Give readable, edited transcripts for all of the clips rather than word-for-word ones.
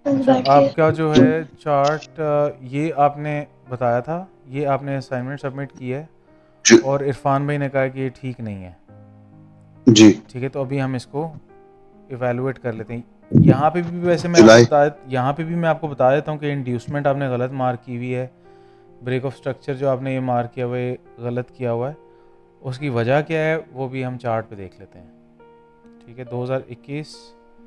अच्छा, आपका जो है चार्ट ये आपने बताया था, ये आपने असाइनमेंट सबमिट की है जी और इरफान भाई ने कहा कि ये ठीक नहीं है। जी। ठीक है, तो अभी हम इसको इवेलुएट कर लेते हैं। यहाँ पे भी वैसे मैं आपको जुलाई। बता यहाँ पे भी मैं आपको बता देता हूँ कि इंड्यूसमेंट आपने गलत मार्क की हुई है। ब्रेक ऑफ स्ट्रक्चर जो आपने ये मार्क किया हुआ है गलत किया हुआ है। उसकी वजह क्या है वो भी हम चार्ट पे देख लेते हैं। ठीक है, 2021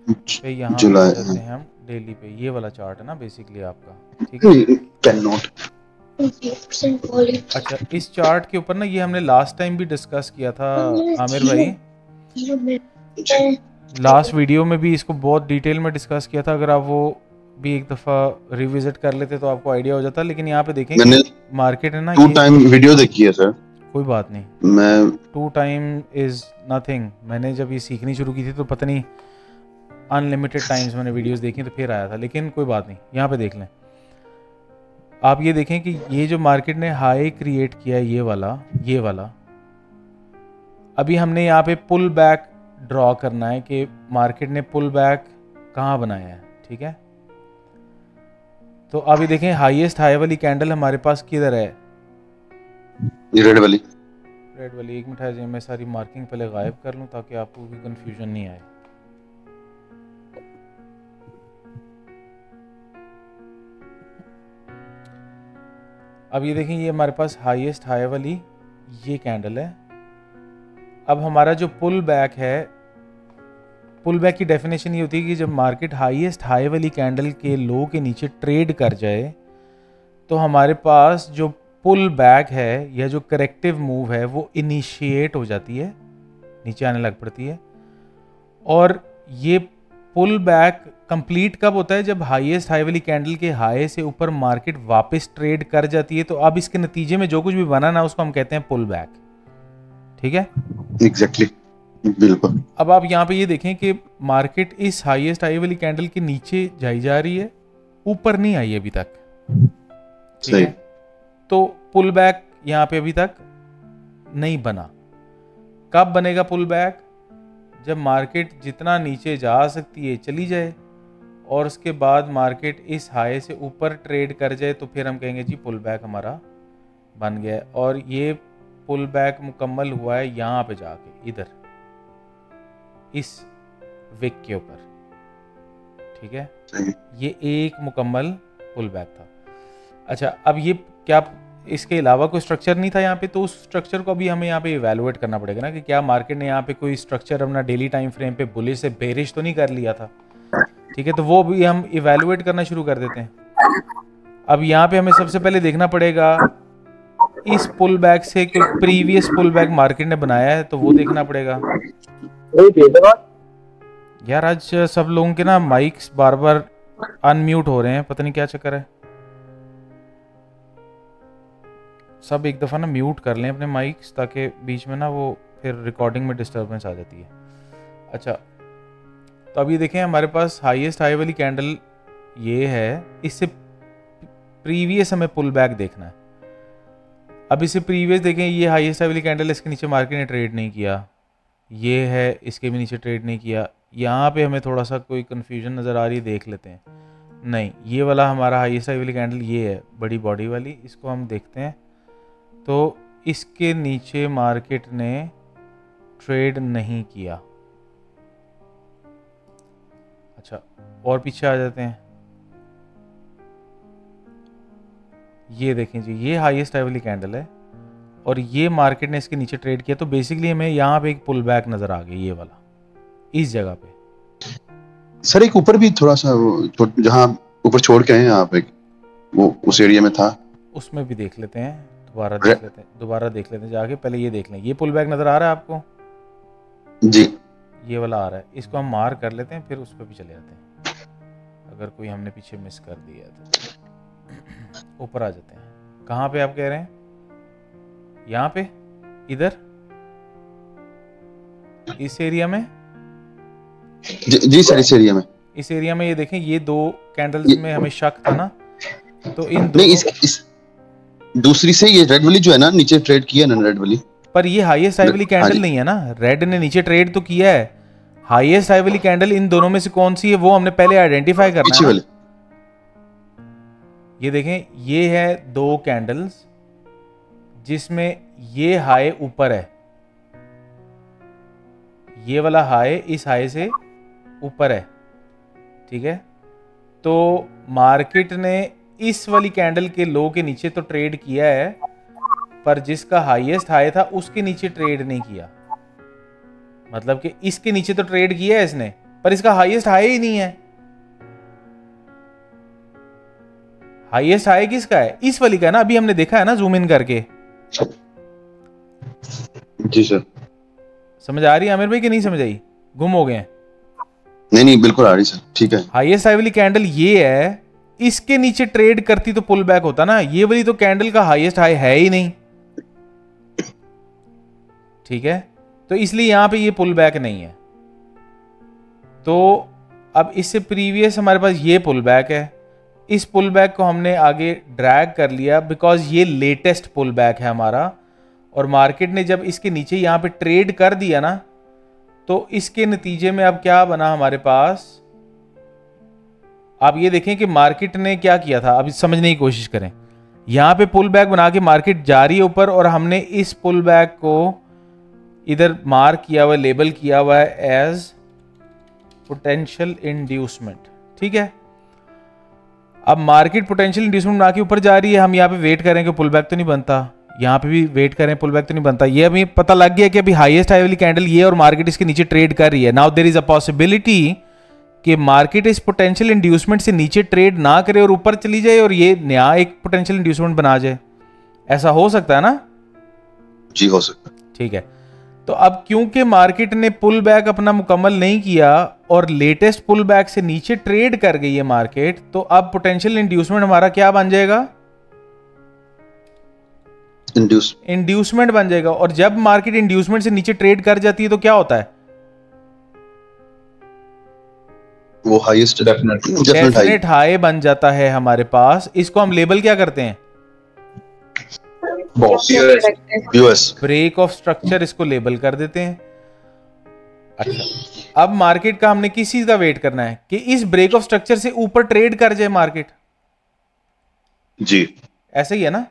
पे यहाँ पे आ जुलाई। जाते हैं हम डेली पे। ये वाला चार्ट है ना बेसिकली आपका। ठीक है, कैन नोट। अच्छा इस चार्ट के ऊपर ना ये हमने लास्ट टाइम भी डिस्कस किया था आमिर भाई। लास्ट वीडियो में भी इसको बहुत डिटेल में डिस्कस किया था। अगर आप वो भी एक दफ़ा रिविजिट कर लेते तो आपको आइडिया हो जाता। लेकिन यहाँ पे देखें मैंने कि मार्केट है ना 2 ये, टाइम वीडियो देखी है सर। कोई बात नहीं, मैं 2 टाइम इज़ नथिंग। मैंने जब ये सीखनी शुरू की थी तो पता नहीं अनलिमिटेड टाइम्स मैंने वीडियोस देखी तो फिर आया था। लेकिन कोई बात नहीं, यहाँ पे देख लें आप। ये देखें कि ये जो मार्केट ने हाई क्रिएट किया है ये वाला अभी हमने यहाँ पे पुल बैक ड्रॉ करना है कि मार्केट ने पुल बैक कहाँ बनाया है। ठीक है, तो अभी देखें हाईएस्ट हाई वाली कैंडल हमारे पास किधर है? ये रेड वाली। रेड वाली। एक मिनट है, मैं सारी मार्किंग पहले गायब कर लूँ ताकि आपको भी कंफ्यूजन नहीं आए। अब ये देखें ये हमारे पास हाईएस्ट हाई वाली ये कैंडल है। अब हमारा जो पुल बैक है, पुल बैक की डेफिनेशन ये होती है कि जब मार्केट हाईएस्ट हाई वाली कैंडल के लो के नीचे ट्रेड कर जाए तो हमारे पास जो पुल बैक है या जो करेक्टिव मूव है वो इनिशिएट हो जाती है, नीचे आने लग पड़ती है। और ये पुल बैक कंप्लीट कब होता है? जब हाईएस्ट हाई वाली कैंडल के हाई से ऊपर मार्केट वापस ट्रेड कर जाती है। तो अब इसके नतीजे में जो कुछ भी बना ना उसको हम कहते हैं पुल बैक। ठीक है, एग्जैक्टली, बिल्कुल। अब आप यहाँ पे ये देखें कि मार्केट इस हाईएस्ट हाई वाली कैंडल के नीचे जाई जा रही है, ऊपर नहीं आई अभी तक। ठीक है, तो पुल बैक यहाँ पे अभी तक नहीं बना। कब बनेगा पुल बैक? जब मार्केट जितना नीचे जा सकती है चली जाए और उसके बाद मार्केट इस हाई से ऊपर ट्रेड कर जाए तो फिर हम कहेंगे जी पुल बैक हमारा बन गया है। और ये पुल बैक मुकम्मल हुआ है यहाँ पे जाके, इधर इस विक के ऊपर। ठीक है, ये एक मुकम्मल पुल बैक था। अच्छा, अब ये क्या इसके अलावा कोई स्ट्रक्चर नहीं था यहाँ पे? तो उस स्ट्रक्चर को अभी हमें यहाँ पे इवैल्यूएट करना पड़ेगा ना कि क्या मार्केट ने यहाँ पे कोई स्ट्रक्चर अपना डेली टाइम फ्रेम पे बुलिश से बेरिश तो नहीं कर लिया था। ठीक है, तो वो भी हम इवैल्यूएट करना शुरू कर देते हैं। अब यहाँ पे हमें सबसे पहले देखना पड़ेगा इस पुल बैक से कोई प्रीवियस पुल बैक मार्केट ने बनाया है तो वो देखना पड़ेगा। यार आज सब लोगों के ना माइक्स बार बार अनम्यूट हो रहे हैं, पता नहीं क्या चक्कर है। सब एक दफ़ा ना म्यूट कर लें अपने माइक्स ताकि बीच में ना वो फिर रिकॉर्डिंग में डिस्टर्बेंस आ जाती है। अच्छा, तो अब ये देखें हमारे पास हाईएस्ट हाई वाली कैंडल ये है, इससे प्रीवियस हमें पुल बैक देखना है। अब इससे प्रीवियस देखें, ये हाईएस्ट हाई वाली कैंडल, इसके नीचे मार्केट ने ट्रेड नहीं किया। ये है, इसके भी नीचे ट्रेड नहीं किया। यहाँ पे हमें थोड़ा सा कोई कन्फ्यूजन नज़र आ रही है, देख लेते हैं। नहीं, ये वाला हमारा हाईएस्ट हाई वाली कैंडल ये है, बड़ी बॉडी वाली, इसको हम देखते हैं। तो इसके नीचे मार्केट ने ट्रेड नहीं किया। अच्छा, और पीछे आ जाते हैं। ये देखें जी, ये हाईएस्ट हाई वाली कैंडल है और ये मार्केट ने इसके नीचे ट्रेड किया। तो बेसिकली हमें यहाँ पे एक पुल बैक नज़र आ गया, ये वाला इस जगह पे। सर एक ऊपर भी थोड़ा सा जहाँ ऊपर छोड़ के आए आप, एक वो उस एरिया में था, उसमें भी देख लेते हैं, दोबारा देख लेते हैं जाके। पहले ये देख लें, ये पुल बैक नज़र आ रहा है आपको? जी, ये वाला आ रहा है, इसको हम मार्क कर लेते हैं, फिर उस पर भी चले जाते हैं अगर कोई हमने पीछे मिस कर दिया तो। ऊपर आ जाते हैं। कहाँ पे आप कह रहे हैं? यहाँ पे, इधर इस एरिया में? जी सर, इस एरिया में। इस एरिया में ये देखें, ये दो कैंडल्स में हमें शक था ना, तो इन नहीं, इस दूसरी से ये रेड वाली जो है ना, नीचे ट्रेड किया ना रेड वाली। पर ये हाईएस्ट हाई वाली कैंडल नहीं है ना। रेड ने नीचे ट्रेड तो किया है। हाईएस्ट हाई वाली कैंडल इन दोनों में से कौन सी है वो हमने पहले आइडेंटिफाई करना है ना। ये देखें, ये है 2 कैंडल्स जिसमें ये हाई ऊपर है, ये वाला हाई इस हाई से ऊपर है, ठीक है। तो मार्केट ने इस वाली कैंडल के लो के नीचे तो ट्रेड किया है, पर जिसका हाईएस्ट हाई था उसके नीचे ट्रेड नहीं किया। मतलब कि इसके नीचे तो ट्रेड किया है इसने, पर इसका हाईएस्ट हाई ही नहीं है। हाईएस्ट हाई किसका है? इस वाली का है ना, अभी हमने देखा है ना जूम इन करके। जी सर। समझ आ रही है आमिर भाई कि नहीं समझ आई? गुम हो गए हैं? नहीं बिल्कुल आ रही सर, ठीक है। हाईएस्ट हाई वाली कैंडल ये है, इसके नीचे ट्रेड करती तो पुल बैक होता ना। ये वाली तो कैंडल का हाईएस्ट हाई है ही नहीं, ठीक है। तो इसलिए यहां पे ये पुल बैक नहीं है। तो अब इससे प्रीवियस हमारे पास ये पुल बैक है, इस पुल बैक को हमने आगे ड्रैग कर लिया बिकॉज ये लेटेस्ट पुल बैक है हमारा। और मार्केट ने जब इसके नीचे यहाँ पे ट्रेड कर दिया ना, तो इसके नतीजे में अब क्या बना हमारे पास, आप ये देखें कि मार्केट ने क्या किया था, अभी समझने की कोशिश करें। यहाँ पे पुल बैक बना के मार्केट जा रही है ऊपर, और हमने इस पुल बैक को इधर मार्क किया हुआ है, लेबल किया हुआ है एज पोटेंशियल इंड्यूसमेंट, ठीक है। अब मार्केट पोटेंशियल इंड्यूसमेंट बना के ऊपर जा रही है, हम यहाँ पे वेट करें कि पुल बैक तो नहीं बनता, यहाँ पे भी वेट करें पुल बैक तो नहीं बनता। ये हमें पता लग गया कि अभी हाईएस्ट हाई वाली कैंडल ये और मार्केट इसके नीचे ट्रेड कर रही है। Now there is a possibility कि मार्केट इस पोटेंशियल इंड्यूसमेंट से नीचे ट्रेड ना करे और ऊपर चली जाए और ये नया एक पोटेंशियल इंड्यूसमेंट बना जाए। ऐसा हो सकता है ना? जी हो सकता है, ठीक है। तो अब क्योंकि मार्केट ने पुल बैक अपना मुकम्मल नहीं किया और लेटेस्ट पुल बैक से नीचे ट्रेड कर गई है मार्केट, तो अब पोटेंशियल इंड्यूसमेंट हमारा क्या बन जाएगा? इंड्यूसमेंट बन जाएगा। और जब मार्केट इंड्यूसमेंट से नीचे ट्रेड कर जाती है तो क्या होता है? वो हाईएस्ट डेफिनेट हाई बन जाता है हमारे पास। इसको हम लेबल क्या करते हैं? ब्रेक ऑफ स्ट्रक्चर इसको लेबल कर देते हैं। अच्छा, अब मार्केट का हमने किस चीज का वेट करना है कि इस ब्रेक ऑफ स्ट्रक्चर से ऊपर ट्रेड कर जाए मार्केट। जी, ऐसा ही है ना?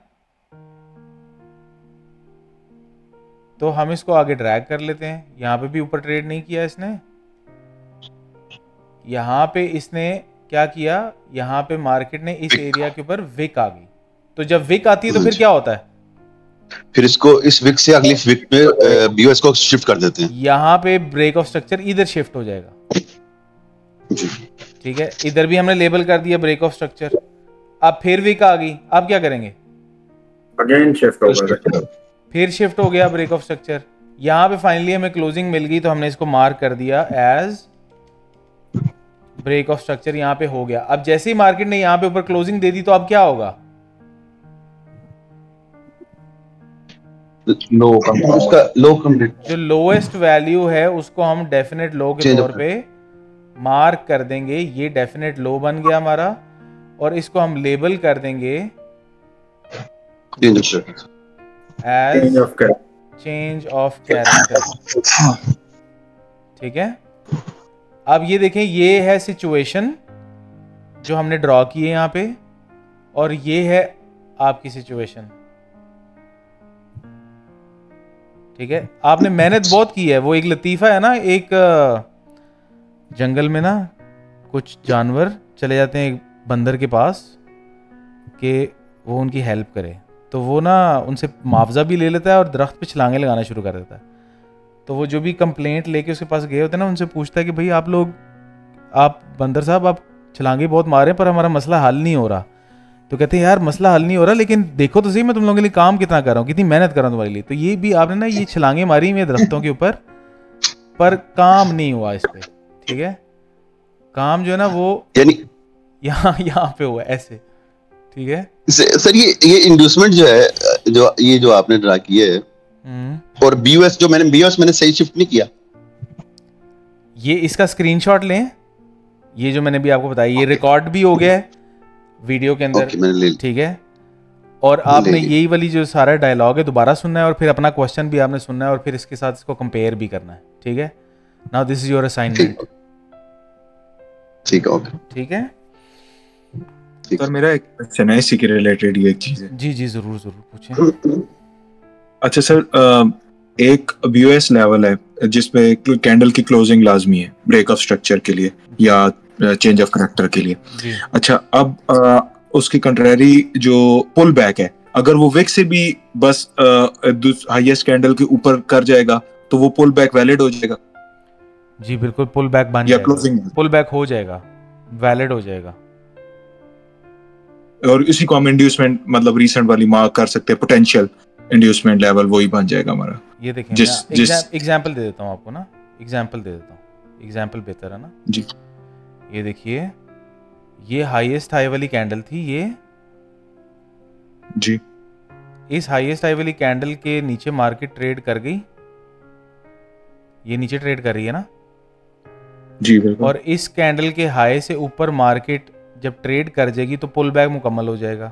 तो हम इसको आगे ड्रैग कर लेते हैं। यहां पे भी ऊपर ट्रेड नहीं किया इसने, यहां पे इसने क्या किया, यहां पे मार्केट ने इस एरिया के ऊपर विक आ गई। तो जब विक आती है तो फिर क्या होता है? फिर इसको इस विक से अगली विक में बीओएस को शिफ्ट कर देते हैं। यहां पे ब्रेक ऑफ स्ट्रक्चर इधर शिफ्ट हो जाएगा, ठीक है। इधर भी हमने लेबल कर दिया ब्रेक ऑफ स्ट्रक्चर। अब फिर विक आ गई, अब क्या करेंगे? अगेन शिफ्ट होगा, फिर शिफ्ट हो गया ब्रेक ऑफ स्ट्रक्चर। यहां पे फाइनली हमें क्लोजिंग मिल गई, तो हमने इसको मार्क कर दिया एज ब्रेक ऑफ स्ट्रक्चर। यहां पे हो गया। अब जैसे ही मार्केट ने यहां पे ऊपर क्लोजिंग दे दी तो अब क्या होगा? उसका लो कंप्लीट, जो लोएस्ट वैल्यू है उसको हम डेफिनेट लो के तौर पे मार्क कर देंगे। ये डेफिनेट लो बन गया हमारा, और इसको हम लेबल कर देंगे एज चेंज ऑफ कैरेक्टर, ठीक है। अब ये देखें, ये है सिचुएशन जो हमने ड्रॉ की है यहाँ पे, और ये है आपकी सिचुएशन, ठीक है। आपने मेहनत बहुत की है। वो एक लतीफ़ा है ना, एक जंगल में ना कुछ जानवर चले जाते हैं एक बंदर के पास कि वो उनकी हेल्प करे, तो वो ना उनसे मुआवजा भी ले लेता है और दरख्त पे छलांगे लगाना शुरू कर देता है। तो वो जो भी कंप्लेंट लेके उसके पास गए होते हैं ना, उनसे पूछता है कि भाई आप बंदर साहब, आप छलांगे बहुत मारे पर हमारा मसला हल नहीं हो रहा। तो कहते हैं यार मसला हल नहीं हो रहा, लेकिन देखो तो सही मैं तुम लोगों के लिए काम कितना कर रहा हूँ, कितनी मेहनत कर रहा हूँ तुम्हारे लिए। तो ये भी आपने ना ये छलांगे मारी हुई दरख्तों के ऊपर, पर काम नहीं हुआ इस पर, ठीक है। काम जो है ना वो यहाँ पे हुआ ऐसे, ठीक है सर। ये इंड्यूसमेंट जो है, जो आपने ड्रा किया है, और बीओएस मैंने सही शिफ्ट नहीं किया। ये इसका स्क्रीनशॉट लें, ये जो मैंने भी आपको बताया, ये रिकॉर्ड भी हो गया है वीडियो के अंदर, ठीक है। और आपने यही वाली जो सारा डायलॉग है दोबारा सुनना है, और फिर अपना क्वेश्चन भी आपने सुनना है, और फिर इसके साथ इसको कंपेयर भी करना है, ठीक है। Now this is your assignment, ठीक है, ओके, ठीक है। सर मेरा एक क्वेश्चन है इसी के रिलेटेड, ये एक चीज है। जी जी जरूर जरूर पूछें। अच्छा सर, एक BOS लेवल है जिसपे कैंडल की क्लोजिंग लाजमी है ब्रेक ऑफ स्ट्रक्चर के लिए या चेंज ऑफ करैक्टर के लिए। जी अच्छा, अब उसकी कंट्रेरी जो पुल बैक है, अगर वो विक से भी बस हाईएस्ट कैंडल के ऊपर कर जाएगा तो वो पुल बैक वैलिड हो जाएगा? जी बिल्कुल, पुल बैक बन या जाएगा, क्लोजिंग पुल बैक हो जाएगा, वैलिड हो जाएगा। और इसी को हम इंड्यूसमेंट मतलब रीसेंट वाली मार्क कर सकते हैं, पोटेंशियल इंड्यूसमेंट लेवल वही बन जाएगा हमारा। ये देखें, जिस एग्जाम्पल दे देता हूँ आपको ना, एग्जाम्पल दे देता हूँ, एग्जाम्पल बेहतर है ना जी। ये देखिए, ये हाईएस्ट हाई वाली कैंडल थी ये जी। इस हाईएस्ट हाई वाली कैंडल के नीचे मार्केट ट्रेड कर गई, ये नीचे ट्रेड कर रही है ना जी बिल्कुल। और इस कैंडल के हाई से ऊपर मार्केट जब ट्रेड कर जाएगी तो पुल बैक मुकम्मल हो जाएगा।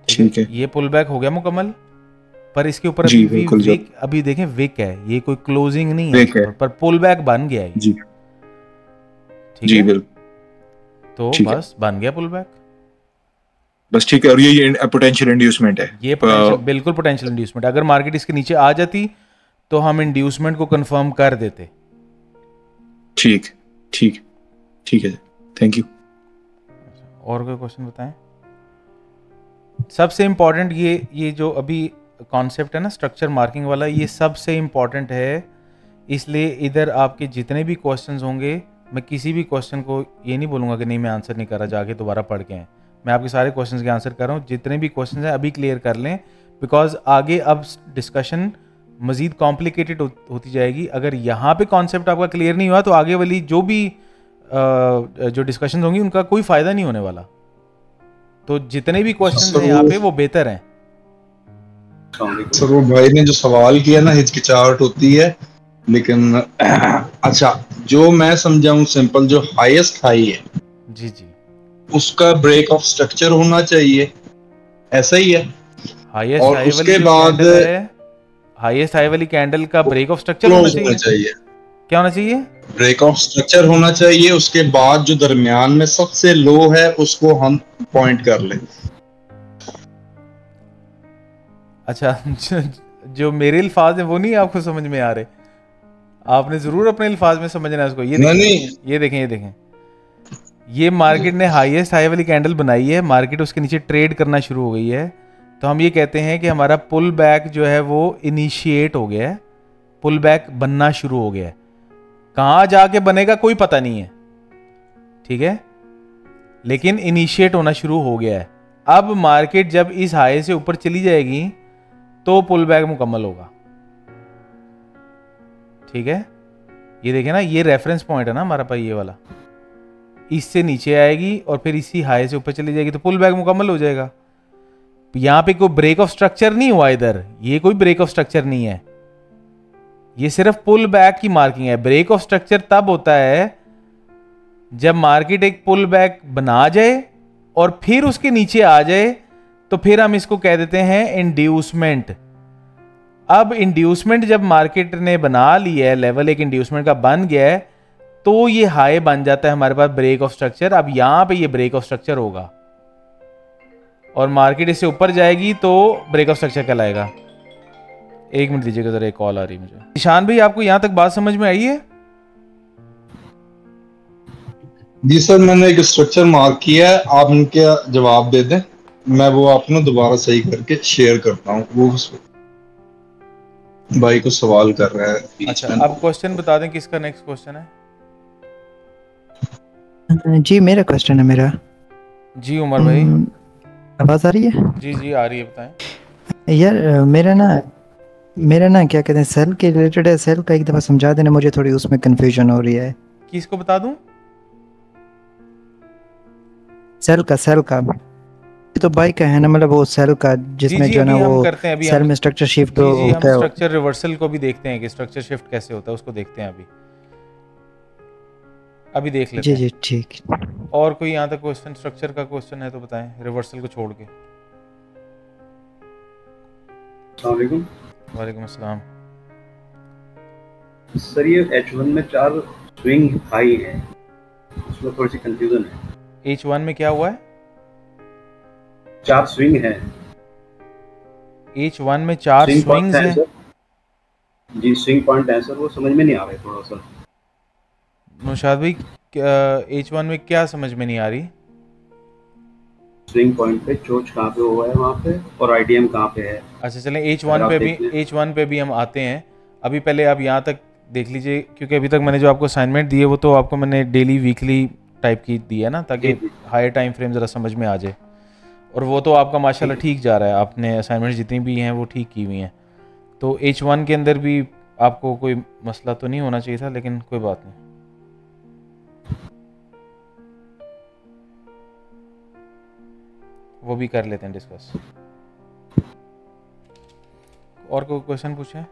ठीक है, ये पुल बैक हो गया मुकम्मल, पर इसके ऊपर जी, अभी बिल्कुल, विक, अभी देखें विक है, ये कोई क्लोजिंग नहीं विक है। पर पुल बैक बन गया है। जी ठीक जी है, बिल्कुल तो ठीक है। बस बन गया पुल बैक, बस ठीक है। और ये पोटेंशियल इंड्यूसमेंट है, ये पोटेंशियल, बिल्कुल पोटेंशियल इंड्यूसमेंट। अगर मार्केट इसके नीचे आ जाती तो हम इंड्यूसमेंट को कंफर्म कर देते। ठीक ठीक ठीक है, थैंक यू। और कोई क्वेश्चन बताएं? सबसे इंपॉर्टेंट ये जो अभी कॉन्सेप्ट है ना स्ट्रक्चर मार्किंग वाला, ये सबसे इंपॉर्टेंट है। इसलिए इधर आपके जितने भी क्वेश्चंस होंगे, मैं किसी भी क्वेश्चन को ये नहीं बोलूँगा कि नहीं मैं आंसर नहीं कर रहा, जाके दोबारा पढ़ के आएँ। मैं आपके सारे क्वेश्चंस के आंसर कर रहा हूँ, जितने भी क्वेश्चंस हैं अभी क्लियर कर लें, बिकॉज आगे अब डिस्कशन मज़ीद कॉम्प्लिकेटेड होती जाएगी। अगर यहाँ पे कॉन्सेप्ट आपका क्लियर नहीं हुआ तो आगे वाली जो भी जो डिस्कशन होंगी उनका कोई फ़ायदा नहीं होने वाला। तो जितने भी क्वेश्चंस हैं यहाँ पे वो बेहतर हैं। सर वो भाई ने जो सवाल किया ना, हिचकिचाहट होती है, लेकिन अच्छा जो मैं समझा हूँ सिंपल, जो हाईएस्ट हाई है जी जी, उसका ब्रेक ऑफ स्ट्रक्चर होना चाहिए, ऐसा ही है। हाईएस्ट और हाई उसके वाली बाद हाईएस्ट हाई वाली कैंडल का ब्रेक ऑफ स्ट्रक्चर होना चाहिए। क्या होना चाहिए? ब्रेक ऑफ स्ट्रक्चर होना चाहिए। उसके बाद जो दरमियान में सबसे लो है उसको हम पॉइंट कर लें। अच्छा जो मेरे अल्फाज हैं वो नहीं आपको समझ में आ रहे, आपने जरूर अपने अल्फाज में समझना है उसको। ये देखें, ये देखें, ये मार्केट ने हाईएस्ट हाई वाली कैंडल बनाई है, मार्केट उसके नीचे ट्रेड करना शुरू हो गई है, तो हम ये कहते हैं कि हमारा पुल बैक जो है वो इनिशिएट हो गया है, पुल बैक बनना शुरू हो गया है। कहाँ जाके बनेगा कोई पता नहीं है, ठीक है, लेकिन इनिशिएट होना शुरू हो गया है। अब मार्केट जब इस हाई से ऊपर चली जाएगी तो पुल बैक मुकम्मल होगा। ठीक है, ये देखें ना, ये रेफरेंस पॉइंट है ना हमारा पास, ये वाला इससे नीचे आएगी और फिर इसी हाई से ऊपर चली जाएगी तो पुल बैक मुकम्मल हो जाएगा। यहां पे कोई ब्रेक ऑफ स्ट्रक्चर नहीं हुआ, इधर ये कोई ब्रेक ऑफ स्ट्रक्चर नहीं है, ये सिर्फ पुल बैक की मार्किंग है। ब्रेक ऑफ स्ट्रक्चर तब होता है जब मार्केट एक पुल बैक बना जाए और फिर उसके नीचे आ जाए, तो फिर हम इसको कह देते हैं इंड्यूसमेंट। अब इंड्यूसमेंट जब मार्केट ने बना लिया है, लेवल एक इंड्यूसमेंट का बन गया है, तो ये हाई बन जाता है हमारे पास ब्रेक ऑफ स्ट्रक्चर। अब यहां पे ये ब्रेक ऑफ स्ट्रक्चर होगा और मार्केट इससे ऊपर जाएगी तो ब्रेक ऑफ स्ट्रक्चर कहलाएगा। एक मिनट दीजिएगा जरा, एक कॉल आ रही है मुझे। निशान भाई, आपको यहां तक बात समझ में आई है? जी सर, मैंने एक स्ट्रक्चर मार्क किया है, आप उनके जवाब दे दें, मैं वो आपने दोबारा सही करके शेयर करता हूँ। वो भाई को सवाल कर रहा है। अच्छा, अब क्वेश्चन बता दें किसका नेक्स्ट क्वेश्चन है? जी मेरा क्वेश्चन है मेरा। जी उमर भाई, आवाज आ रही है? जी जी आ रही है, बताएं। यार मेरा ना क्या कहते हैं, सेल के रिलेटेड है, सेल का एक दफा समझा देना मुझे, थोड़ी उसमें कंफ्यूजन हो रही है। किसको बता दूं? सेल का तो बाइक का है ना, मतलब वो सेल का जिसमें जो ना वो सेल में स्ट्रक्चर शिफ्ट होता है। स्ट्रक्चर रिवर्सल को भी देखते हैं कि स्ट्रक्चर शिफ्ट कैसे होता है, उसको देखते हैं अभी देख लेते हैं। जी ठीक। और कोई यहाँ तक क्वेश्चन, स्ट्रक्चर का क्वेश्चन है तो बताएं, रिवर्सल को छोड़ के। वालेकुम अस्सलाम। सर ये H1 में 4 स्विंग हाई है, उसमें थोड़ी सी कंफ्यूजन है। H1 में क्या हुआ है? 4 स्विंग है। H1 में 4 स्विंग्स हैं जी, स्विंग पॉइंट है सर, वो समझ में नहीं आ रहे थोड़ा सा। नौशाद भाई H1 में क्या समझ में नहीं आ रही? स्विंग पॉइंट पे चोच कहाँ पे हुआ है वहाँ पे, और आईडीएम कहाँ पे है। अच्छा चलें H1 पे भी हम आते हैं। अभी पहले आप यहाँ तक देख लीजिए, क्योंकि अभी तक मैंने जो आपको असाइनमेंट दी है वो तो आपको मैंने डेली वीकली टाइप की दी है ना, ताकि हायर टाइम फ्रेम ज़रा समझ में आ जाए। और वो तो आपका माशाल्लाह ठीक जा रहा है, आपने असाइनमेंट जितनी भी हैं वो ठीक की हुई हैं। तो H1 के अंदर भी आपको कोई मसला तो नहीं होना चाहिए था, लेकिन कोई बात नहीं। वो भी कर लेते हैं डिस्कस। और कोई क्वेश्चन पूछें?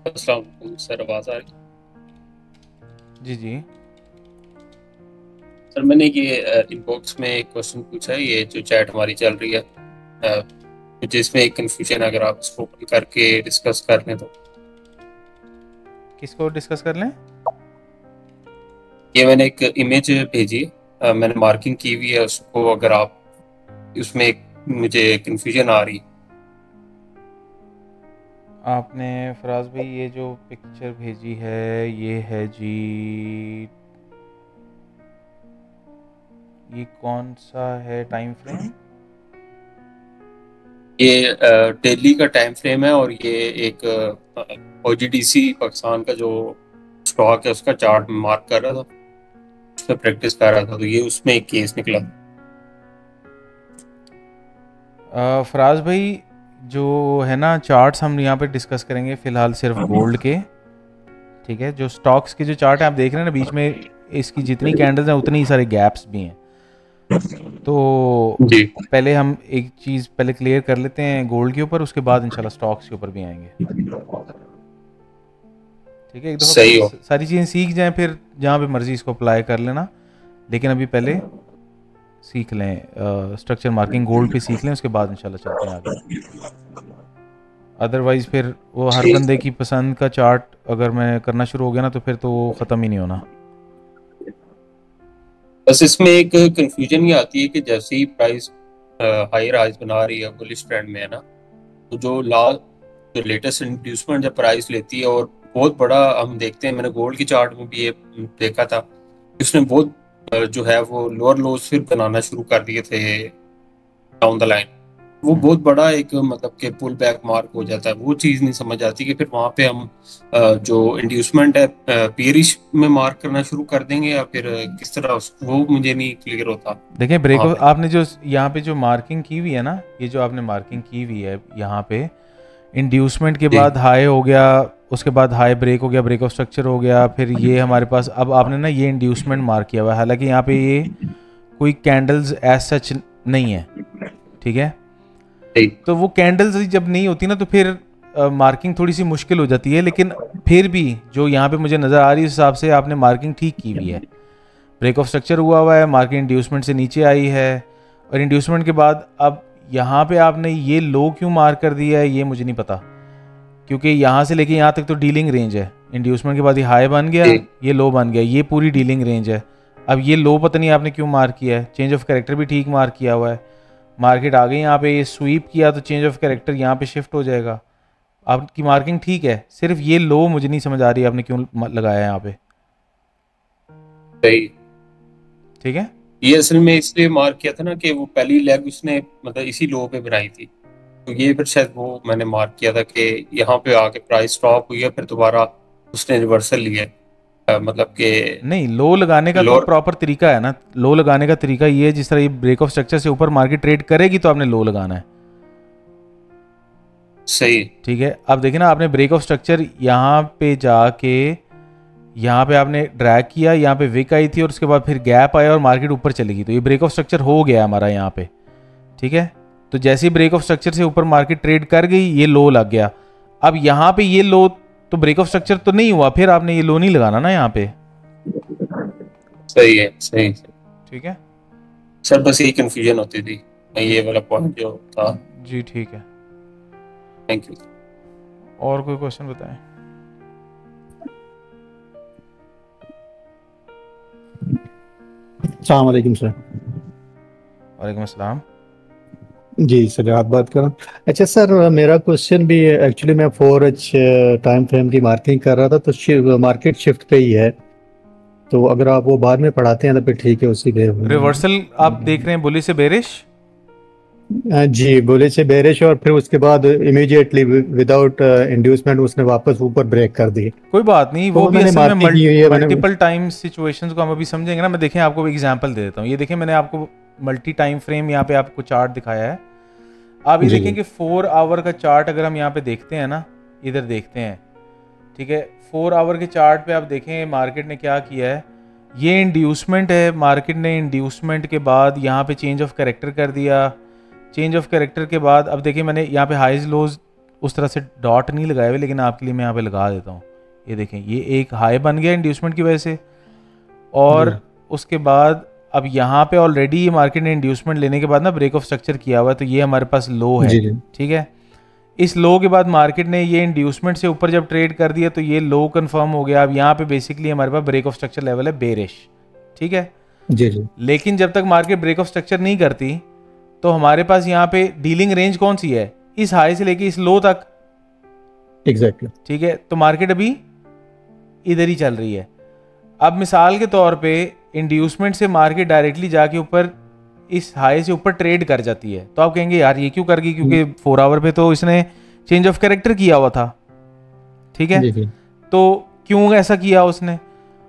अस्सलाम वालेकुम सर, आवाज़ आ रही? जी जी सर, मैंने ये इनबॉक्स में एक क्वेश्चन पूछा है, ये जो चैट हमारी चल रही है, जिसमें एक कंफ्यूजन, अगर आप इसको ओपन करके डिस्कस कर लें तो। किसको डिस्कस कर लें? ये मैंने एक इमेज भेजी, मैंने मार्किंग की हुई है उसको, अगर आप उसमें मुझे कंफ्यूजन आ रही। आपने फराज भाई ये जो पिक्चर भेजी है ये है जी, ये कौन सा है टाइम फ्रेम? ये दिल्ली का टाइम फ्रेम है, और ये एक OGDC पाकिस्तान का जो स्टॉक है उसका चार्ट मार्क कर रहा था, उस पर प्रैक्टिस कर रहा था, तो ये उसमें एक केस निकला। फराज भाई जो है ना चार्ट्स हम यहाँ पे डिस्कस करेंगे फिलहाल सिर्फ गोल्ड के, ठीक है। जो स्टॉक्स के जो चार्ट है आप देख रहे हैं ना, बीच में इसकी जितनी कैंडल्स हैं उतनी ही सारे गैप्स भी हैं। तो पहले हम एक चीज़ पहले क्लियर कर लेते हैं गोल्ड के ऊपर, उसके बाद इंशाल्लाह स्टॉक्स के ऊपर भी आएंगे, ठीक है। एक दफ़ा सारी चीज़ें सीख जाएं, फिर जहाँ पे मर्जी इसको अप्लाई कर लेना, लेकिन अभी पहले सीख लें स्ट्रक्चर मार्किंग गोल्ड पे सीख लें, उसके बाद इंशाल्लाह चलते हैं आगे। अदरवाइज फिर वो हर बंदे की पसंद का चार्ट अगर मैं करना शुरू हो गया ना तो फिर तो वो ख़त्म ही नहीं होना। बस इसमें एक कंफ्यूजन ये आती है कि जैसे ही प्राइस हाई राइज बना रही है बुलिश ट्रेंड में है ना, तो जो लेटेस्ट इंड्यूसमेंट जब प्राइस लेती है, और बहुत बड़ा हम देखते हैं, मैंने गोल्ड की चार्ट में भी ये देखा था, उसने बहुत जो है वो लोअर लोज फिर बनाना शुरू कर दिए थे डाउन द लाइन। वो बहुत बड़ा एक मतलब कि पुल बैक मार्क हो जाता है। वो चीज़ नहीं समझ आती कि फिर वहाँ पे हम जो इंड्यूसमेंट है पियरिश में मार्क करना शुरू कर देंगे या फिर किस तरह, वो मुझे नहीं क्लियर होता। देखिए ब्रेक आपने जो यहाँ पे जो मार्किंग की हुई है ना, ये जो आपने मार्किंग की हुई है यहाँ पे इंड्यूसमेंट के बाद हाई हो गया, उसके बाद हाई ब्रेक हो गया, ब्रेक ऑफ स्ट्रक्चर हो गया, फिर ये हमारे पास अब आपने ना ये इंड्यूसमेंट मार्क किया हुआ है। हालांकि यहाँ पे ये कोई कैंडल्स एज सच नहीं है, ठीक है। तो वो कैंडल्स जब नहीं होती ना तो फिर मार्किंग थोड़ी सी मुश्किल हो जाती है, लेकिन फिर भी जो यहाँ पे मुझे नज़र आ रही है उस हिसाब से आपने मार्किंग ठीक की हुई है। ब्रेक ऑफ स्ट्रक्चर हुआ है, मार्किंग इंड्यूसमेंट से नीचे आई है, और इंड्यूसमेंट के बाद अब यहाँ पे आपने ये लो क्यों मार्क कर दिया है ये मुझे नहीं पता, क्योंकि यहाँ से लेके यहाँ तक तो डीलिंग रेंज है। इंड्यूसमेंट के बाद ये हाई बन गया, ये लो बन गया, ये पूरी डीलिंग रेंज है। अब ये लो पता नहीं आपने क्यों मार्क किया है। चेंज ऑफ कैरेक्टर भी ठीक मार्क किया हुआ है, मार्केट आ गई यहाँ पे, ये स्वीप किया तो चेंज ऑफ कैरेक्टर यहाँ पे शिफ्ट हो जाएगा। आपकी मार्किंग ठीक है, सिर्फ ये लो मुझे नहीं समझ आ रही आपने क्यों लगाया है यहाँ पे। ठीक है, ये असल में इसलिए मार्क किया था ना कि वो पहली लेग उसने मतलब इसी लो पे बनाई थी, तो ये फिर शायद वो मैंने मार्क किया था कि यहाँ पे आके प्राइस स्टॉप हुई है, फिर दोबारा उसने रिवर्सल लिया। मतलब कि नहीं, लो लगाने का तो प्रॉपर तरीका है ना। लो लगाने का तरीका ये है, जिस तरह ये ब्रेक ऑफ स्ट्रक्चर से ऊपर मार्केट ट्रेड करेगी तो आपने लो लगाना है। सही, ठीक है। अब देखिए ना, आपने ब्रेक ऑफ स्ट्रक्चर यहाँ पे जाके यहाँ पे आपने ड्रैग किया, यहाँ पे विक आई थी और उसके बाद फिर गैप आया और मार्केट ऊपर चलेगी, तो ये ब्रेक ऑफ स्ट्रक्चर हो गया हमारा यहाँ पे। ठीक है, तो जैसे ही ब्रेक ऑफ स्ट्रक्चर से ऊपर मार्केट ट्रेड कर गई, ये लो लग गया। अब यहाँ पे ये लो तो ब्रेक ऑफ स्ट्रक्चर तो नहीं हुआ, फिर आपने ये लो नहीं लगाना ना यहाँ पे। सही है, सही, ठीक है सर, बस यही कंफ्यूजन होती थी, ये वाला पॉइंट जो था। जी ठीक है, थैंक यू। और कोई क्वेश्चन बताएं? अस्सलाम वालेकुम सर। वालेकुम अस्सलाम। जी सर, आप बात कर रहा हूँ। अच्छा सर, मेरा क्वेश्चन भी एक्चुअली मैं 4H टाइम फ्रेम की मार्किंग कर रहा था, तो मार्केट शिफ्ट पे ही है, तो अगर आप वो बाद में पढ़ाते हैं तो फिर ठीक है। उसी पे रिवर्सल आप देख रहे हैं बुलिश से बेरिश? जी, बुलिश से बेरिश, और फिर उसके बाद इमीडिएटली विदाउट इंड्यूसमेंट उसने वापस ऊपर ब्रेक कर दी। कोई बात नहीं, तो वो भी असल में मल्टीपल मैंने टाइम सिचुएशंस को हम अभी समझेंगे ना। मैं देखें आपको एग्जांपल दे देता हूँ। ये देखें, मैंने आपको मल्टी टाइम फ्रेम यहाँ पे आपको चार्ट दिखाया है। आप ये देखें कि 4 आवर का चार्ट अगर हम यहाँ पे देखते हैं ना, इधर देखते हैं, ठीक है, 4 आवर के चार्ट पे आप देखें मार्केट ने क्या किया है। ये इंड्यूसमेंट है, मार्केट ने इंड्यूसमेंट के बाद यहाँ पे चेंज ऑफ कैरेक्टर कर दिया। चेंज ऑफ कैरेक्टर के बाद अब देखिए, मैंने यहाँ पे हाइज लोज उस तरह से डॉट नहीं लगाए हुए, लेकिन आपके लिए मैं यहाँ पे लगा देता हूँ। ये देखें, ये एक हाई बन गया इंड्यूसमेंट की वजह से, और उसके बाद अब यहाँ पे ऑलरेडी ये मार्केट ने इंड्यूसमेंट लेने के बाद ना ब्रेक ऑफ स्ट्रक्चर किया हुआ है, तो ये हमारे पास लो है, ठीक है। इस लो के बाद मार्केट ने ये इंड्यूसमेंट से ऊपर जब ट्रेड कर दिया तो ये लो कंफर्म हो गया। अब यहाँ पे बेसिकली हमारे पास ब्रेक ऑफ स्ट्रक्चर लेवल है बेरिश, ठीक है जी। लेकिन जब तक मार्केट ब्रेक ऑफ स्ट्रक्चर नहीं करती तो हमारे पास यहाँ पे डीलिंग रेंज कौन सी है, इस हाई से लेके इस लो तक, एग्जैक्टली, ठीक है। तो मार्केट अभी इधर ही चल रही है। अब मिसाल के तौर पे इंड्यूसमेंट से मार्केट डायरेक्टली जाके ऊपर इस हाई से ऊपर ट्रेड कर जाती है, तो आप कहेंगे यार ये क्यों कर गई, क्योंकि 4 आवर पे तो इसने चेंज ऑफ कैरेक्टर किया हुआ था, ठीक है। तो क्यों ऐसा किया उसने,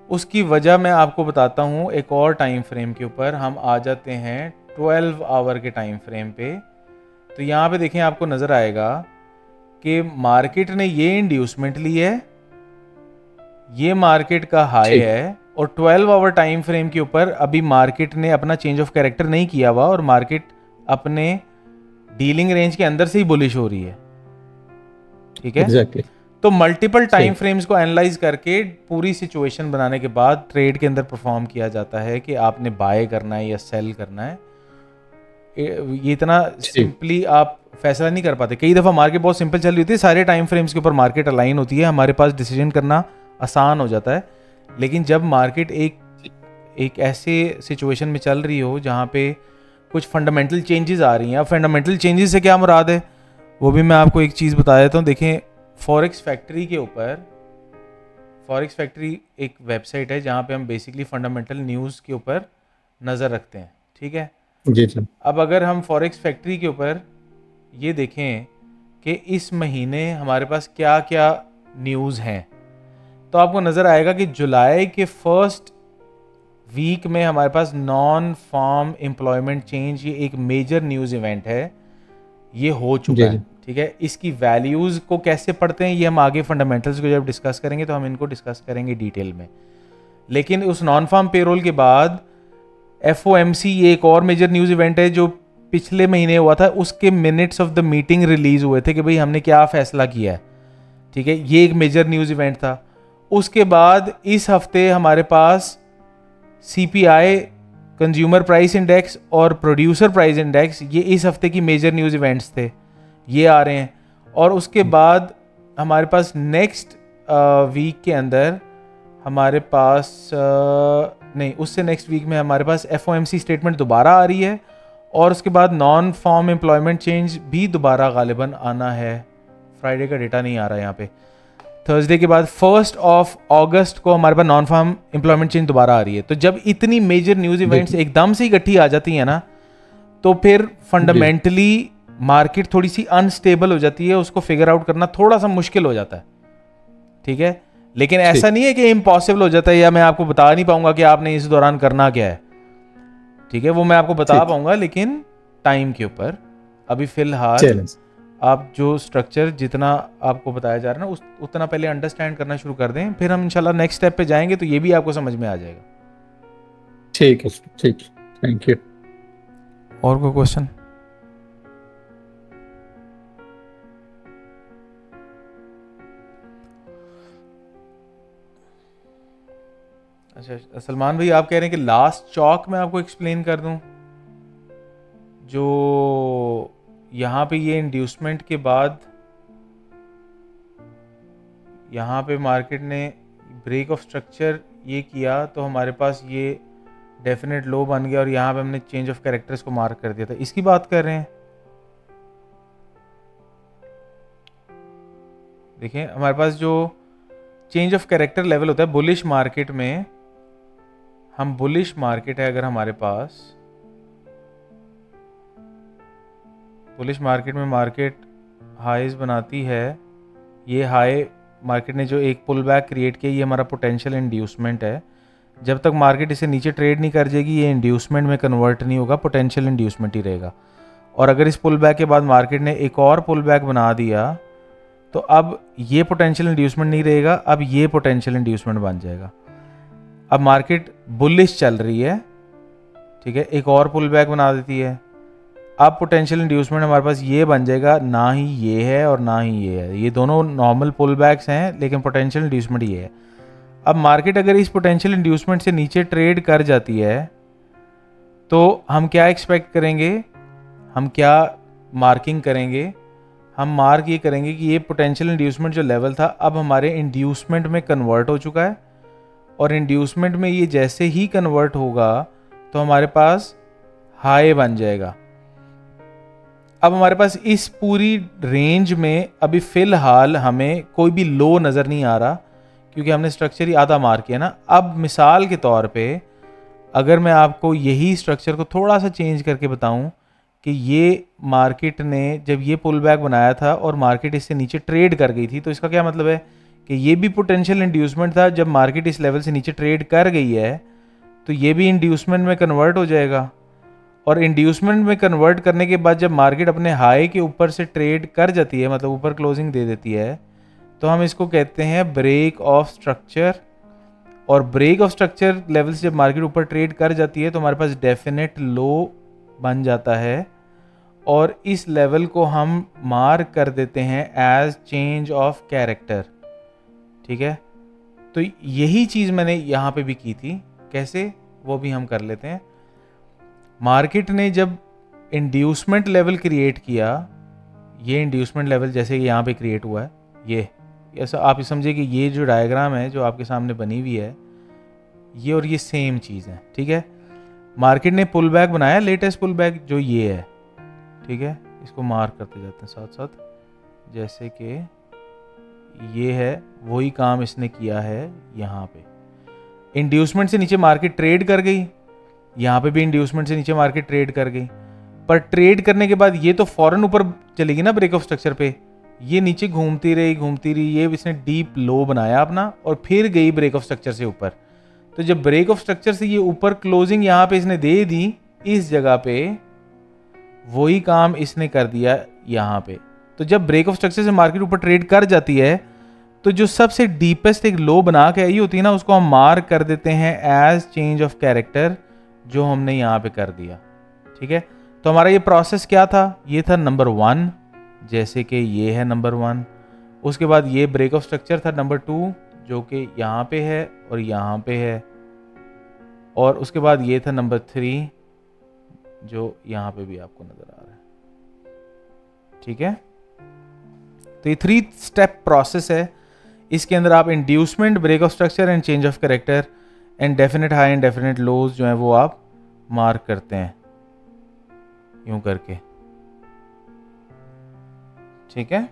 उसकी वजह मैं आपको बताता हूँ। एक और टाइम फ्रेम के ऊपर हम आ जाते हैं 12 आवर के टाइम फ्रेम पे। तो यहाँ पे देखें, आपको नजर आएगा कि मार्केट ने ये इंड्यूसमेंट ली है, ये मार्केट का हाई है, और 12 आवर टाइम फ्रेम के ऊपर अभी मार्केट ने अपना चेंज ऑफ कैरेक्टर नहीं किया हुआ, और मार्केट अपने डीलिंग रेंज के अंदर से ही बुलिश हो रही है, ठीक है। exactly. तो मल्टीपल टाइम फ्रेम्स को एनालाइज करके पूरी सिचुएशन बनाने के बाद ट्रेड के अंदर परफॉर्म किया जाता है कि आपने बाय करना है या सेल करना है। ये इतना सिंपली आप फैसला नहीं कर पाते। कई दफ़ा मार्केट बहुत सिंपल चल रही होती है, सारे टाइम फ्रेम्स के ऊपर मार्केट अलाइन होती है, हमारे पास डिसीजन करना आसान हो जाता है। लेकिन जब मार्केट एक ऐसे सिचुएशन में चल रही हो जहाँ पे कुछ फंडामेंटल चेंजेस आ रही हैं, अब फंडामेंटल चेंजेस से क्या मुराद है वो भी मैं आपको एक चीज़ बता देता हूँ। देखें, फॉरेक्स फैक्ट्री के ऊपर, फॉरेक्स फैक्ट्री एक वेबसाइट है जहाँ पे हम बेसिकली फंडामेंटल न्यूज़ के ऊपर नज़र रखते हैं, ठीक है जी सर। अब अगर हम फॉरेक्स फैक्ट्री के ऊपर ये देखें कि इस महीने हमारे पास क्या क्या न्यूज़ हैं, तो आपको नज़र आएगा कि जुलाई के फर्स्ट वीक में हमारे पास नॉन फार्म एम्प्लॉयमेंट चेंज, ये एक मेजर न्यूज़ इवेंट है, ये हो चुका है, ठीक है। इसकी वैल्यूज़ को कैसे पढ़ते हैं ये हम आगे फंडामेंटल्स को जब डिस्कस करेंगे तो हम इनको डिस्कस करेंगे डिटेल में। लेकिन उस नॉन फार्म पेरोल के बाद FOMC ये एक और मेजर न्यूज़ इवेंट है जो पिछले महीने हुआ था, उसके minutes of the meeting release हुए थे कि भाई हमने क्या फ़ैसला किया है, ठीक है। ये एक मेजर न्यूज़ इवेंट था। उसके बाद इस हफ्ते हमारे पास CPI कंज्यूमर प्राइस इंडेक्स और प्रोड्यूसर प्राइस इंडेक्स, ये इस हफ्ते की मेजर न्यूज़ इवेंट्स थे, ये आ रहे हैं। और उसके बाद हमारे पास नेक्स्ट वीक के अंदर हमारे पास नहीं, उससे नेक्स्ट वीक में हमारे पास FOMC स्टेटमेंट दोबारा आ रही है, और उसके बाद नॉन फॉर्म एम्प्लॉयमेंट चेंज भी दोबारा गालिबन आना है। फ्राइडे का डेटा नहीं आ रहा है यहाँ पे। थर्सडे के बाद 1 अगस्त को हमारे पास नॉन फार्म एम्प्लॉयमेंट चेंज दोबारा आ रही है। तो जब इतनी मेजर न्यूज़ इवेंट्स एकदम से इकट्ठी आ जाती है ना, तो फिर फंडामेंटली मार्केट थोड़ी सी अनस्टेबल हो जाती है, उसको फिगर आउट करना थोड़ा सा मुश्किल हो जाता है, ठीक है। लेकिन ऐसा नहीं है कि इम्पॉसिबल हो जाता है या मैं आपको बता नहीं पाऊंगा कि आपने इस दौरान करना क्या है, ठीक है, वो मैं आपको बता पाऊंगा लेकिन टाइम के ऊपर। अभी फिलहाल आप जो स्ट्रक्चर जितना आपको बताया जा रहा है ना उतना पहले अंडरस्टैंड करना शुरू कर दें, फिर हम इंशाल्लाह नेक्स्ट स्टेप पे जाएंगे तो ये भी आपको समझ में आ जाएगा। ठीक है, ठीक, थैंक यू। और कोई क्वेश्चन? अच्छा सलमान भाई, आप कह रहे हैं कि लास्ट चॉक मैं आपको एक्सप्लेन कर दूं, जो यहाँ पे ये इंड्यूसमेंट के बाद यहाँ पे मार्केट ने ब्रेक ऑफ स्ट्रक्चर ये किया, तो हमारे पास ये डेफिनेट लो बन गया और यहाँ पे हमने चेंज ऑफ कैरेक्टर्स को मार्क कर दिया था, इसकी बात कर रहे हैं। देखिए हमारे पास जो चेंज ऑफ कैरेक्टर लेवल होता है बुलिश मार्केट में, हम बुलिश मार्केट है अगर हमारे पास, बुलिश मार्केट में मार्केट हाईज बनाती है, ये हाई मार्केट ने जो एक पुल बैक क्रिएट किया, ये हमारा पोटेंशियल इंड्यूसमेंट है। जब तक मार्केट इसे नीचे ट्रेड नहीं कर जाएगी ये इंड्यूसमेंट में कन्वर्ट नहीं होगा, पोटेंशियल इंड्यूसमेंट ही रहेगा। और अगर इस पुल बैक के बाद मार्केट ने एक और पुल बैक बना दिया तो अब ये पोटेंशियल इंड्यूसमेंट नहीं रहेगा, अब ये पोटेंशियल इंड्यूसमेंट बन जाएगा। अब मार्केट बुलिश चल रही है, ठीक है, एक और पुल बैक बना देती है, अब पोटेंशियल इंड्यूसमेंट हमारे पास ये बन जाएगा, ना ही ये है और ना ही ये है, ये दोनों नॉर्मल पुल बैक्स हैं लेकिन पोटेंशियल इंड्यूसमेंट ये है। अब मार्केट अगर इस पोटेंशियल इंड्यूसमेंट से नीचे ट्रेड कर जाती है तो हम क्या एक्सपेक्ट करेंगे, हम क्या मार्किंग करेंगे, हम मार्क ये करेंगे कि ये पोटेंशियल इंड्यूसमेंट जो लेवल था अब हमारे इंड्यूसमेंट में कन्वर्ट हो चुका है, और इंड्यूसमेंट में ये जैसे ही कन्वर्ट होगा तो हमारे पास हाई बन जाएगा। अब हमारे पास इस पूरी रेंज में अभी फ़िलहाल हमें कोई भी लो नज़र नहीं आ रहा क्योंकि हमने स्ट्रक्चर ही आधा मार्क किया ना। अब मिसाल के तौर पे अगर मैं आपको यही स्ट्रक्चर को थोड़ा सा चेंज करके बताऊं कि ये मार्केट ने जब ये पुल बैक बनाया था और मार्केट इससे नीचे ट्रेड कर गई थी, तो इसका क्या मतलब है कि ये भी पोटेंशियल इंड्यूसमेंट था, जब मार्केट इस लेवल से नीचे ट्रेड कर गई है तो ये भी इंड्यूसमेंट में कन्वर्ट हो जाएगा। और इंड्यूसमेंट में कन्वर्ट करने के बाद जब मार्केट अपने हाई के ऊपर से ट्रेड कर जाती है, मतलब ऊपर क्लोजिंग दे देती है, तो हम इसको कहते हैं ब्रेक ऑफ स्ट्रक्चर। और ब्रेक ऑफ स्ट्रक्चर लेवल से जब मार्केट ऊपर ट्रेड कर जाती है तो हमारे पास डेफिनेट लो बन जाता है, और इस लेवल को हम मार्क कर देते हैं एज चेंज ऑफ कैरेक्टर, ठीक है। तो यही चीज़ मैंने यहाँ पे भी की थी, कैसे वो भी हम कर लेते हैं। मार्केट ने जब इंड्यूसमेंट लेवल क्रिएट किया, ये इंड्यूसमेंट लेवल जैसे कि यहाँ पे क्रिएट हुआ है, ये ऐसा आप समझिए कि ये जो डायग्राम है जो आपके सामने बनी हुई है, ये और ये सेम चीज़ है, ठीक है। मार्केट ने पुल बैक बनाया, लेटेस्ट पुल बैक जो ये है, ठीक है, इसको मार्क करते जाते हैं साथ साथ, जैसे कि ये है वही काम इसने किया है। यहाँ पे इंड्यूसमेंट से नीचे मार्केट ट्रेड कर गई, यहाँ पे भी इंड्यूसमेंट से नीचे मार्केट ट्रेड कर गई, पर ट्रेड करने के बाद ये तो फौरन ऊपर चलेगी ना ब्रेक ऑफ स्ट्रक्चर पे, ये नीचे घूमती रही, ये इसने डीप लो बनाया अपना और फिर गई ब्रेक ऑफ स्ट्रक्चर से ऊपर। तो जब ब्रेक ऑफ स्ट्रक्चर से ये ऊपर क्लोजिंग यहाँ पे इसने दे दी, इस जगह पे वही काम इसने कर दिया यहाँ पे। तो जब ब्रेक ऑफ स्ट्रक्चर से मार्केट ऊपर ट्रेड कर जाती है तो जो सबसे डीपेस्ट एक लो बना के आई होती है ना, उसको हम मार्क कर देते हैं एज चेंज ऑफ कैरेक्टर, जो हमने यहाँ पे कर दिया, ठीक है। तो हमारा ये प्रोसेस क्या था, ये था नंबर 1, जैसे कि ये है नंबर 1, उसके बाद ये ब्रेक ऑफ स्ट्रक्चर था नंबर 2 जो कि यहाँ पे है और यहाँ पे है, और उसके बाद ये था नंबर 3 जो यहाँ पे भी आपको नजर आ रहा है, ठीक है। तो ये 3 स्टेप प्रोसेस है, इसके अंदर आप inducement, break of structure and change of character and definite high and definite lows जो है वो आप मार्क करते हैं यूं करके, ठीक है।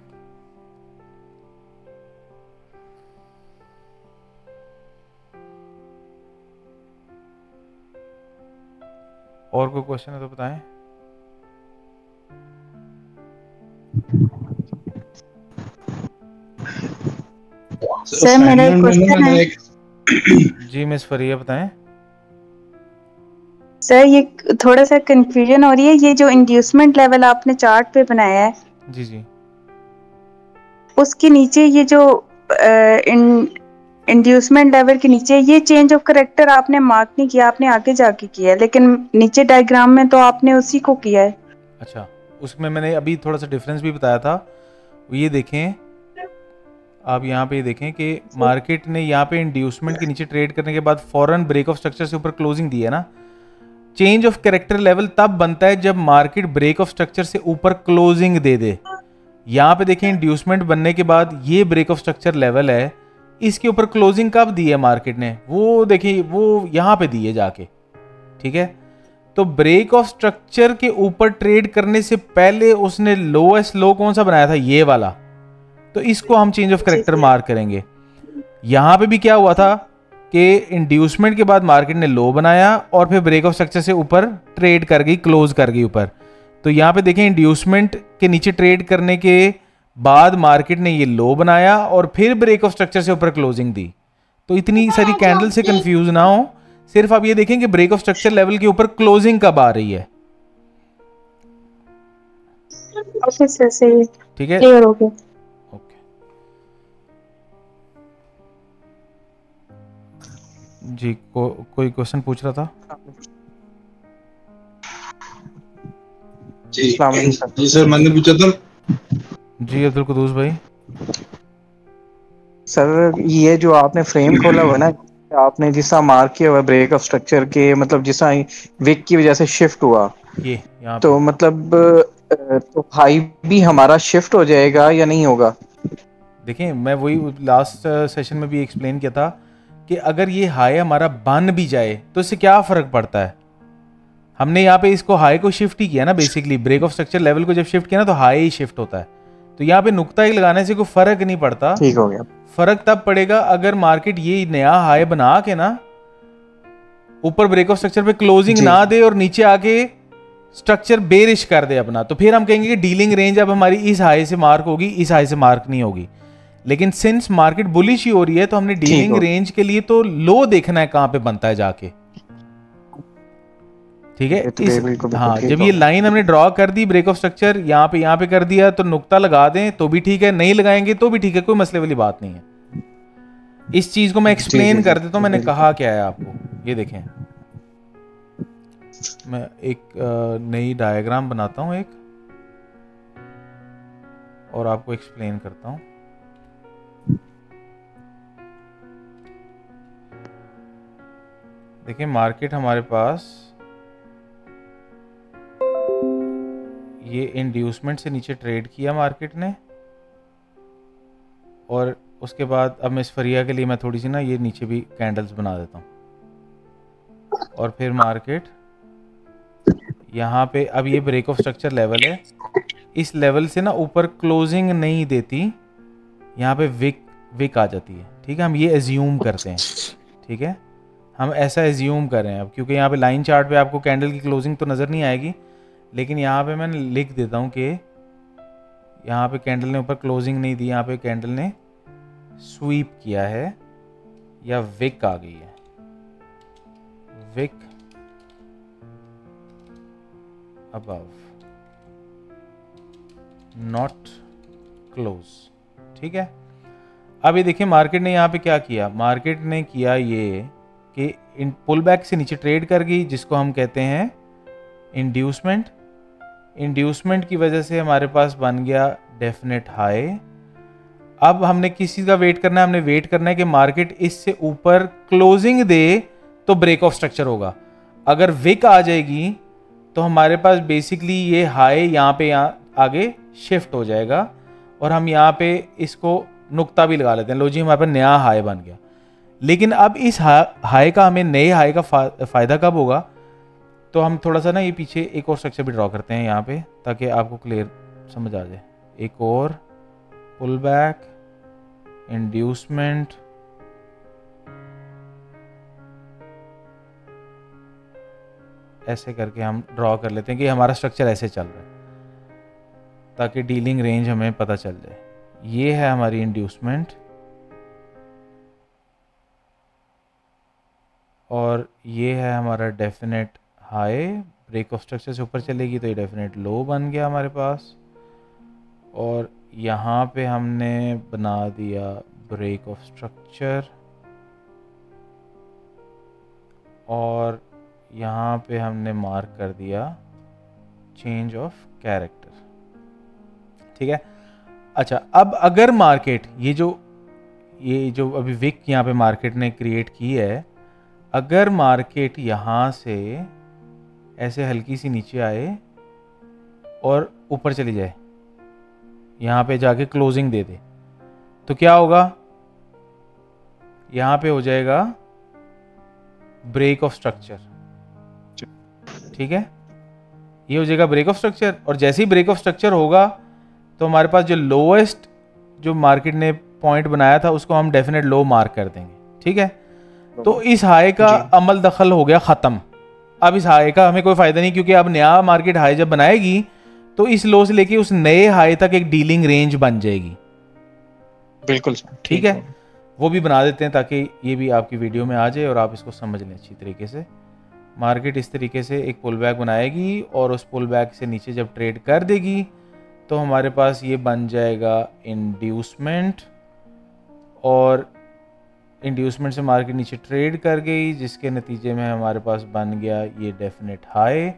और कोई क्वेश्चन है तो बताएं। सर मेरा एक क्वेश्चन है। जी मिस फरिया बताएं। सर ये थोड़ा सा कंफ्यूजन हो रही है, ये जो इंड्यूसमेंट लेवल आपने चार्ट पे बनाया है, जी जी, उसके नीचे ये जो इंड्यूसमेंट लेवल के नीचे ये चेंज ऑफ कैरेक्टर आपने मार्क नहीं किया, आपने आगे जाके किया है, लेकिन नीचे डायग्राम में तो आपने उसी को किया है। अच्छा, उसमें मैंने अभी थोड़ा सा डिफरेंस भी बताया था। ये देखें आप, यहाँ पे देखें कि मार्केट ने यहाँ पे इंड्यूसमेंट के नीचे ट्रेड करने के बाद फौरन ब्रेक ऑफ स्ट्रक्चर से ऊपर क्लोजिंग दी है ना। चेंज ऑफ कैरेक्टर लेवल तब बनता है जब मार्केट ब्रेक ऑफ स्ट्रक्चर से ऊपर क्लोजिंग दे दे। यहाँ पे देखें इंड्यूसमेंट बनने के बाद ये ब्रेक ऑफ स्ट्रक्चर लेवल है, इसके ऊपर क्लोजिंग कब दी है मार्केट ने, वो देखिए वो यहाँ पे दी है जाके, ठीक है। तो ब्रेक ऑफ स्ट्रक्चर के ऊपर ट्रेड करने से पहले उसने लोएस्ट लो कौन सा बनाया था, ये वाला, तो इसको हम चेंज ऑफ करेक्टर मार्क करेंगे। यहां पे भी क्या हुआ था कि इंड्यूसमेंट के बाद मार्केट ने लो बनाया और फिर ब्रेक ऑफ स्ट्रक्चर से ऊपर ट्रेड कर गई, क्लोज कर गई ऊपर। तो यहां पे देखें इंड्यूसमेंट के नीचे ट्रेड करने के बाद मार्केट ने ये लो बनाया और फिर ब्रेक ऑफ स्ट्रक्चर से ऊपर क्लोजिंग दी। तो इतनी सारी कैंडल से कंफ्यूज ना हो, सिर्फ आप ये देखें कि ब्रेक ऑफ स्ट्रक्चर लेवल के ऊपर क्लोजिंग कब आ रही है। ठीक है, क्लियर हो गया। ओके जी, कोई क्वेश्चन पूछ रहा था? जी सर, मैंने पूछा था। जी अब्दुल कुदूस भाई। सर ये जो आपने फ्रेम खोला हुआ ना, आपने जिस तरह मार्क किया हुआ ब्रेक ऑफ स्ट्रक्चर के, मतलब जिस तरह विक की वजह से शिफ्ट हुआ, ये यहाँ तो मतलब तो हाई भी हमारा शिफ्ट हो जाएगा या नहीं होगा? देखिए, मैं वही लास्ट सेशन में भी एक्सप्लेन किया था कि अगर ये हाई हमारा बन भी जाए तो इससे क्या फर्क पड़ता है। हमने यहाँ पे इसको हाई को शिफ्ट ही किया ना, basically break of structure level को जब शिफ्ट किया ना तो हाई ही शिफ्ट होता है। तो यहाँ पे नुक्ता ही लगाने से कोई फर्क नहीं पड़ता। ठीक हो गया। फर्क तब पड़ेगा अगर मार्केट ये नया हाई बना के ना ऊपर ब्रेक ऑफ स्ट्रक्चर पे क्लोजिंग ना दे और नीचे आके स्ट्रक्चर बेरिश कर दे अपना, तो फिर हम कहेंगे कि डीलिंग रेंज अब हमारी इस हाई से मार्क होगी, इस हाई से मार्क नहीं होगी। लेकिन सिंस मार्केट बुलिश ही हो रही है तो हमने डीलिंग रेंज के लिए तो लो देखना है कहां पे बनता है जाके। ठीक है, हाँ, जब ये लाइन हमने ड्रॉ कर दी ब्रेक ऑफ स्ट्रक्चर यहाँ पे कर दिया तो नुक्ता लगा दें तो भी ठीक है, नहीं लगाएंगे तो भी ठीक है, कोई मसले वाली बात नहीं है। इस चीज को मैं एक्सप्लेन कर देता हूँ, मैंने कहा क्या है आपको। ये देखें, मैं एक नई डायग्राम बनाता हूँ एक और आपको एक्सप्लेन करता हूँ। देखिए, मार्केट हमारे पास ये इंड्यूसमेंट से नीचे ट्रेड किया मार्केट ने, और उसके बाद अब मैं इस फरिया के लिए मैं थोड़ी सी ना ये नीचे भी कैंडल्स बना देता हूँ। और फिर मार्केट यहाँ पे, अब ये ब्रेक ऑफ स्ट्रक्चर लेवल है, इस लेवल से ना ऊपर क्लोजिंग नहीं देती, यहाँ पे विक आ जाती है। ठीक है, हम ये एज्यूम करते हैं। ठीक है, हम ऐसा एज्यूम कर रहे हैं अब, क्योंकि यहाँ पे लाइन चार्ट पे आपको कैंडल की क्लोजिंग तो नज़र नहीं आएगी, लेकिन यहाँ पे मैं लिख देता हूँ कि यहाँ पे कैंडल ने ऊपर क्लोजिंग नहीं दी, यहाँ पे कैंडल ने स्वीप किया है या विक आ गई है, विक अबव, नॉट क्लोज। ठीक है, अब ये देखिए मार्केट ने यहाँ पे क्या किया, मार्केट ने किया ये कि इन पुल बैक से नीचे ट्रेड कर गई, जिसको हम कहते हैं इंड्यूसमेंट। इंड्यूसमेंट की वजह से हमारे पास बन गया डेफिनेट हाई। अब हमने किस चीज़ का वेट करना है, हमने वेट करना है कि मार्केट इससे ऊपर क्लोजिंग दे तो ब्रेक ऑफ स्ट्रक्चर होगा। अगर विक आ जाएगी तो हमारे पास बेसिकली ये हाई यहाँ पे आगे शिफ्ट हो जाएगा और हम यहाँ पे इसको नुक्ता भी लगा लेते हैं। लो जी, हमारे पास नया हाई बन गया। लेकिन अब इस हाई का, हमें नए हाई का फ़ायदा कब होगा, तो हम थोड़ा सा ना ये पीछे एक और स्ट्रक्चर भी ड्रॉ करते हैं यहाँ पे, ताकि आपको क्लियर समझ आ जाए। एक और पुल बैक, इंड्यूसमेंट, ऐसे करके हम ड्रॉ कर लेते हैं कि हमारा स्ट्रक्चर ऐसे चल रहा है, ताकि डीलिंग रेंज हमें पता चल जाए। ये है हमारी इंड्यूसमेंट और ये है हमारा definite high. Break of structure से ऊपर चलेगी तो ये डेफिनेट लो बन गया हमारे पास, और यहाँ पे हमने बना दिया ब्रेक ऑफ स्ट्रक्चर, और यहाँ पे हमने मार्क कर दिया चेंज ऑफ कैरेक्टर। ठीक है, अच्छा, अब अगर मार्केट ये जो अभी विक यहाँ पे मार्केट ने क्रिएट की है, अगर मार्केट यहाँ से ऐसे हल्की सी नीचे आए और ऊपर चली जाए, यहाँ पे जाके क्लोजिंग दे दे, तो क्या होगा, यहाँ पे हो जाएगा ब्रेक ऑफ स्ट्रक्चर। ठीक है, ये हो जाएगा ब्रेक ऑफ स्ट्रक्चर। और जैसे ही ब्रेक ऑफ स्ट्रक्चर होगा तो हमारे पास जो लोएस्ट जो मार्केट ने पॉइंट बनाया था उसको हम डेफिनेट लो मार्क कर देंगे, ठीक है। तो इस हाई का अमल दखल हो गया ख़त्म। अब इस हाई का हमें कोई फ़ायदा नहीं, क्योंकि अब नया मार्केट हाई जब बनाएगी तो इस लो से लेके उस नए हाई तक एक डीलिंग रेंज बन जाएगी। बिल्कुल ठीक है, वो भी बना देते हैं ताकि ये भी आपकी वीडियो में आ जाए और आप इसको समझ लें अच्छी तरीके से। मार्केट इस तरीके से एक पुल बैक बनाएगी और उस पुल बैक से नीचे जब ट्रेड कर देगी तो हमारे पास ये बन जाएगा इंड्यूसमेंट, और इंड्यूसमेंट से मार्केट नीचे ट्रेड कर गई जिसके नतीजे में हमारे पास बन गया ये डेफिनेट हाई।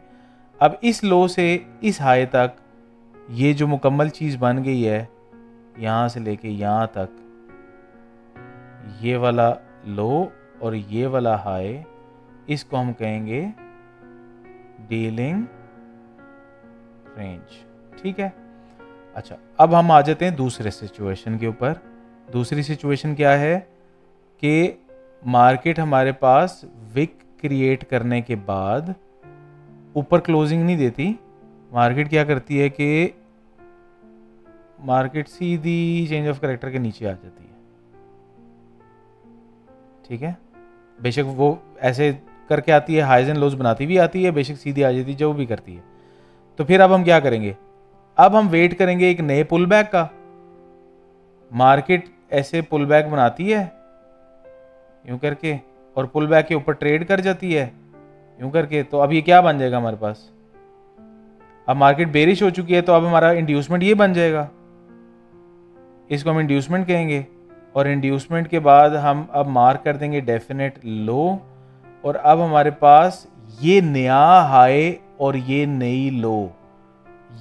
अब इस लो से इस हाई तक ये जो मुकम्मल चीज़ बन गई है, यहाँ से लेके यहाँ तक, ये वाला लो और ये वाला हाई, इसको हम कहेंगे डीलिंग रेंज, ठीक है। अच्छा, अब हम आ जाते हैं दूसरे सिचुएशन के ऊपर। दूसरी सिचुएशन क्या है कि मार्केट हमारे पास विक क्रिएट करने के बाद ऊपर क्लोजिंग नहीं देती। मार्केट क्या करती है कि market Sidhi change of character के नीचे आ जाती है, ठीक है। बेशक वो ऐसे करके आती है, हाइज एंड लोज बनाती भी आती है, बेशक सीधी आ जाती है, जो भी करती है। तो फिर अब हम क्या करेंगे, अब हम वेट करेंगे एक नए पुल बैक का। मार्केट ऐसे पुल बैक बनाती है यूं करके और पुल बैक के ऊपर ट्रेड कर जाती है यूं करके, तो अब ये क्या बन जाएगा हमारे पास, अब मार्केट बेरिश हो चुकी है तो अब हमारा इंड्यूसमेंट ये बन जाएगा, इसको हम इंड्यूसमेंट कहेंगे। और इंड्यूसमेंट के बाद हम अब मार्क कर देंगे डेफिनेट लो, और अब हमारे पास ये नया हाई और ये नई लो,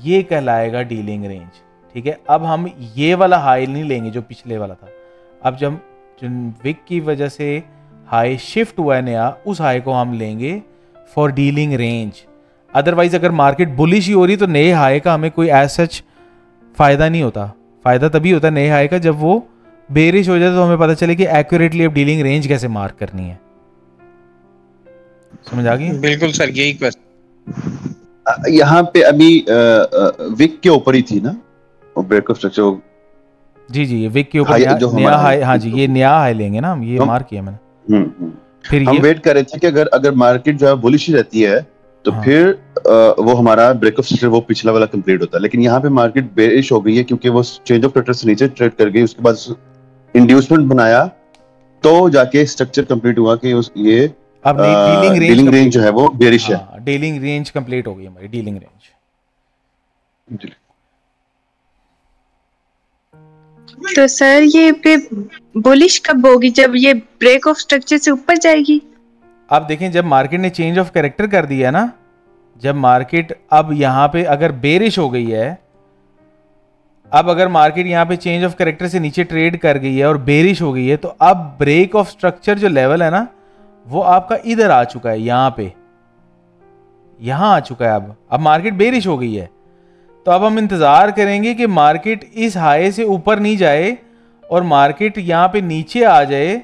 ये कहलाएगा डीलिंग रेंज, ठीक है। अब हम ये वाला हाई नहीं लेंगे जो पिछले वाला था। अब जब विक की वजह से हाई शिफ्ट हुआ है नया, उस हाई को हम लेंगे फॉर डीलिंग रेंज। अदरवाइज अगर मार्केट बुलिश ही हो रही तो नए हाई का हमें कोई एज सच फ़ायदा नहीं होता। फ़ायदा तभी होता है नए हाई का जब वो बेरिश हो जाए तो हमें पता चले कि एक्यूरेटली अब डीलिंग रेंज कैसे मार्क करनी है। समझ आ गई? बिल्कुल सर, यही क्वेश्चन यहाँ पे अभी विक के ऊपर ही थी ना और ब्रेक ऑफ स्ट्रक्चर। जी जी, ये विक के ऊपर नया हाई, हाँ जी, ये नया हाई लेंगे ना हम, ये मार्क किया मैंने। फिर हम वेट कर रहे थे कि अगर मार्केट जो है बुलिश ही रहती है तो फिर वो हमारा ब्रेक ऑफ स्ट्रक्चर वो पिछला वाला कंप्लीट होता है। लेकिन यहाँ पे मार्केट बेरिश हो गई है क्योंकि वो चेंज ऑफ कैरेक्टर से नीचे ट्रेड कर गई, उसके बाद इंड्यूसमेंट बनाया तो जाके स्ट्रक्चर कंप्लीट हुआ कि ये अब डीलिंग रेंज जो है वो बेरिश है। डीलिंग रेंज कंप्लीट हो गई हमारी, डीलिंग रेंज। तो सर ये बुलिश कब होगी, जब ये ब्रेक ऑफ स्ट्रक्चर से ऊपर जाएगी? अब देखें, जब मार्केट ने चेंज ऑफ कैरेक्टर कर दिया ना, जब मार्केट अब यहाँ पे अगर बेरिश हो गई है, अब अगर मार्केट यहाँ पे चेंज ऑफ कैरेक्टर से नीचे ट्रेड कर गई है और बेरिश हो गई है, तो अब ब्रेक ऑफ स्ट्रक्चर जो लेवल है ना वो आपका इधर आ चुका है, यहाँ पे, यहाँ आ चुका है। अब मार्केट बेरिश हो गई है तो अब हम इंतजार करेंगे कि मार्केट इस हाई से ऊपर नहीं जाए और मार्केट यहाँ पे नीचे आ जाए,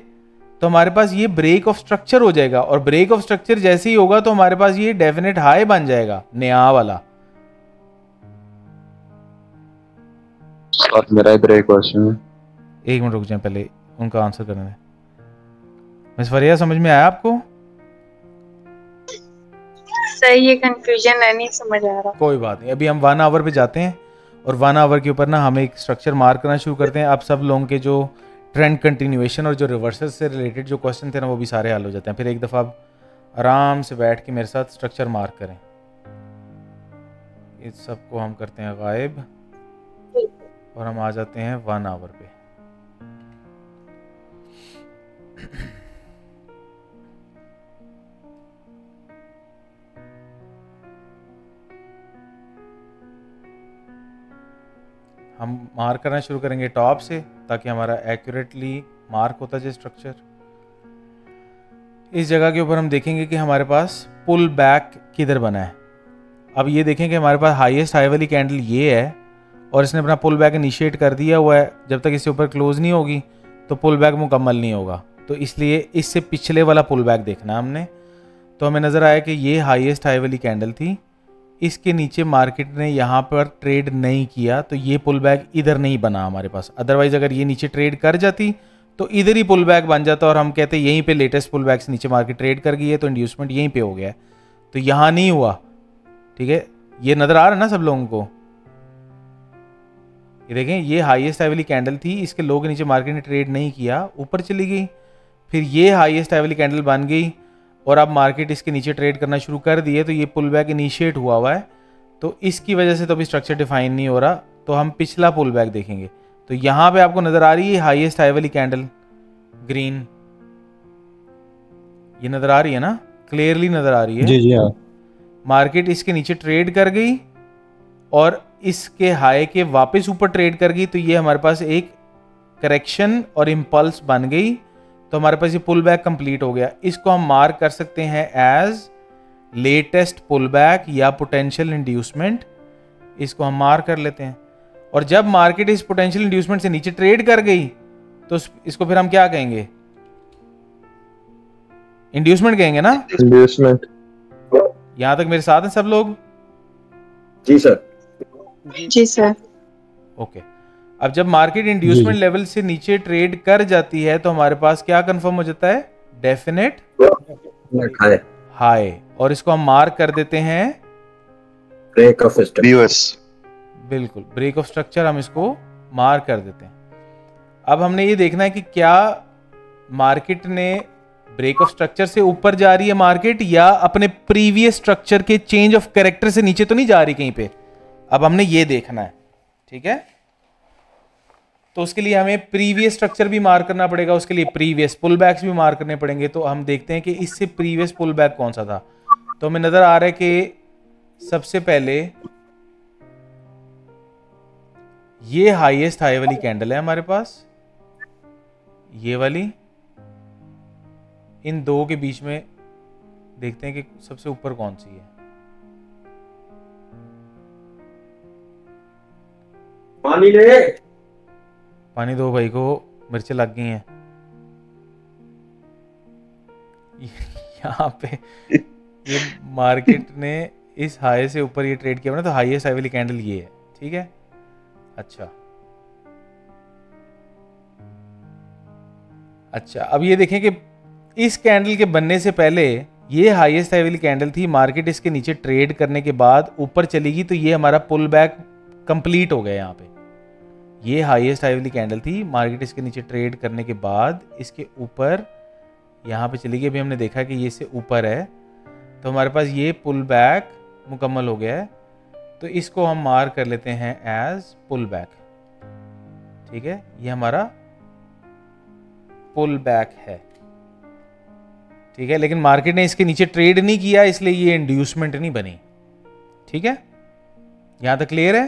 तो हमारे पास ये ब्रेक ऑफ स्ट्रक्चर हो जाएगा। और ब्रेक ऑफ स्ट्रक्चर जैसे ही होगा तो हमारे पास ये डेफिनेट हाई बन जाएगा नया वाला। और मेरा इधर एक क्वेश्चन है, एक मिनट रुक जाए, पहले उनका आंसर करने दें। मिस फरिया, समझ में आया आपको? सही, ये कंफ्यूजन है, नहीं समझ आ रहा। कोई बात नहीं, अभी हम 1 आवर पे जाते हैं और 1 आवर के ऊपर ना हम एक स्ट्रक्चर मार्क करना शुरू करते हैं। अब सब लोगों के जो ट्रेंड कंटिन्यूएशन और जो रिवर्सल से रिलेटेड जो क्वेश्चन थे ना वो भी सारे हल हो जाते हैं। फिर एक दफ़ा आराम से बैठ के मेरे साथ स्ट्रक्चर मार्क करें। इस सब को हम करते हैं गायब और हम आ जाते हैं 1 आवर पे। हम मार्क करना शुरू करेंगे टॉप से ताकि हमारा एक्यूरेटली मार्क होता जाए स्ट्रक्चर। इस जगह के ऊपर हम देखेंगे कि हमारे पास पुल बैक किधर बना है। अब ये देखें कि हमारे पास हाईएस्ट हाई वाली कैंडल ये है और इसने अपना पुल बैक इनिशिएट कर दिया हुआ है। जब तक इससे ऊपर क्लोज नहीं होगी तो पुल बैक मुकम्मल नहीं होगा, तो इसलिए इससे पिछले वाला पुल बैक देखना है हमने। तो हमें नज़र आया कि ये हाईएस्ट हाई वाली कैंडल थी, इसके नीचे मार्केट ने यहाँ पर ट्रेड नहीं किया, तो ये पुल बैक इधर नहीं बना हमारे पास। अदरवाइज अगर ये नीचे ट्रेड कर जाती तो इधर ही पुल बैक बन जाता और हम कहते यहीं पे लेटेस्ट पुल बैक से नीचे मार्केट ट्रेड कर गई है, तो इंड्यूसमेंट यहीं पे हो गया है। तो यहाँ नहीं हुआ, ठीक है, ये नज़र आ रहा है ना सब लोगों को। ये देखें, ये हाईएस्ट हाई वाली कैंडल थी, इसके लो के नीचे मार्केट ने ट्रेड नहीं किया, ऊपर चली गई, फिर ये हाईएस्ट हाई वाली कैंडल बन गई और अब मार्केट इसके नीचे ट्रेड करना शुरू कर दिए, तो ये पुल बैक इनिशिएट हुआ है, तो इसकी वजह से तो अभी स्ट्रक्चर डिफाइन नहीं हो रहा। तो हम पिछला पुल बैक देखेंगे, तो यहाँ पे आपको नज़र आ रही है हाईएस्ट हाई वाली कैंडल ग्रीन, ये नज़र आ रही है ना, क्लियरली नज़र आ रही है। जी हाँ। मार्केट इसके नीचे ट्रेड कर गई और इसके हाई के वापस ऊपर ट्रेड कर गई, तो ये हमारे पास एक करेक्शन और इम्पल्स बन गई, तो हमारे पास ये पुल बैक कंप्लीट हो गया। इसको हम मार्क कर सकते हैं एज लेटेस्ट पुल बैक या पोटेंशियल इंड्यूसमेंट, इसको हम मार्क कर लेते हैं। और जब मार्केट इस पोटेंशियल इंड्यूसमेंट से नीचे ट्रेड कर गई तो इसको फिर हम क्या कहेंगे, इंड्यूसमेंट कहेंगे ना, इंड्यूसमेंट। यहां तक मेरे साथ हैं सब लोग? जी सर। जी सर। ओके, अब जब मार्केट इंड्यूसमेंट लेवल से नीचे ट्रेड कर जाती है तो हमारे पास क्या कंफर्म हो जाता है, डेफिनेट हाई, और इसको हम मार्क कर देते हैं ब्रेक ऑफ स्ट्रक्चर। बिल्कुल, ब्रेक ऑफ स्ट्रक्चर हम इसको मार्क कर देते हैं। अब हमने ये देखना है कि क्या मार्केट ने ब्रेक ऑफ स्ट्रक्चर से ऊपर जा रही है मार्केट, या अपने प्रीवियस स्ट्रक्चर के चेंज ऑफ कैरेक्टर से नीचे तो नहीं जा रही कहीं पे। अब हमने ये देखना है, ठीक है, तो उसके लिए हमें प्रीवियस स्ट्रक्चर भी मार्क करना पड़ेगा, उसके लिए प्रीवियस पुल बैक्स भी मार्क करने पड़ेंगे। तो हम देखते हैं कि इससे प्रीवियस पुल बैक कौन सा था। तो हमें नजर आ रहा है कि सबसे पहले ये हाईएस्ट हाई वाली कैंडल है हमारे पास, ये वाली, इन दो के बीच में देखते हैं कि सबसे ऊपर कौन सी है। पानी ले, पानी दो भाई को, मिर्चें लग गई हैं। यहाँ पे ये मार्केट ने इस हाई से ऊपर ये ट्रेड किया ना, तो हाईएस्ट हाई वाली कैंडल ये है, ठीक है। अच्छा, अब ये देखें कि इस कैंडल के बनने से पहले ये हाईएस्ट हाई वाली कैंडल थी, मार्केट इसके नीचे ट्रेड करने के बाद ऊपर चलेगी, तो ये हमारा पुल बैक कंप्लीट हो गया। यहाँ पे ये हाईएस्ट हाई वाली कैंडल थी, मार्केट इसके नीचे ट्रेड करने के बाद इसके ऊपर यहाँ पे चली गई। अभी हमने देखा कि ये इससे ऊपर है, तो हमारे पास ये पुल बैक मुकम्मल हो गया है, तो इसको हम मार्क कर लेते हैं एज पुल बैक, ठीक है, ये हमारा पुल बैक है, ठीक है। लेकिन मार्केट ने इसके नीचे ट्रेड नहीं किया, इसलिए ये इंड्यूसमेंट नहीं बनी, ठीक है। यहां तक क्लियर है?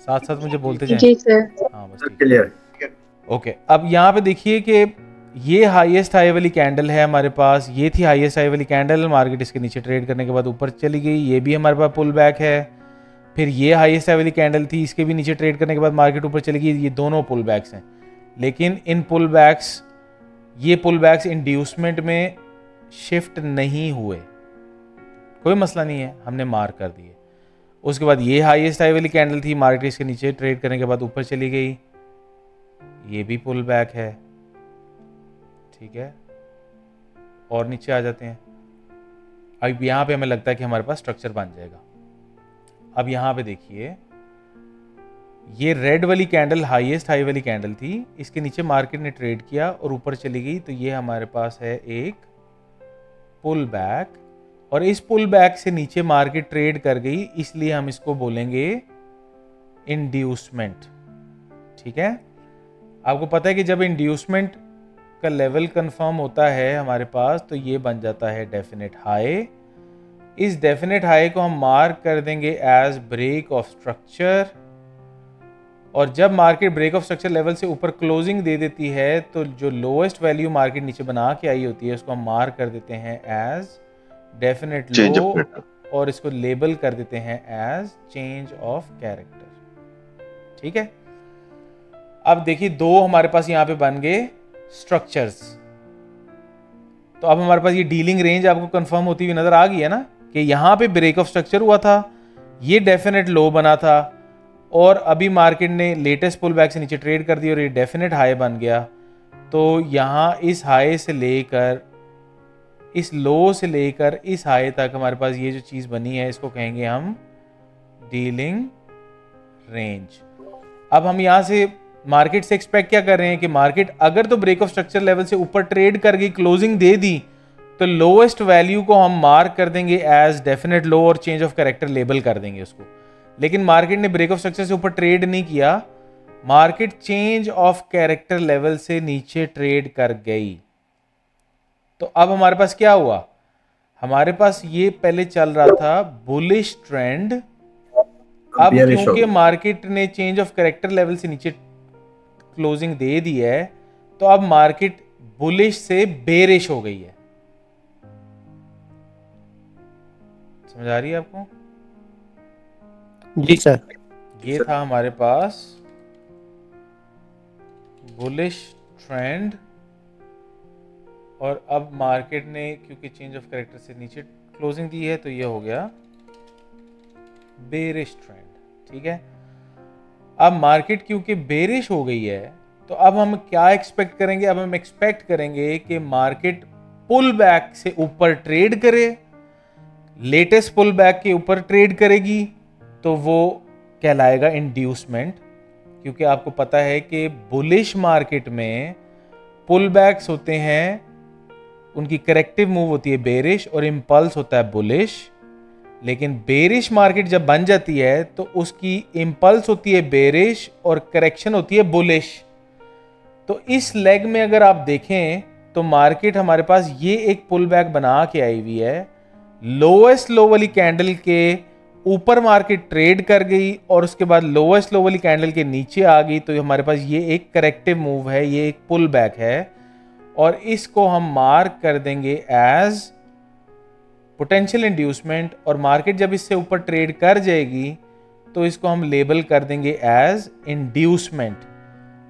साथ साथ मुझे बोलते जाएं। जी सर। हाँ बस क्लियर। ओके, अब यहाँ पे देखिए कि ये हाईएस्ट हाई वाली कैंडल है हमारे पास, ये थी हाईएस्ट हाई वाली कैंडल, मार्केट इसके नीचे ट्रेड करने के बाद ऊपर चली गई, ये भी हमारे पास पुल बैक है। फिर ये हाईएस्ट हाई वाली कैंडल थी, इसके भी नीचे ट्रेड करने के बाद मार्केट ऊपर चली गई, ये दोनों पुल बैक्स हैं। लेकिन इन पुल बैक्स, ये पुल बैक्स इंड्यूसमेंट में शिफ्ट नहीं हुए, कोई मसला नहीं है, हमने मार्क कर दिए। उसके बाद ये हाईएस्ट हाई वाली कैंडल थी, मार्केट इसके नीचे ट्रेड करने के बाद ऊपर चली गई, ये भी पुल बैक है, ठीक है। और नीचे आ जाते हैं। अब यहाँ पे हमें लगता है कि हमारे पास स्ट्रक्चर बन जाएगा। अब यहाँ पे देखिए, ये रेड वाली कैंडल हाईएस्ट हाई वाली कैंडल थी, इसके नीचे मार्केट ने ट्रेड किया और ऊपर चली गई, तो ये हमारे पास है एक पुल बैक, और इस पुल बैक से नीचे मार्केट ट्रेड कर गई, इसलिए हम इसको बोलेंगे इंड्यूसमेंट, ठीक है। आपको पता है कि जब इंड्यूसमेंट का लेवल कंफर्म होता है हमारे पास, तो ये बन जाता है डेफिनेट हाई। इस डेफिनेट हाई को हम मार्क कर देंगे एज ब्रेक ऑफ स्ट्रक्चर, और जब market break of structure level से ऊपर क्लोजिंग दे देती है, तो जो लोएस्ट वैल्यू मार्केट नीचे बना के आई होती है, उसको हम मार्क कर देते हैं एज डेफिनेट लो, और इसको लेबल कर देते हैं एज चेंज ऑफ कैरेक्टर, ठीक है। अब देखिए, दो हमारे पास यहाँ पे बन गए स्ट्रक्चर्स, तो अब हमारे पास ये डीलिंग रेंज आपको कंफर्म होती हुई नजर आ गई है ना, कि यहाँ पे ब्रेक ऑफ स्ट्रक्चर हुआ था, ये डेफिनेट लो बना था, और अभी मार्केट ने लेटेस्ट पुल बैक से नीचे ट्रेड कर दी और ये डेफिनेट हाई बन गया। तो यहाँ इस हाई से लेकर, इस लो से लेकर इस हाई तक हमारे पास ये जो चीज़ बनी है, इसको कहेंगे हम डीलिंग रेंज। अब हम यहाँ से मार्केट से एक्सपेक्ट क्या कर रहे हैं कि मार्केट अगर तो ब्रेक ऑफ स्ट्रक्चर लेवल से ऊपर ट्रेड कर गई, क्लोजिंग दे दी, तो लोएस्ट वैल्यू को हम मार्क कर देंगे एज डेफिनेट लो और चेंज ऑफ कैरेक्टर लेबल कर देंगे उसको। लेकिन मार्केट ने ब्रेक ऑफ स्ट्रक्चर से ऊपर ट्रेड नहीं किया, market change of character level से नीचे ट्रेड कर गई। तो अब हमारे पास क्या हुआ, हमारे पास ये पहले चल रहा था बुलिश ट्रेंड, अब क्योंकि मार्केट ने चेंज ऑफ कैरेक्टर लेवल से नीचे क्लोजिंग दे दी है, तो अब मार्केट बुलिश से बेरिश हो गई है। समझ आ रही है आपको? जी सर। ये था हमारे पास बुलिश ट्रेंड, और अब मार्केट ने क्योंकि चेंज ऑफ कैरेक्टर से नीचे क्लोजिंग दी है, तो ये हो गया बेरिश ट्रेंड। ठीक है, अब मार्केट क्योंकि बेरिश हो गई है, तो अब हम क्या एक्सपेक्ट करेंगे, अब हम एक्सपेक्ट करेंगे कि मार्केट पुल बैक से ऊपर ट्रेड करे, लेटेस्ट पुल बैक के ऊपर ट्रेड करेगी, तो वो कहलाएगा इंड्यूसमेंट। क्योंकि आपको पता है कि बुलिश मार्केट में पुल बैक्स होते हैं, उनकी करेक्टिव मूव होती है बेरिश और इम्पल्स होता है बुलिश। लेकिन बेरिश मार्केट जब बन जाती है तो उसकी इम्पल्स होती है बेरिश और करेक्शन होती है बुलिश। तो इस लेग में अगर आप देखें तो मार्केट हमारे पास ये एक पुल बैक बना के आई हुई है, लोएस्ट लो वाली कैंडल के ऊपर मार्केट ट्रेड कर गई और उसके बाद लोएस्ट लो वाली कैंडल के नीचे आ गई। तो हमारे पास ये एक करेक्टिव मूव है, ये एक पुल बैक है, और इसको हम मार्क कर देंगे एज पोटेंशियल इंड्यूसमेंट। और मार्केट जब इससे ऊपर ट्रेड कर जाएगी तो इसको हम लेबल कर देंगे एज इंड्यूसमेंट।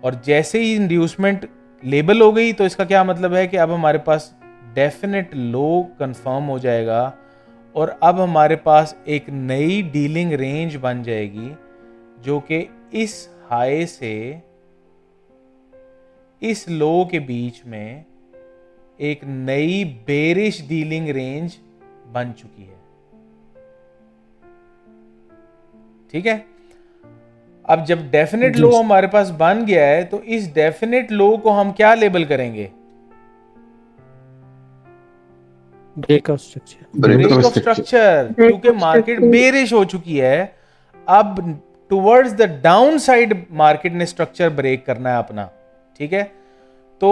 और जैसे ही इंड्यूसमेंट लेबल हो गई तो इसका क्या मतलब है कि अब हमारे पास डेफिनेट लो कंफर्म हो जाएगा, और अब हमारे पास एक नई डीलिंग रेंज बन जाएगी, जो कि इस हाई से इस लो के बीच में एक नई बेरिश डीलिंग रेंज बन चुकी है। ठीक है, अब जब डेफिनेट लो हमारे पास बन गया है तो इस डेफिनेट लो को हम क्या लेबल करेंगे? Break of structure. Break of structure, क्योंकि मार्केट बेरिश हो चुकी है, अब towards the down side market ने स्ट्रक्चर ब्रेक करना है अपना। ठीक है, तो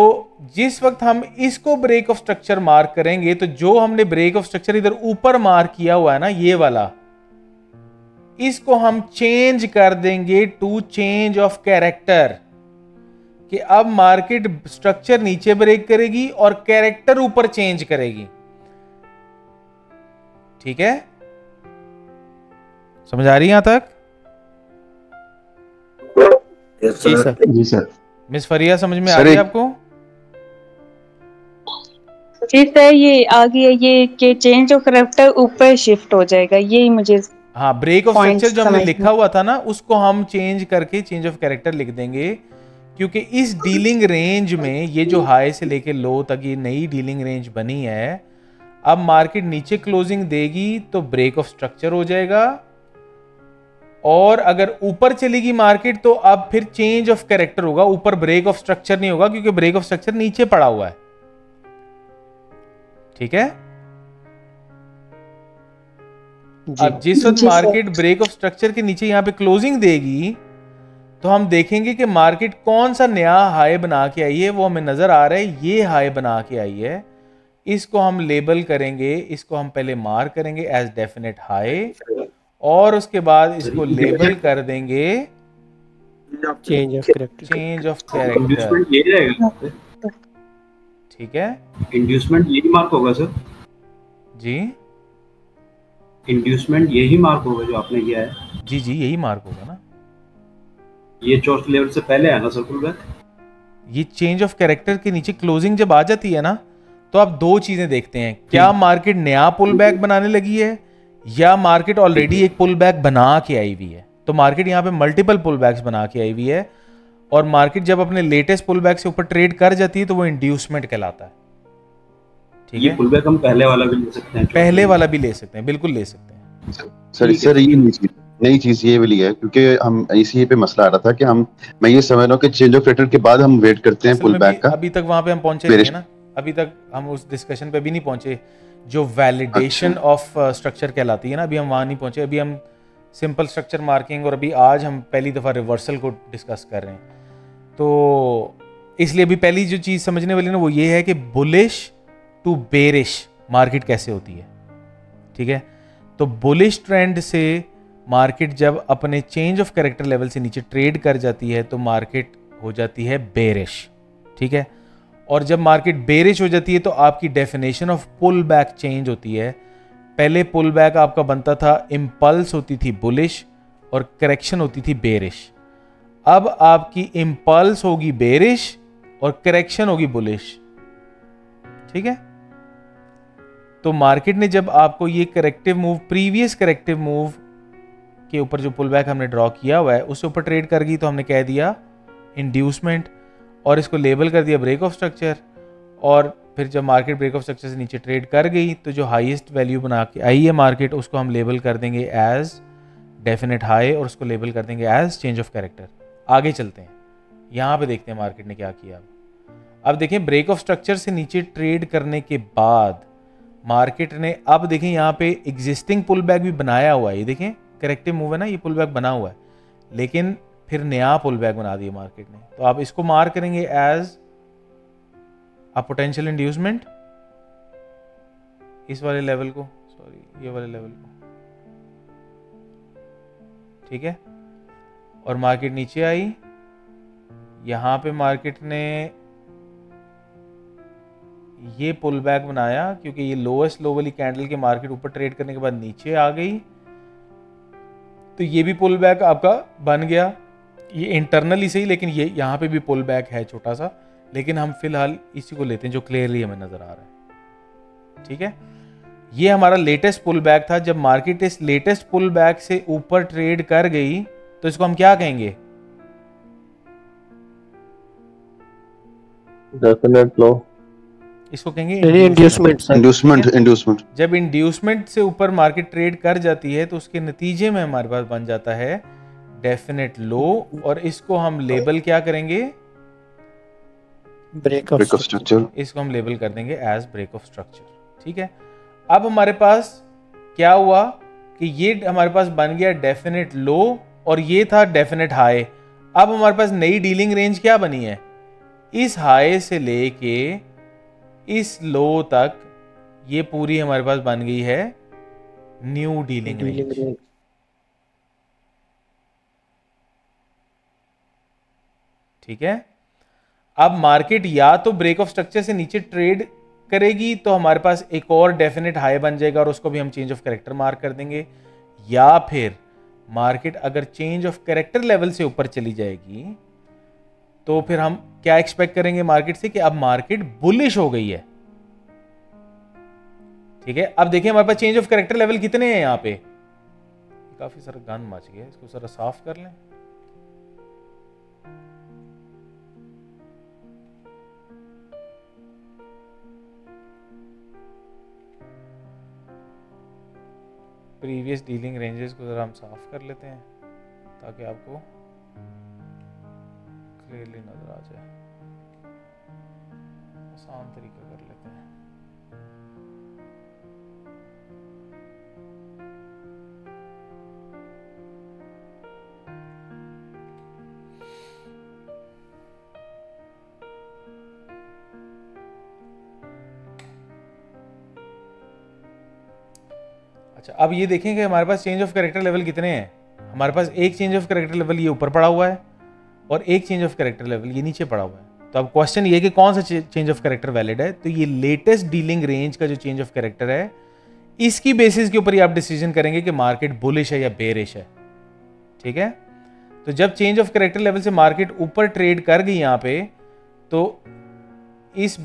जिस वक्त हम इसको ब्रेक ऑफ स्ट्रक्चर मार्क करेंगे, तो जो हमने ब्रेक ऑफ स्ट्रक्चर इधर ऊपर मार्क किया हुआ है ना, ये वाला, इसको हम चेंज कर देंगे टू चेंज ऑफ कैरेक्टर, कि अब मार्केट स्ट्रक्चर नीचे ब्रेक करेगी और कैरेक्टर ऊपर चेंज करेगी। ठीक है, समझ आ रही है यहां तक? जी सर। जी सर। मिस फरिया समझ में आ रही है आपको? जी सर, ये आ गया, ये कि चेंज ऑफ कैरेक्टर ऊपर शिफ्ट हो जाएगा, यही मुझे। हाँ, ब्रेक ऑफ स्ट्रक्चर जो हमने लिखा हुआ था ना, उसको हम चेंज करके चेंज ऑफ कैरेक्टर लिख देंगे, क्योंकि इस डीलिंग रेंज में ये जो हाई से लेके लो तक ये नई डीलिंग रेंज बनी है। अब मार्केट नीचे क्लोजिंग देगी तो ब्रेक ऑफ स्ट्रक्चर हो जाएगा, और अगर ऊपर चलेगी मार्केट तो अब फिर चेंज ऑफ कैरेक्टर होगा, ऊपर ब्रेक ऑफ स्ट्रक्चर नहीं होगा, क्योंकि ब्रेक ऑफ स्ट्रक्चर नीचे पड़ा हुआ है। ठीक है, अब जिस वक्त मार्केट ब्रेक ऑफ स्ट्रक्चर के नीचे यहां पे क्लोजिंग देगी तो हम देखेंगे कि मार्केट कौन सा नया हाई बना के आई है, वो हमें नजर आ रहा है, ये हाई बना के आई है। इसको हम लेबल करेंगे, इसको हम पहले मार्क करेंगे एज डेफिनेट हाई, और उसके बाद इसको लेबल कर देंगे change of character. Change of character. ये रहेगा। ठीक है, इंड्यूसमेंट यही मार्क होगा सर? जी, इंड्यूसमेंट यही मार्क होगा जो आपने किया है? जी जी, यही मार्क होगा ना। ये चौथे लेवल से पहले है ना सर पुल बैक? ये चेंज ऑफ कैरेक्टर के नीचे क्लोजिंग जब आ जाती है ना, तो आप दो चीजें देखते हैं, क्या मार्केट नया पुल बैक बनाने लगी है या मार्केट ऑलरेडी एक पुल बैक बना के आई हुई है। तो मार्केट यहाँ पे मल्टीपल पुल बैक्स बना के आई हुई है, और मार्केट जब अपने लेटेस्ट पुल बैक से ऊपर ट्रेड कर जाती है तो वो इंड्यूसमेंट कहलाता है। ठीक है, पुल बैक हम पहले वाला भी ले सकते हैं, पहले वाला भी ले सकते हैं, बिल्कुल ले सकते हैं। सर ये नई चीज ये वाली है, क्योंकि हम इसी पे मसला आ रहा था कि मैं ये समझ रहा हूँ कि चेंज ऑफ कैरेक्टर के बाद हम वेट करते हैं पुल बैक का। अभी तक वहां पे हम पहुंचे नहीं है ना, अभी तक हम उस डिस्कशन पे भी नहीं पहुंचे जो वैलिडेशन ऑफ स्ट्रक्चर कहलाती है ना, अभी हम वहां नहीं पहुंचे। अभी हम सिंपल स्ट्रक्चर मार्किंग और अभी आज हम पहली दफा रिवर्सल को डिस्कस कर रहे हैं। तो इसलिए अभी पहली जो चीज समझने वाली ना वो ये है कि बुलिश टू बेरिश मार्केट कैसे होती है। ठीक है, तो बुलिश ट्रेंड से मार्केट जब अपने चेंज ऑफ कैरेक्टर लेवल से नीचे ट्रेड कर जाती है तो मार्केट हो जाती है बेरिश। ठीक है, और जब मार्केट बेरिश हो जाती है तो आपकी definition of pull back change होती है। पहले पुल बैक आपका बनता था, इम्पल्स होती थी बुलिश और करेक्शन होती थी बेरिश। अब आपकी इम्पल्स होगी बेरिश और करेक्शन होगी बुलिश। ठीक है, तो मार्केट ने जब आपको ये corrective move, previous corrective move के ऊपर जो पुल बैक हमने ड्रॉ किया हुआ है उससे ऊपर ट्रेड कर गई तो हमने कह दिया इंड्यूसमेंट, और इसको लेबल कर दिया ब्रेक ऑफ स्ट्रक्चर। और फिर जब मार्केट ब्रेक ऑफ स्ट्रक्चर से नीचे ट्रेड कर गई तो जो हाईएस्ट वैल्यू बना के आई है मार्केट, उसको हम लेबल कर देंगे एज डेफिनेट हाई और उसको लेबल कर देंगे एज चेंज ऑफ कैरेक्टर। आगे चलते हैं, यहाँ पे देखते हैं मार्केट ने क्या किया। अब देखें, ब्रेक ऑफ स्ट्रक्चर से नीचे ट्रेड करने के बाद मार्केट ने, अब देखें यहाँ पे एग्जिस्टिंग पुल बैक भी बनाया हुआ है। ये देखें करेक्टिव मूव है ना, ये पुल बैक बना हुआ है, लेकिन फिर नया पुल बैक बना दिया मार्केट ने। तो आप इसको मार्क करेंगे एज अ पोटेंशियल इंड्यूसमेंट, इस वाले लेवल को, सॉरी ये वाले लेवल को। ठीक है, और मार्केट नीचे आई, यहां पे मार्केट ने ये पुल बैक बनाया क्योंकि ये लोएस्ट लो वाली कैंडल के मार्केट ऊपर ट्रेड करने के बाद नीचे आ गई, तो ये भी पुल बैक आपका बन गया। ये इंटरनली सही, लेकिन ये यहाँ पे भी पुल बैक है छोटा सा, लेकिन हम फिलहाल इसी को लेते हैं जो क्लियरली हमें नजर आ रहा है। ठीक है, ये हमारा लेटेस्ट पुल बैक था। जब मार्केट इस लेटेस्ट पुल बैक से ऊपर ट्रेड कर गई तो इसको हम क्या कहेंगे? डेफिनेट लो, इसको कहेंगे इंड्यूसमेंट। जब इंड्यूसमेंट से ऊपर मार्केट ट्रेड कर जाती है तो उसके नतीजे में हमारे पास बन जाता है डेफिनेट लो, और इसको हम लेबल क्या करेंगे? Break of structure. इसको हम लेबल कर देंगे एज ब्रेक ऑफ स्ट्रक्चर। ठीक है, अब हमारे पास क्या हुआ कि ये हमारे पास बन गया डेफिनेट लो और ये था डेफिनेट हाई। अब हमारे पास नई डीलिंग रेंज क्या बनी है? इस हाई से लेके इस लो तक ये पूरी हमारे पास बन गई है न्यू डीलिंग रेंज। ठीक है, अब मार्केट या तो ब्रेक ऑफ स्ट्रक्चर से नीचे ट्रेड करेगी तो हमारे पास एक और डेफिनेट हाई बन जाएगा और उसको भी हम चेंज ऑफ कैरेक्टर मार्क कर देंगे, या फिर मार्केट अगर चेंज ऑफ कैरेक्टर लेवल से ऊपर चली जाएगी तो फिर हम क्या एक्सपेक्ट करेंगे मार्केट से कि अब मार्केट बुलिश हो गई है। ठीक है, अब देखिए हमारे पास चेंज ऑफ कैरेक्टर लेवल कितने हैं यहाँ पे? काफी सारा गंद मच गया, इसको जरा साफ कर लें। प्रीवियस डीलिंग रेंजेस को जरा हम साफ कर लेते हैं ताकि आपको क्लियरली नजर आ जाए। आसान तरीका कर लेते हैं। अच्छा, अब ये देखें कि हमारे पास चेंज ऑफ कैरेक्टर लेवल कितने हैं। हमारे पास एक चेंज ऑफ कैरेक्टर लेवल ये ऊपर पड़ा हुआ है और एक चेंज ऑफ कैरेक्टर लेवल ये नीचे पड़ा हुआ है। तो अब क्वेश्चन ये कि कौन सा चेंज ऑफ कैरेक्टर वैलिड है? तो ये लेटेस्ट डीलिंग रेंज का जो चेंज ऑफ कैरेक्टर है, इसकी बेसिस के ऊपर ही आप डिसीजन करेंगे कि मार्केट बुलिश है या बेरिश है। ठीक है, तो जब चेंज ऑफ कैरेक्टर लेवल से मार्केट ऊपर ट्रेड कर गई यहाँ पे, तो इस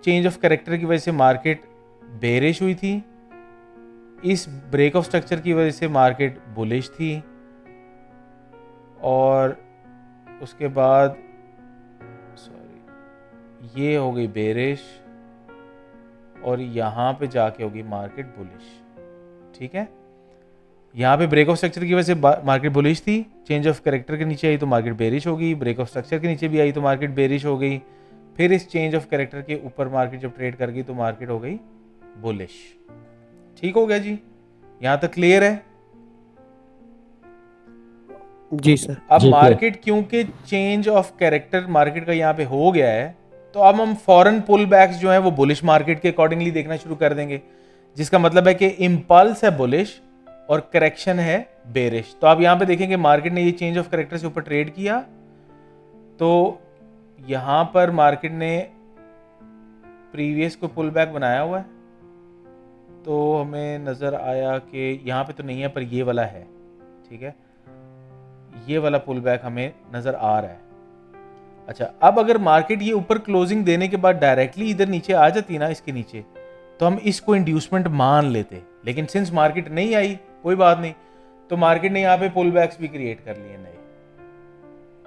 चेंज ऑफ कैरेक्टर की वजह से मार्केट बेरिश हुई थी, इस ब्रेक ऑफ स्ट्रक्चर की वजह से मार्केट बुलिश थी, और उसके बाद ये हो गई बेरिश, और यहाँ पे जाके होगी मार्केट बुलिश। ठीक है, यहाँ पे ब्रेक ऑफ स्ट्रक्चर की वजह से मार्केट बुलिश थी, चेंज ऑफ कैरेक्टर के नीचे आई तो मार्केट बेरिश हो गई, ब्रेक ऑफ स्ट्रक्चर के नीचे भी आई तो मार्केट बेरिश हो गई, फिर इस चेंज ऑफ कैरेक्टर के ऊपर मार्केट जब ट्रेड कर गई तो मार्केट हो गई बुलिश। ठीक हो गया जी, यहाँ तक क्लियर है? जी सर। अब मार्केट क्योंकि चेंज ऑफ कैरेक्टर मार्केट का यहाँ पे हो गया है, तो अब हम फॉरेन पुल बैक्स जो है वो बुलिश मार्केट के अकॉर्डिंगली देखना शुरू कर देंगे, जिसका मतलब है कि इम्पल्स है बुलिश और करेक्शन है बेरिश। तो आप यहाँ पे देखेंगे मार्केट ने ये चेंज ऑफ कैरेक्टर से ऊपर ट्रेड किया, तो यहाँ पर मार्केट ने प्रीवियस को पुल बैक बनाया हुआ है, तो हमें नज़र आया कि यहाँ पे तो नहीं है पर ये वाला है। ठीक है, ये वाला पुल बैक हमें नज़र आ रहा है। अच्छा, अब अगर मार्केट ये ऊपर क्लोजिंग देने के बाद डायरेक्टली इधर नीचे आ जाती ना इसके नीचे, तो हम इसको इंड्यूसमेंट मान लेते, लेकिन सिंस मार्केट नहीं आई, कोई बात नहीं, तो मार्केट ने यहाँ पे पुल बैक्स भी क्रिएट कर लिए नए,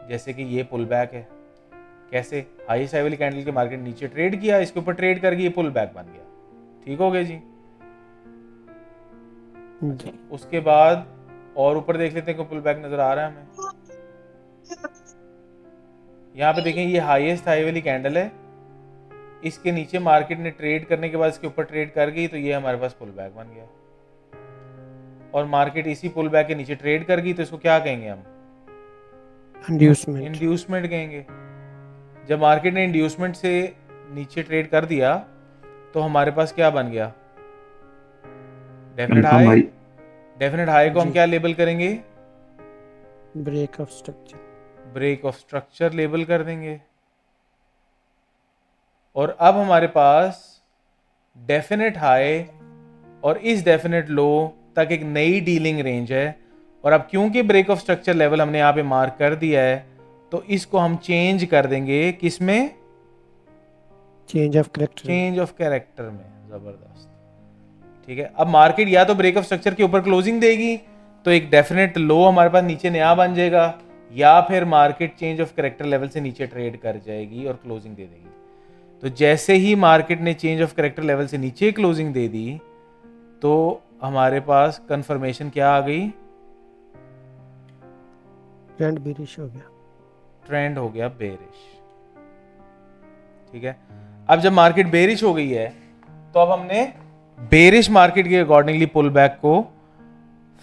जैसे कि ये पुल बैक है। कैसे? हाईएस्ट हाई वाली कैंडल के मार्केट नीचे ट्रेड किया, इसके ऊपर ट्रेड कर गई, पुल बैक बन गया। ठीक हो गया जी। अच्छा, उसके बाद और ऊपर देख लेते हैं कि पुल बैक नजर आ रहा है हमें। यहाँ पे देखें ये हाईएस्ट हाई वाली कैंडल है, इसके नीचे मार्केट ने ट्रेड करने के बाद इसके ऊपर ट्रेड कर गई, तो ये हमारे पास पुल बैक बन गया, और मार्केट इसी पुल बैक के नीचे ट्रेड कर गई, तो इसको क्या कहेंगे हम? इंड्यूसमेंट कहेंगे। जब मार्केट ने इंड्यूसमेंट से नीचे ट्रेड कर दिया तो हमारे पास क्या बन गया? Definite high. डेफिनेट हाई को हम क्या लेबल करेंगे? Break of structure. Break of structure label कर देंगे। और अब हमारे पास डेफिनेट हाई और इस डेफिनेट लो तक एक नई डीलिंग रेंज है, और अब क्योंकि ब्रेक ऑफ स्ट्रक्चर लेवल हमने यहाँ पे मार्क कर दिया है, तो इसको हम चेंज कर देंगे किसमें? Change of character. Change of character में। जबरदस्त। ठीक है, अब मार्केट या तो ब्रेक ऑफ स्ट्रक्चर के ऊपर क्लोजिंग देगी तो एक डेफिनेट लो हमारे पास नीचे नया बन जाएगा, या फिर market change of character level से नीचे ट्रेड कर जाएगी और क्लोजिंग दे देगी। तो जैसे ही मार्केट ने चेंज ऑफ कैरेक्टर लेवल से नीचे क्लोजिंग दे दी, तो हमारे पास कंफर्मेशन क्या आ गई? ट्रेंड बेरिश हो गया। ट्रेंड हो गया बेरिश। ठीक है, अब जब मार्केट बेरिश हो गई है, तो अब हमने बेरिश मार्केट के अकॉर्डिंगली पुल बैक को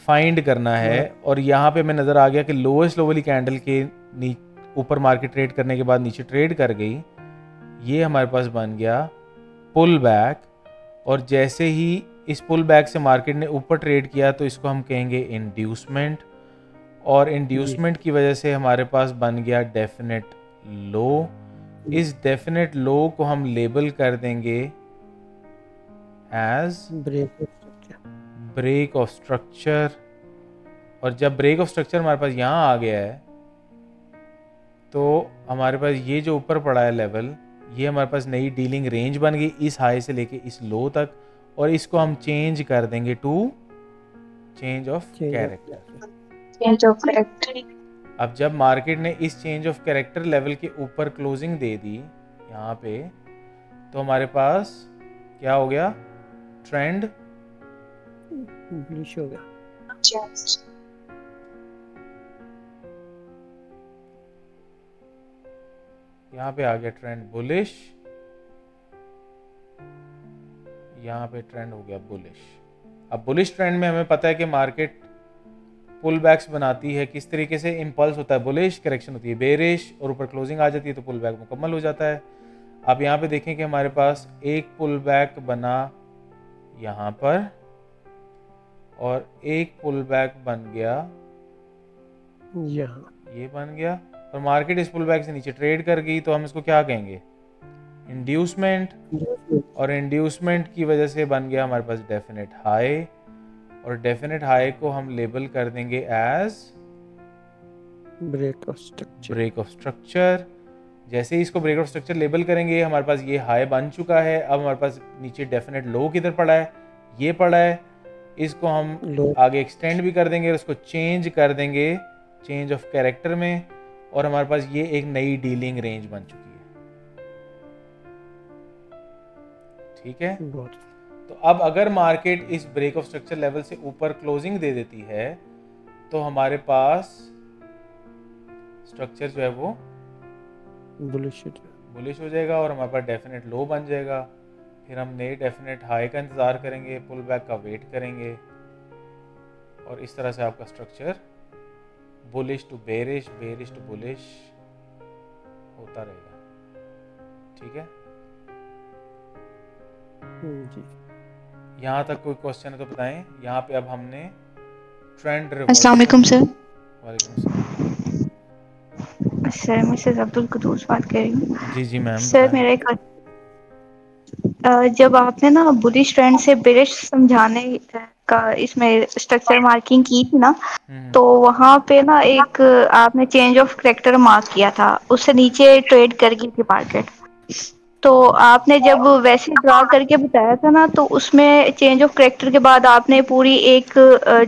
फाइंड करना है, और यहाँ पे हमें नजर आ गया कि लोएस्ट लो वाली कैंडल के ऊपर मार्केट ट्रेड करने के बाद नीचे ट्रेड कर गई, ये हमारे पास बन गया पुल बैक। और जैसे ही इस पुल बैक से मार्केट ने ऊपर ट्रेड किया तो इसको हम कहेंगे इंड्यूसमेंट, और इंड्यूसमेंट की वजह से हमारे पास बन गया डेफिनेट लो। इस डेफिनेट लो को हम लेबल कर देंगे एज ब्रेक ऑफ स्ट्रक्चर। और जब ब्रेक ऑफ स्ट्रक्चर हमारे पास यहाँ आ गया है, तो हमारे पास ये जो ऊपर पड़ा है लेवल, ये हमारे पास नई डीलिंग रेंज बन गई इस हाई से लेके इस लो तक, और इसको हम चेंज कर देंगे to change of character. Change of character. अब जब मार्केट ने इस चेंज ऑफ कैरेक्टर लेवल के ऊपर क्लोजिंग दे दी यहाँ पे, तो हमारे पास क्या हो गया? ट्रेंड बुलिश हो गया। यहाँ पे आ गया ट्रेंड बुलिश, यहाँ पे ट्रेंड हो गया बुलिश। अब बुलिश ट्रेंड में हमें पता है कि मार्केट पुल बैक्स बनाती है किस तरीके से। इंपल्स होता है बुलिश, करेक्शन होती है बेरिश, और ऊपर क्लोजिंग आ जाती है तो पुल बैक मुकम्मल हो जाता है। आप यहाँ पे देखें कि हमारे पास एक पुल बैक बना यहाँ पर, और एक पुल बैक बन गया यहाँ, ये बन गया, और मार्केट इस पुल बैक से नीचे ट्रेड कर गई, तो हम इसको क्या कहेंगे? इंड्यूसमेंट। और इंड्यूसमेंट की वजह से बन गया हमारे पास डेफिनेट हाई, और डेफिनेट हाई को हम लेबल कर देंगे as break of structure. Break of structure. जैसे ही इसको ब्रेकआउट स्ट्रक्चर लेबल करेंगे, हमारे पास ये हाई बन चुका है। अब हमारे पास नीचे डेफिनेट लो किधर पड़ा है, ये पड़ा है। इसको हम आगे एक्सटेंड भी कर देंगे और इसको चेंज कर देंगे चेंज ऑफ कैरेक्टर में, और हमारे पास ये एक नई डीलिंग रेंज बन चुकी है। ठीक है, तो अब अगर मार्केट इस ब्रेक ऑफ स्ट्रक्चर लेवल से ऊपर क्लोजिंग दे देती है तो हमारे पास स्ट्रक्चर जो है वो बुलिश हो जाएगा और हमारे पास डेफिनेट लो बन जाएगा। फिर हम नए डेफिनेट हाई का इंतज़ार करेंगे, पुल बैक का वेट करेंगे, और इस तरह से आपका structure bullish to bearish, bearish to bullish होता रहेगा। ठीक है जी। यहाँ तक कोई क्वेश्चन है तो बताएं। यहाँ पे अब हमने ट्रेंड अस्सलाम वालेकुम सर। वालेकुम सलाम सर, मैं मिसेस अब्दुल कुदूस बात कर रही हूँ। जी जी मैम। सर मेरा एक जब आपने ना बुलिश ट्रेंड से बेरिश समझाने का इसमें स्ट्रक्चर मार्किंग की थी ना, तो वहाँ पे ना एक आपने चेंज ऑफ कैरेक्टर मार्क किया था, उससे नीचे ट्रेड कर गई थी मार्केट। तो आपने जब वैसे ड्रा करके बताया था ना, तो उसमें चेंज ऑफ कैरेक्टर के बाद आपने पूरी एक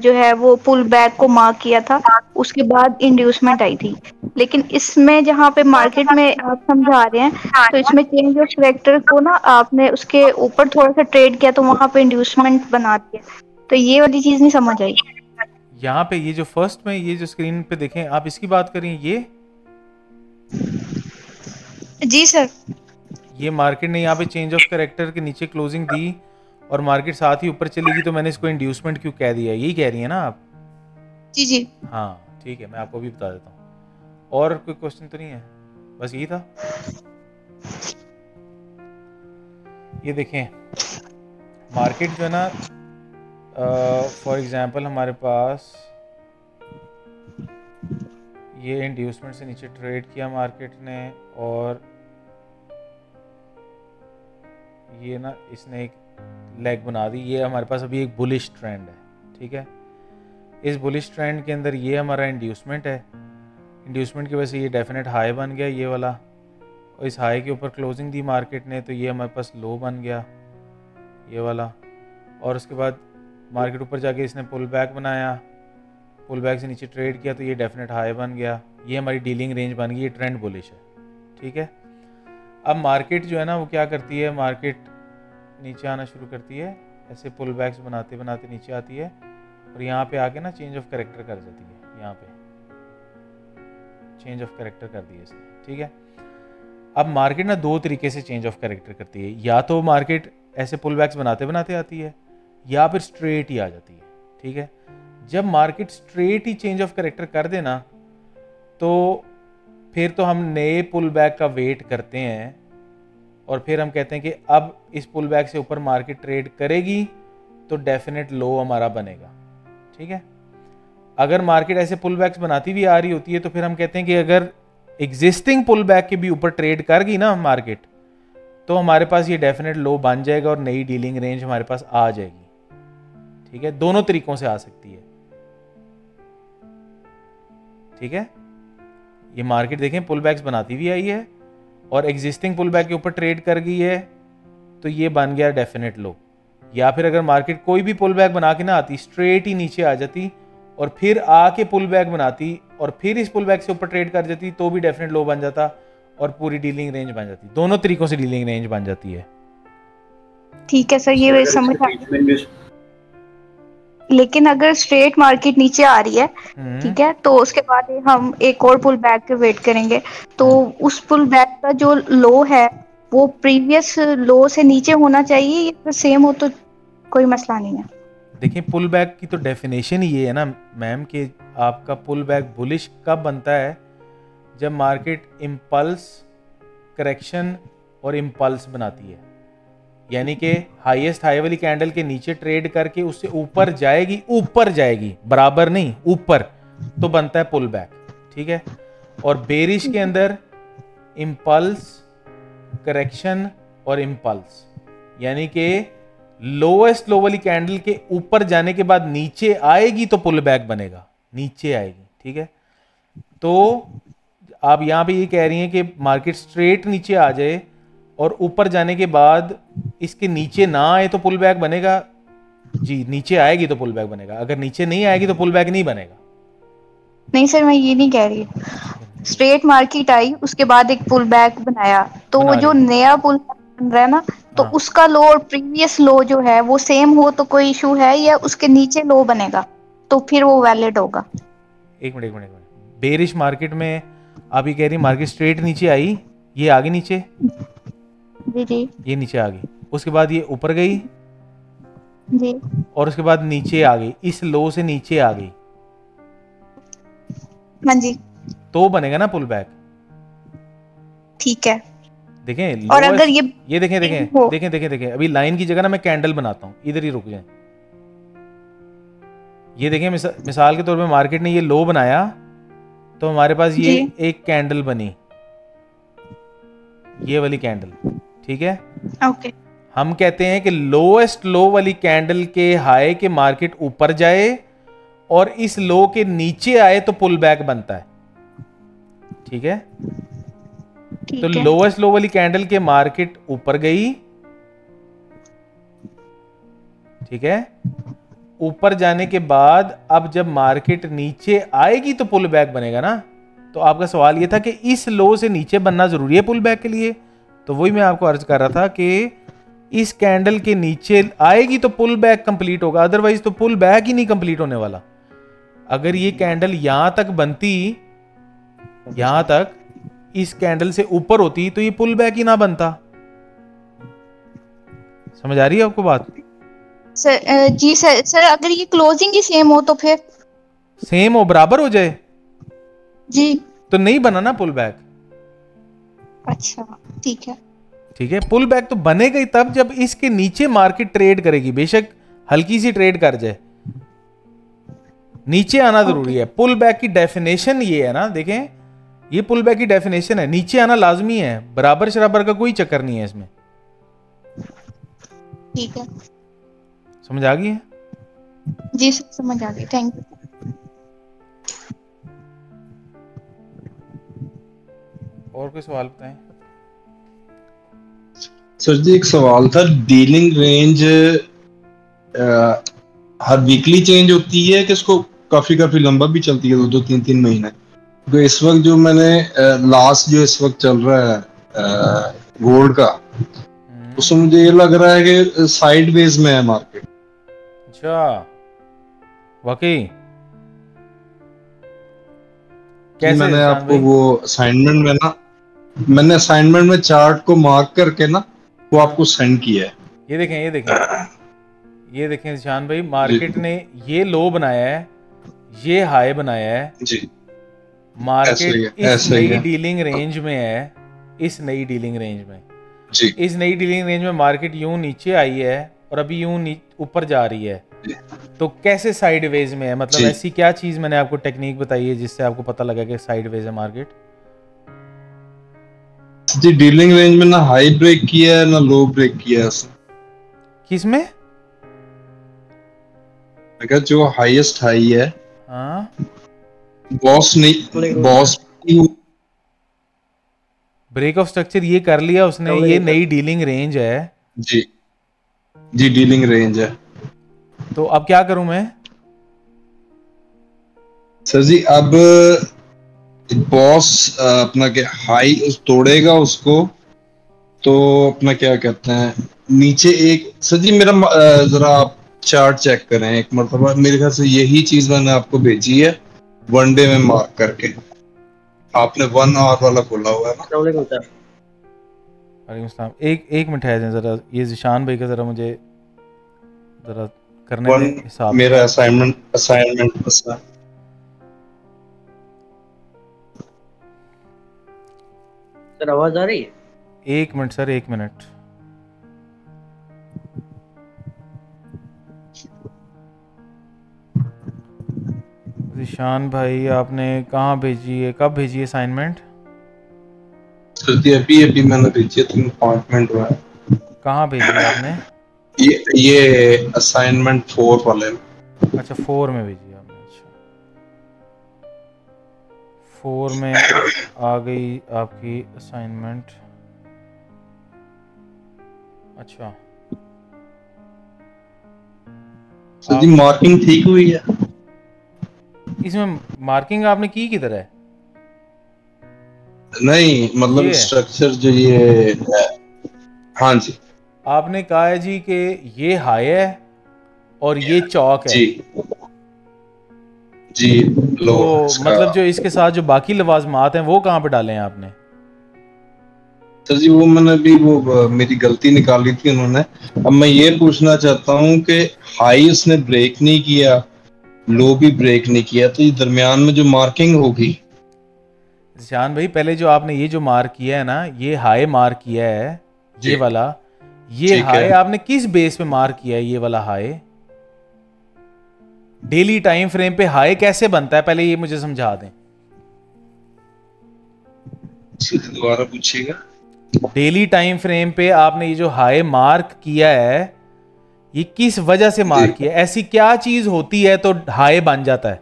जो है वो पुल बैक को मार्क किया था, उसके बाद इंड्यूसमेंट आई थी। लेकिन इसमें जहाँ पे मार्केट में आप समझा रहे हैं, तो इसमें चेंज ऑफ कैरेक्टर को ना आपने उसके ऊपर थोड़ा सा ट्रेड किया तो वहाँ पे इंड्यूसमेंट बना दिया, तो ये वाली चीज नहीं समझ आई। यहाँ पे ये जो फर्स्ट में ये जो स्क्रीन पे देखें आप, इसकी बात करें, ये जी सर, ये मार्केट ने यहाँ पे चेंज ऑफ कैरेक्टर के नीचे क्लोजिंग दी और मार्केट साथ ही ऊपर चली गई, तो मैंने इसको इंड्यूसमेंट क्यों कह दिया, यही कह रही है ना आप? जी जी हाँ ठीक है, मैं आपको भी बता देता हूँ। और कोई क्वेश्चन तो नहीं है, बस यही था। ये देखें मार्केट जो है ना, फॉर एग्जांपल हमारे पास ये इंड्यूसमेंट से नीचे ट्रेड किया मार्केट ने, और ये ना इसने एक लेग बना दी। ये हमारे पास अभी एक बुलिश ट्रेंड है। ठीक है, इस बुलिश ट्रेंड के अंदर ये हमारा इंड्यूसमेंट है। इंड्यूसमेंट की वजह से ये डेफिनेट हाई बन गया ये वाला, और इस हाई के ऊपर क्लोजिंग दी मार्केट ने, तो ये हमारे पास लो बन गया ये वाला। और उसके बाद मार्केट ऊपर जाके इसने पुल बैक बनाया, पुल बैक से नीचे ट्रेड किया तो ये डेफिनेट हाई बन गया। ये हमारी डीलिंग रेंज बन गई, ये ट्रेंड बुलिश है। ठीक है, अब मार्केट जो है ना वो क्या करती है, मार्केट नीचे आना शुरू करती है, ऐसे पुल बैक्स बनाते बनाते नीचे आती है, और यहाँ पे आके ना चेंज ऑफ कैरेक्टर कर जाती है। यहाँ पे चेंज ऑफ कैरेक्टर कर दिया इसने। ठीक है, अब मार्केट ना दो तरीके से चेंज ऑफ कैरेक्टर करती है, या तो मार्केट ऐसे पुल बैक्स बनाते बनाते आती है, या फिर स्ट्रेट ही आ जाती है। ठीक है, जब market straight he change of character कर देना, तो फिर तो हम नए पुल बैक का वेट करते हैं, और फिर हम कहते हैं कि अब इस पुल बैक से ऊपर मार्केट ट्रेड करेगी तो डेफिनेट लो हमारा बनेगा। ठीक है, अगर मार्केट ऐसे पुल बैक्स बनाती भी आ रही होती है तो फिर हम कहते हैं कि अगर एग्जिस्टिंग पुल बैक के भी ऊपर ट्रेड कर गई ना मार्केट, तो हमारे पास ये डेफिनेट लो बन जाएगा और नई डीलिंग रेंज हमारे पास आ जाएगी। ठीक है, दोनों तरीकों से आ सकती है। ठीक है, ये मार्केट देखें पुल बैक्स बनाती भी आई है और एग्जिस्टिंग पुल बैक के ऊपर ट्रेड कर गई है, तो ये बन गया डेफिनेट लो। या फिर अगर मार्केट कोई भी पुल बैक बना के ना आती, स्ट्रेट ही नीचे आ जाती और फिर आके पुल बैक बनाती और फिर इस पुल बैक से ऊपर ट्रेड कर जाती, तो भी डेफिनेट लो बन जाता और पूरी डीलिंग रेंज बन जाती। दोनों तरीकों से डीलिंग रेंज बन जाती है। ठीक है सर, ये समझ आ गया। लेकिन अगर स्ट्रेट मार्केट नीचे आ रही है, ठीक है, तो उसके बाद हम एक और पुल बैक के वेट करेंगे, तो उस पुल बैक का जो लो है वो प्रीवियस लो से नीचे होना चाहिए, या फिर सेम हो तो कोई मसला नहीं है। देखिए पुल बैक की तो डेफिनेशन ये है ना मैम कि आपका पुल बैक बुलिश कब बनता है, जब मार्केट इम्पल्स, करेक्शन और इम्पल्स बनाती है, यानी कि हाईएस्ट हाई वाली कैंडल के नीचे ट्रेड करके उससे ऊपर जाएगी बराबर नहीं ऊपर, तो बनता है पुल बैक। ठीक है, और बेरिश के अंदर इम्पल्स, करेक्शन और इम्पल्स, यानी कि लोएस्ट लो वाली कैंडल के ऊपर जाने के बाद नीचे आएगी तो पुल बैक बनेगा, नीचे आएगी। ठीक है, तो आप यहाँ पे ये कह रही हैं कि मार्केट स्ट्रेट नीचे आ जाए और ऊपर जाने के बाद इसके नीचे ना आए तो पुल बैक बनेगा? जी, नीचे आएगी तो पुल बैक बनेगा, अगर नीचे नहीं आएगी तो पुल बैक नहीं बनेगा। नहीं सर, मैं ये नहीं कह रही। स्ट्रेट मार्केट आई, उसके बाद एक पुल बैक बनाया, तो वो जो नया पुल बन रहा है ना, तो उसका लो और प्रीवियस लो जो है वो सेम हो तो कोई इशू है, या उसके नीचे लो बनेगा तो फिर वो वैलिड होगा? एक मिनट। बेरिश मार्केट में आप ये कह रही मार्केट स्ट्रेट नीचे आई, ये आ गई नीचे, जी, ये नीचे आ गई, उसके बाद ये ऊपर गई जी, और उसके बाद नीचे आ गई, इस लो से नीचे आ गई, हाँ जी, तो बनेगा ना पुल बैक। ठीक है। देखें, और अगर ये देखें, अभी लाइन की जगह ना मैं कैंडल बनाता हूँ, इधर ही रुक जाए। ये देखें, मिसाल के तौर पे मार्केट ने ये लो बनाया तो हमारे पास ये एक कैंडल बनी, ये वाली कैंडल, ठीक है? ओके। हम कहते हैं कि लोएस्ट लो वाली कैंडल के हाई के मार्केट ऊपर जाए और इस लो के नीचे आए तो पुल बैक बनता है, ठीक है? तो लोएस्ट लो वाली कैंडल के मार्केट ऊपर गई, ठीक है? ऊपर जाने के बाद अब जब मार्केट नीचे आएगी तो पुल बैक बनेगा ना। तो आपका सवाल ये था कि इस लो से नीचे बनना जरूरी है पुल बैक के लिए, तो वही मैं आपको अर्ज कर रहा था कि इस कैंडल के नीचे आएगी तो पुल बैक कंप्लीट होगा, अदरवाइज तो पुल बैक ही नहीं कंप्लीट होने वाला। अगर ये कैंडल यहां तक बनती, यहां तक इस कैंडल से ऊपर होती तो ये पुल बैक ही ना बनता। समझ आ रही है आपको बात? सर जी सर, अगर ये क्लोजिंग ही सेम हो तो फिर सेम हो, बराबर हो जाए जी, तो नहीं बना ना पुल बैक। अच्छा, ठीक है। ठीक है, पुल बैक तो बनेगा ही तब जब इसके नीचे मार्केट ट्रेड करेगी, बेशक हल्की सी ट्रेड कर जाए, नीचे आना जरूरी है। पुल बैक की डेफिनेशन ये है ना, देखें ये पुल बैक की डेफिनेशन है, नीचे आना लाजमी है, बराबर शराबर का कोई चक्कर नहीं है इसमें। ठीक है, समझ आ गई है? जी सर, समझ आ गई, थैंक यू। और कोई सवाल बताएं? सर जी एक सवाल था, डीलिंग रेंज हर वीकली चेंज होती है कि इसको काफी लंबा भी चलती है, 2-3 महीने? तो इस वक्त जो मैंने लास्ट जो इस वक्त चल रहा है गोल्ड का, उसमें मुझे ये लग रहा है कि साइडवेज में है मार्केट। अच्छा, वाकई? कैसे? मैंने आपको वो असाइनमेंट में ना, मैंने असाइनमेंट में चार्ट को मार्क करके ना वो आपको सेंड किया है। ये देखें निशान भाई, मार्केट ने ये लो बनाया है, ये हाई बनाया है जी। मार्केट इस नई डीलिंग रेंज में है, इस नई डीलिंग रेंज में जी, इस नई डीलिंग रेंज में मार्केट यूं नीचे आई है और अभी यूं ऊपर जा रही है, तो कैसे साइडवेज में है? मतलब ऐसी क्या चीज मैंने आपको टेक्निक बताई है जिससे आपको पता लगा कि साइडवेज है मार्केट? जी, डीलिंग रेंज में ना हाई ब्रेक किया है ना लो ब्रेक किया है। किसमें? जो हाईएस्ट हाई है, हाँ, बॉस ब्रेक ऑफ स्ट्रक्चर ये कर लिया उसने, ये नई डीलिंग रेंज है जी, डीलिंग रेंज है। तो अब क्या करूं मैं? सर जी अब बॉस अपना क्या हाई तोड़ेगा उसको, तो अपना क्या कहते हैं नीचे एक, सर जी मेरा जरा आप चार्ट चेक करें एक मरतबा, मेरे ख्याल से यही चीज मैंने आपको भेजी है वन डे में मार्क करके। आपने 1 आवर वाला खोला हुआ है ना? एक मिनट है जरा, ये जिशान भाई का जरा मुझे जरा करने दे हिसाब। मेरा असाइनमेंट सर आवाज आ रही है? एक मिनट सर, एक मिनट। जिशान भाई आपने कहाँ भेजी है, कब भेजी है असाइनमेंट? अभी मैंने भेजी है, 3 मिनट हुआ है। कहाँ भेजी है आपने? ये असाइनमेंट 4 वाले में। अच्छा 4 में भेजी है आपने? अच्छा 4 में आ गई आपकी असाइनमेंट। अच्छा सर जी मार्किंग ठीक हुई है? इसमें मार्किंग आपने की किधर है? नहीं मतलब स्ट्रक्चर जो ये है। हाँ जी आपने कहा है जी कि ये हाई है और ये चौक है जी लो। तो मतलब जो इसके साथ जो बाकी लवाजमात हैं वो कहाँ पे डाले हैं आपने? सर जी वो मैंने अभी वो मेरी गलती निकाली थी उन्होंने। अब मैं ये पूछना चाहता हूँ कि हाई उसने ब्रेक नहीं किया, लो भी ब्रेक नहीं किया, तो ये दरमियान में जो मार्किंग होगी। जान भाई पहले जो आपने ये जो मार्क किया है ना, ये हाई मार्क किया है, ये वाला, ये हाई आपने किस बेस पे मार्क किया है? ये वाला हाई डेली टाइम फ्रेम पे हाई कैसे बनता है, पहले ये मुझे समझा दें। दोबारा पूछिएगा। डेली टाइम फ्रेम पे आपने ये जो हाई मार्क किया है, ये किस वजह से मार्क किया? ऐसी क्या चीज होती है तो हाई बन जाता है?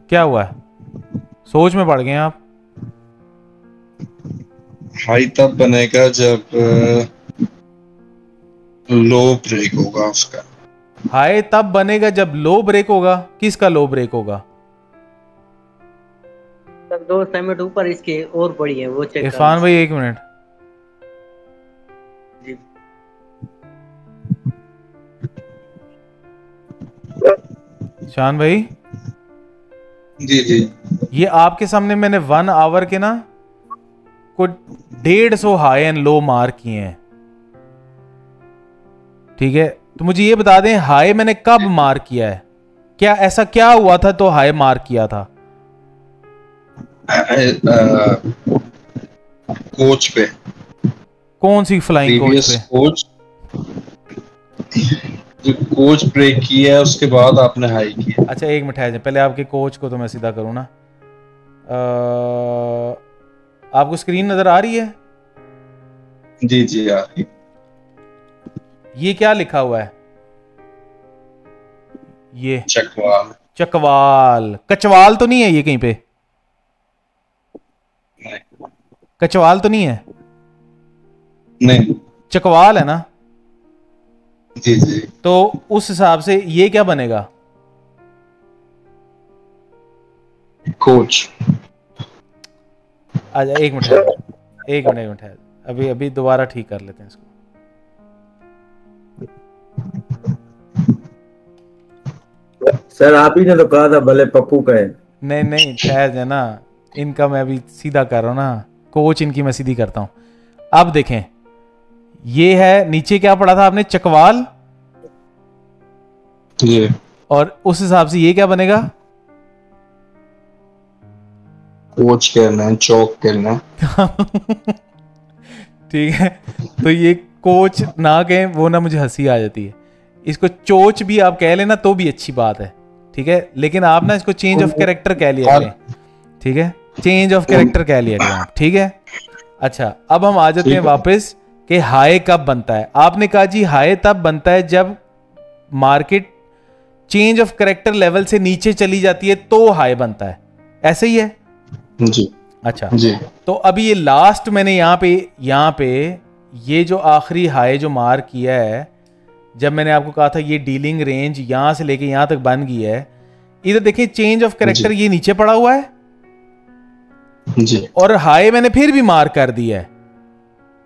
क्या हुआ है? सोच में पड़ गए आप? हाई तब बनेगा जब लो ब्रेक होगा उसका। हाई तब बनेगा जब लो ब्रेक होगा? किसका लो ब्रेक होगा? सर 2 असाइनमेंट ऊपर इसके और बड़ी है वो चेक। इरफान भाई 1 मिनट। जी शान भाई। जी जी ये आपके सामने मैंने 1 आवर के ना कुछ 150 हाई एंड लो मार्क किए हैं, ठीक है? तो मुझे ये बता दें हाई मैंने कब मार्क किया है? क्या ऐसा क्या हुआ था तो हाई मार्क किया था? कोच पे। कौन सी फ्लाइंग कोच पे? कोच जो कोच ब्रेक किया है उसके बाद आपने हाई किया। अच्छा 1 मिनट है, पहले आपके कोच को तो मैं सीधा करूं ना। आपको स्क्रीन नजर आ रही है? जी जी आ रही। ये क्या लिखा हुआ है? ये चकवाल। चकवाल। कचवाल तो नहीं है ये कहीं पे? नहीं। कचवाल तो नहीं है? नहीं चकवाल है ना? जी जी। तो उस हिसाब से ये क्या बनेगा? कोच। आजा 1 मिनट है, 1 मिनट है, अभी दोबारा ठीक कर लेते हैं इसको। सर आप ही ने तो कहा था भले पप्पू का है। नहीं नहीं ठहर जाए ना, इनका मैं अभी सीधा कर रहा हूँ ना, कोच इनकी मैं सीधी करता हूँ। अब देखें ये है, नीचे क्या पढ़ा था आपने? चकवाल। ये और उस हिसाब से ये क्या बनेगा? कोच कहना है, चौक कहना है। ठीक है, तो ये कोच ना कहें वो ना मुझे हंसी आ जाती है। इसको चोच भी आप कह लेना तो भी अच्छी बात है, ठीक है? लेकिन आप ना इसको चेंज ऑफ कैरेक्टर कह लिया करें, ठीक है? चेंज ऑफ कैरेक्टर कह लिया करें आप, ठीक है? अच्छा अब हम आ जाते हैं वापस कि हाई कब बनता है। आपने कहा जी हाई तब बनता है जब market change of character level से नीचे चली जाती है तो हाई बनता है, ऐसे ही है? जी। अच्छा जी। तो अभी ये लास्ट मैंने यहाँ पे ये जो आखिरी हाई जो मार्क किया है, जब मैंने आपको कहा था ये डीलिंग रेंज यहां से लेके यहां तक बन गई है, इधर देखिए चेंज ऑफ कैरेक्टर ये नीचे पड़ा हुआ है जी। और हाई मैंने फिर भी मार्क कर दिया है,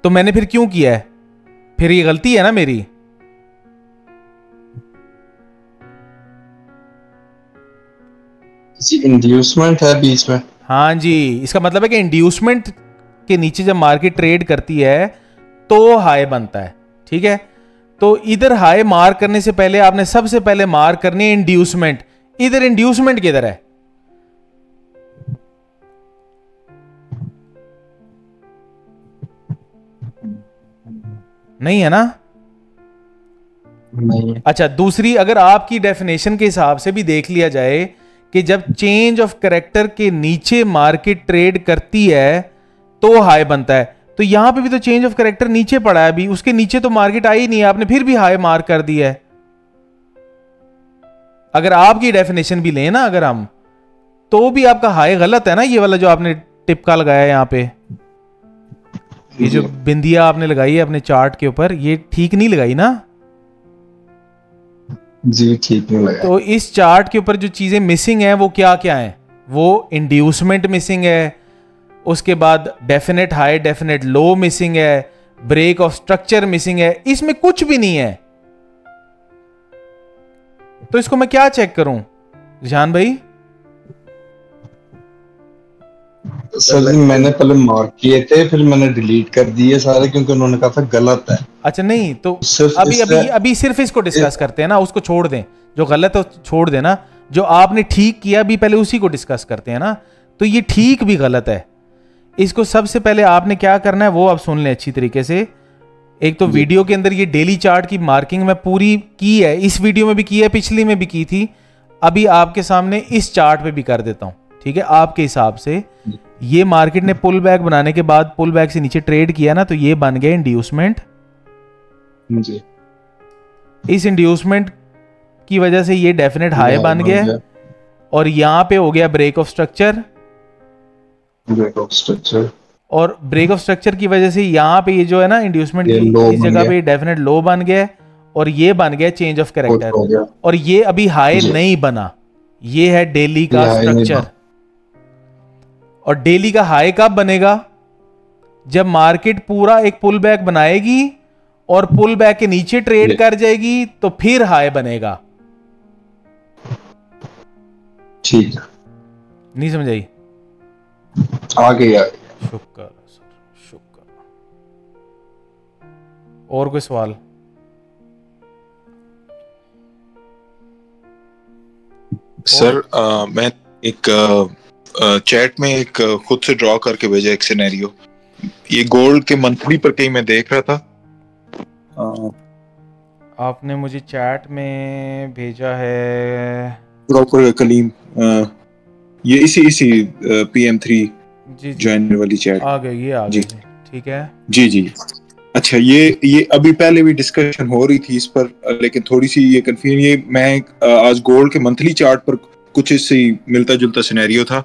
तो मैंने फिर क्यों किया है? फिर ये गलती है ना मेरी? इंड्यूसमेंट है बीच में। हाँ जी, इसका मतलब है कि इंड्यूसमेंट के नीचे जब मार्केट ट्रेड करती है तो हाई बनता है, ठीक है? तो इधर हाई मार्क करने से पहले आपने सबसे पहले मार्क करनी है इंड्यूसमेंट। इधर इंड्यूसमेंट किधर है? नहीं है ना? नहीं। अच्छा दूसरी, अगर आपकी डेफिनेशन के हिसाब से भी देख लिया जाए कि जब चेंज ऑफ कैरेक्टर के नीचे मार्केट ट्रेड करती है तो हाई बनता है, तो यहां पे भी तो चेंज ऑफ कैरेक्टर नीचे पड़ा है, अभी उसके नीचे तो मार्केट आई नहीं है, आपने फिर भी हाई मार्क कर दिया है। अगर आपकी डेफिनेशन भी लें ना अगर हम, तो भी आपका हाई गलत है ना, ये वाला जो आपने टिपका लगाया यहाँ पे, ये जो बिंदिया आपने लगाई है अपने चार्ट के ऊपर, ये ठीक नहीं लगाई ना जी, ठीक नहीं लगा। तो इस चार्ट के ऊपर जो चीजें मिसिंग है वो क्या क्या है? वो इंड्यूसमेंट मिसिंग है, उसके बाद डेफिनेट हाई डेफिनेट लो मिसिंग है, ब्रेक ऑफ स्ट्रक्चर मिसिंग है, इसमें कुछ भी नहीं है। तो इसको मैं क्या चेक करूं जान भाई? सर जी मैंने पहले मार्क किए थे, फिर मैंने डिलीट कर दिए सारे, क्योंकि उन्होंने कहा था गलत है। अच्छा नहीं तो अभी सिर्फ इसको डिस्कस करते हैं ना, उसको छोड़ दें, जो गलत है छोड़ दें ना, जो आपने ठीक किया अभी पहले उसी को डिस्कस करते हैं ना। तो ये ठीक भी गलत है, इसको सबसे पहले आपने क्या करना है वो आप सुन लें अच्छी तरीके से। एक तो वीडियो के अंदर ये डेली चार्ट की मार्किंग मैं पूरी की है, इस वीडियो में भी की है, पिछली में भी की थी, अभी आपके सामने इस चार्ट पे भी कर देता हूं, ठीक है? आपके हिसाब से ये मार्केट ने पुल बैक बनाने के बाद पुल बैक से नीचे ट्रेड किया ना, तो ये बन गया इंड्यूसमेंट। इस इंड्यूसमेंट की वजह से ये डेफिनेट हाई बन गया, और यहां पे हो गया ब्रेक ऑफ स्ट्रक्चर, और ब्रेक ऑफ स्ट्रक्चर की वजह से यहां पे ये जो है ना इंड्यूसमेंट की इस जगह पे डेफिनेट लो बन गया, और ये बन गया चेंज ऑफ कैरेक्टर, और ये अभी हाई नहीं बना, ये है डेली का स्ट्रक्चर। और डेली का हाई कब बनेगा? जब मार्केट पूरा एक पुल बैक बनाएगी और पुल बैक के नीचे ट्रेड कर जाएगी, तो फिर हाई बनेगा। ठीक है, नहीं समझ आई? आ गया। शुक्र सर, शुक्र। और कोई सवाल? सर मैं एक चैट में एक खुद से ड्रॉ करके भेजा एक सिनेरियो, ये गोल्ड के मंथली पर कहीं मैं देख रहा था। आपने मुझे चैट में भेजा है प्रॉपर कलीम, ये इसी PM3 ज्वाइन वाली चैट आ गई, ये आ गई, ठीक है जी जी। अच्छा ये अभी पहले भी डिस्कशन हो रही थी इस पर, लेकिन थोड़ी सी ये कंफ्यूजन, ये मैं आज गोल्ड के मंथली चार्ट पर कुछ इससे मिलता जुलता सिनेरियो था,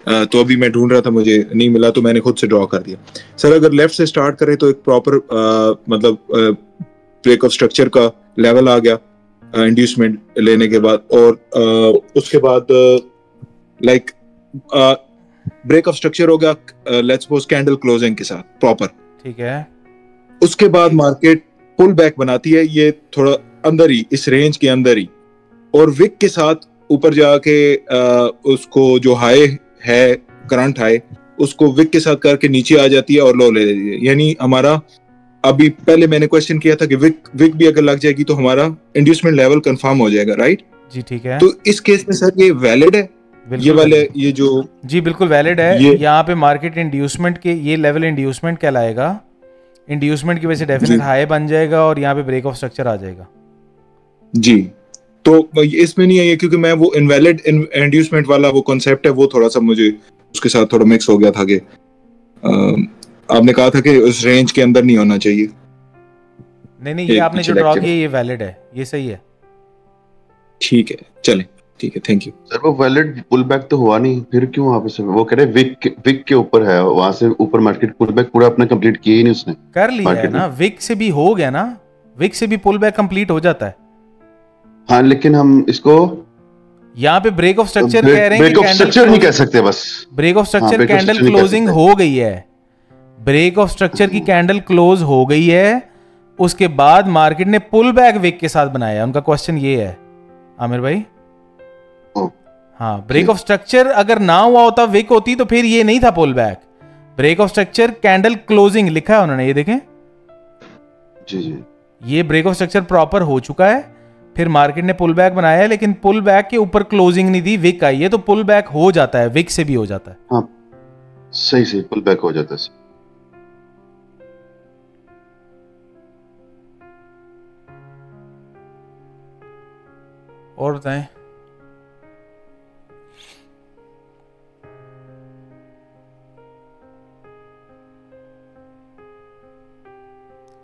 तो अभी मैं ढूंढ रहा था, मुझे नहीं मिला, तो मैंने खुद से ड्रॉ कर दिया। सर अगर लेफ्ट से स्टार्ट करें तो एक प्रॉपर मतलब ब्रेक ऑफ स्ट्रक्चर का लेवल आ गया इंड्यूसमेंट लेने के बाद, और उसके बाद लाइक ब्रेक ऑफ स्ट्रक्चर हो गया लेट्स सपोज कैंडल क्लोजिंग के साथ प्रॉपर, ठीक है। उसके बाद मार्केट पुल बैक बनाती है, ये थोड़ा अंदर ही, इस रेंज के अंदर ही, और विक के साथ ऊपर जाके उसको जो हाई है करंट हाई, उसको विक के साथ करके नीचे आ जाती है और लो ले लेती है। यानी हमारा अभी पहले मैंने क्वेश्चन किया था कि विक भी अगर लग जाएगी तो हमारा इंड्यूसमेंट लेवल कंफर्म हो जाएगा, राइट जी? ठीक है, तो इस केस में सर ये वैलिड है, ये वाले ये जो जी बिल्कुल वैलिड है। यहाँ पे मार्केट इंड्यूसमेंट के ये लेवल इंड्यूसमेंट कहलाएगा, इंड्यूसमेंट की वजह से डेफिनेट हाई बन जाएगा और यहाँ पे ब्रेक ऑफ स्ट्रक्चर आ जाएगा जी। तो इसमें नहीं है क्योंकि मैं वो इनवैलिड इंड्यूसमेंट वाला वो कॉन्सेप्ट है, वो थोड़ा सा मुझे उसके साथ थोड़ा मिक्स हो गया था कि आपने कहा था कि उस रेंज के अंदर नहीं होना चाहिए। नहीं ये आपने जो ड्रॉ किया ये वैलिड है, ये सही है, ठीक है चलें, ठीक है, थैंक यू सर। वो वैलिड पुल बैक तो हुआ नहीं, फिर क्यों वहां पे वो कह रहे विक के ऊपर है, वहां से ऊपर मार्केट पुल बैक पूरा अपना कंप्लीट किया ही नहीं उसने, कर लिया है ना, विक से भी हो गया ना, विक से भी पुल बैक कंप्लीट हो जाता है। हाँ लेकिन हम इसको यहाँ पे ब्रेक ऑफ स्ट्रक्चर कह रहे हैं, ब्रेक ऑफ स्ट्रक्चर नहीं कह सकते, बस break of structure candle closing हो गई है, ब्रेक ऑफ स्ट्रक्चर की कैंडल क्लोज हो गई है, उसके बाद मार्केट ने पुल बैक विक के साथ बनाया। उनका क्वेश्चन ये है आमिर भाई, हाँ ब्रेक ऑफ स्ट्रक्चर अगर ना हुआ होता, विक होती, तो फिर ये नहीं था pull back. Break of structure candle closing लिखा है उन्होंने, ये देखें जी जी, ये ब्रेक ऑफ स्ट्रक्चर प्रॉपर हो चुका है, फिर मार्केट ने पुल बैक बनाया है, लेकिन पुल बैक के ऊपर क्लोजिंग नहीं दी, विक आई है, तो पुल बैक हो जाता है, विक से भी हो जाता है। हाँ सही पुल बैक हो जाता है। और बताएं,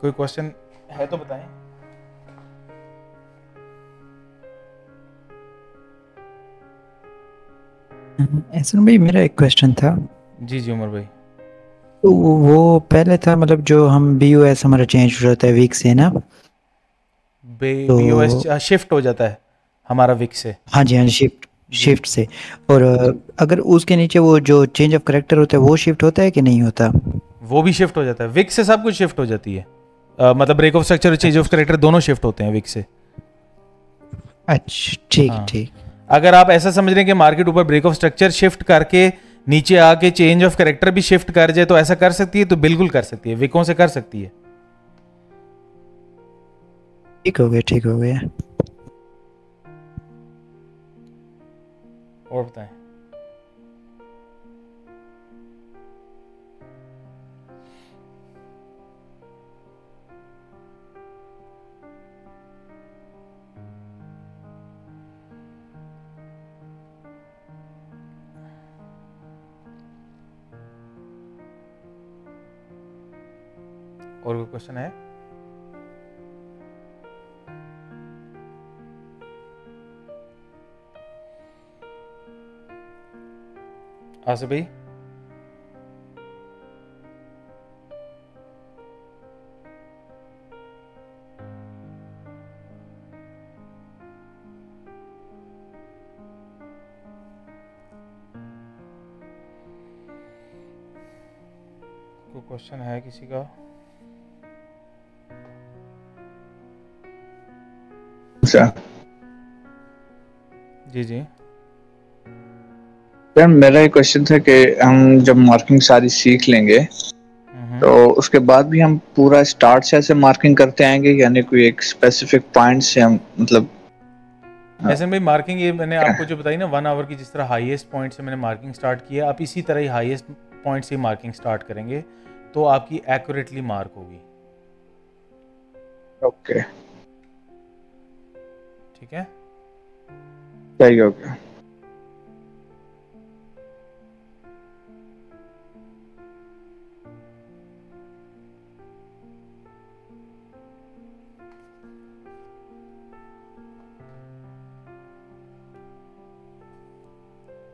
कोई क्वेश्चन है तो बताएं। एहसन भाई मेरा एक क्वेश्चन था। जी जी उमर भाई। तो वो पहले था मतलब जो हम BOS हमारा चेंज हो जाता है वीक से ना, BOS शिफ्ट हो जाता है हमारा वीक से। हाँ जी शिफ्ट से। और अगर उसके नीचे वो जो चेंज ऑफ कैरेक्टर होता है वो शिफ्ट होता है कि नहीं होता? वो भी शिफ्ट हो जाता है, विक से सब कुछ शिफ्ट हो जाती है। मतलब ब्रेक ऑफ स्ट्रक्चर और चेंज ऑफ कैरेक्टर दोनों शिफ्ट होते हैं विक से। अच्छा ठीक ठीक। अगर आप ऐसा समझ रहे हैं कि मार्केट ऊपर ब्रेक ऑफ स्ट्रक्चर शिफ्ट करके नीचे आके चेंज ऑफ कैरेक्टर भी शिफ्ट कर जाए तो ऐसा कर सकती है, तो बिल्कुल कर सकती है, विकों से कर सकती है। ठीक हो गया। और बताएं। और कोई क्वेश्चन है? आसिफ भाई। कोई क्वेश्चन है किसी का? जी जी सर मेरा एक क्वेश्चन था कि हम जब मार्किंग सारी सीख लेंगे तो उसके बाद भी हम पूरा स्टार्ट से ऐसे मार्किंग करते आएंगे, यानी कोई एक स्पेसिफिक पॉइंट से हम मतलब ऐसे भाई मार्किंग ये मैंने आपको जो बताई ना 1 आवर की, जिस तरह हाईएस्ट पॉइंट से मैंने मार्किंग स्टार्ट किया, आप इसी तरह ही हाईएस्ट पॉइंट से मार्किंग स्टार्ट करेंगे तो आपकी एक्यूरेटली मार्क होगी। ओके ठीक है, सही हो गया।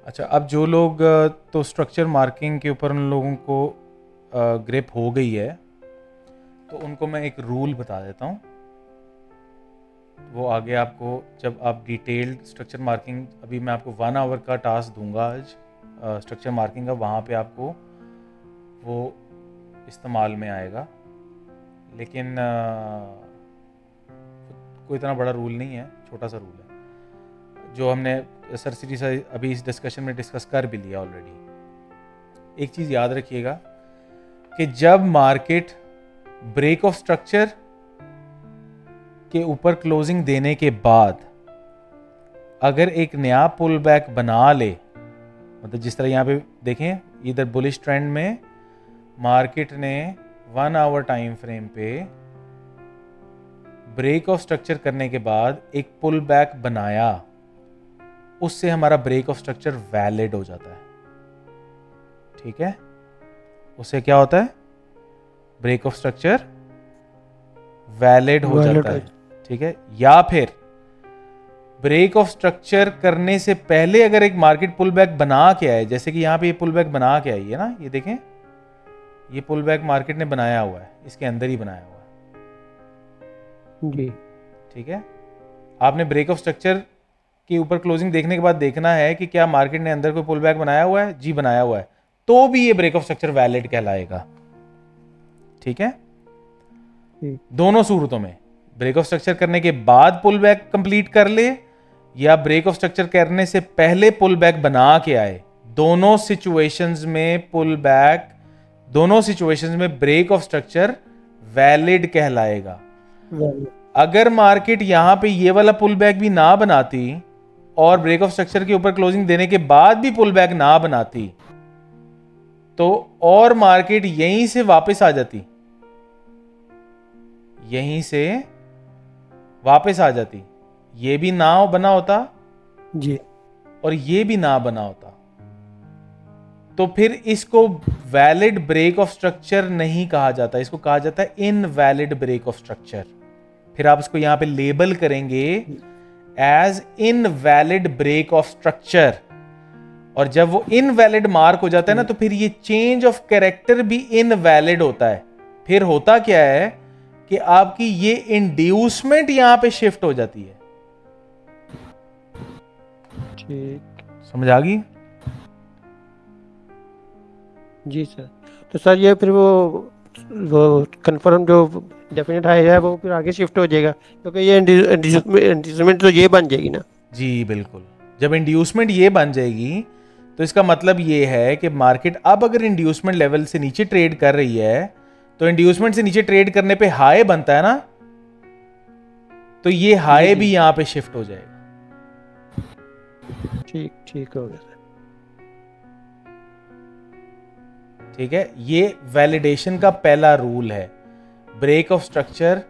अच्छा, अब जो लोग तो स्ट्रक्चर मार्किंग के ऊपर उन लोगों को ग्रिप हो गई है तो उनको मैं एक रूल बता देता हूँ। वो आगे आपको जब आप डिटेल्ड स्ट्रक्चर मार्किंग, अभी मैं आपको 1 आवर का टास्क दूंगा आज स्ट्रक्चर मार्किंग का, वहाँ पे आपको वो इस्तेमाल में आएगा। लेकिन कोई इतना बड़ा रूल नहीं है, छोटा सा रूल है जो हमने सरसरी से अभी इस डिस्कशन में डिस्कस कर भी लिया ऑलरेडी। एक चीज़ याद रखिएगा कि जब मार्केट ब्रेक ऑफ स्ट्रक्चर के ऊपर क्लोजिंग देने के बाद अगर एक नया पुल बैक बना ले, मतलब जिस तरह यहाँ पे देखें इधर बुलिश ट्रेंड में मार्केट ने 1 आवर टाइम फ्रेम पे ब्रेक ऑफ स्ट्रक्चर करने के बाद एक पुल बैक बनाया, उससे हमारा ब्रेक ऑफ स्ट्रक्चर वैलिड हो जाता है। ठीक है, उससे क्या होता है? ब्रेक ऑफ स्ट्रक्चर वैलिड हो जाता है। ठीक है, या फिर ब्रेक ऑफ स्ट्रक्चर करने से पहले अगर एक मार्केट पुल बैक बना के आए, जैसे कि यहां पे ये पुल बैक बना के आई है ना, ये देखें ये पुल बैक मार्केट ने बनाया हुआ है, इसके अंदर ही बनाया हुआ है जी। ठीक है, आपने ब्रेक ऑफ स्ट्रक्चर के ऊपर क्लोजिंग देखने के बाद देखना है कि क्या मार्केट ने अंदर कोई पुल बैक बनाया हुआ है। जी बनाया हुआ है, तो भी ये ब्रेक ऑफ स्ट्रक्चर वैलिड कहलाएगा। ठीक है, दोनों सूरतों में ब्रेक ऑफ स्ट्रक्चर करने के बाद पुल बैक कंप्लीट कर ले या ब्रेक ऑफ स्ट्रक्चर करने से पहले पुल बैक बना के आए, दोनों सिचुएशंस में पुल बैक, दोनों सिचुएशंस में ब्रेक ऑफ स्ट्रक्चर वैलिड कहलाएगा। अगर मार्केट यहां पे ये वाला पुल बैक भी ना बनाती और ब्रेक ऑफ स्ट्रक्चर के ऊपर क्लोजिंग देने के बाद भी पुल बैक ना बनाती तो और मार्केट यहीं से वापस आ जाती, यहीं से वापस आ जाती, ये भी ना बना होता जी और ये भी ना बना होता। तो फिर इसको वैलिड ब्रेक ऑफ स्ट्रक्चर नहीं कहा जाता, इसको कहा जाता है इनवैलिड ब्रेक ऑफ स्ट्रक्चर। फिर आप इसको यहां पे लेबल करेंगे as invalid break of structure, और जब वो इनवैलिड मार्क हो जाता है ना, तो फिर ये चेंज ऑफ कैरेक्टर भी इनवैलिड होता है। फिर होता क्या है कि आपकी ये इंड्यूसमेंट यहां पे शिफ्ट हो जाती है। ठीक, समझ आ गई? जी सर। तो सर ये फिर वो कंफर्म जो डेफिनेट हाई है वो फिर आगे शिफ्ट हो जाएगा, क्योंकि ये इंड्यूसमेंट तो ये बन जाएगी ना। जी बिल्कुल, जब इंड्यूसमेंट ये बन जाएगी तो इसका मतलब ये है कि मार्केट अब अगर इंड्यूसमेंट लेवल से नीचे ट्रेड कर रही है, तो इंड्यूसमेंट से नीचे ट्रेड करने पे हाई बनता है ना, तो ये हाई भी यहां पे शिफ्ट हो जाएगा। ठीक, ठीक हो गया। ठीक है, ये वैलिडेशन का पहला रूल है। ब्रेक ऑफ स्ट्रक्चर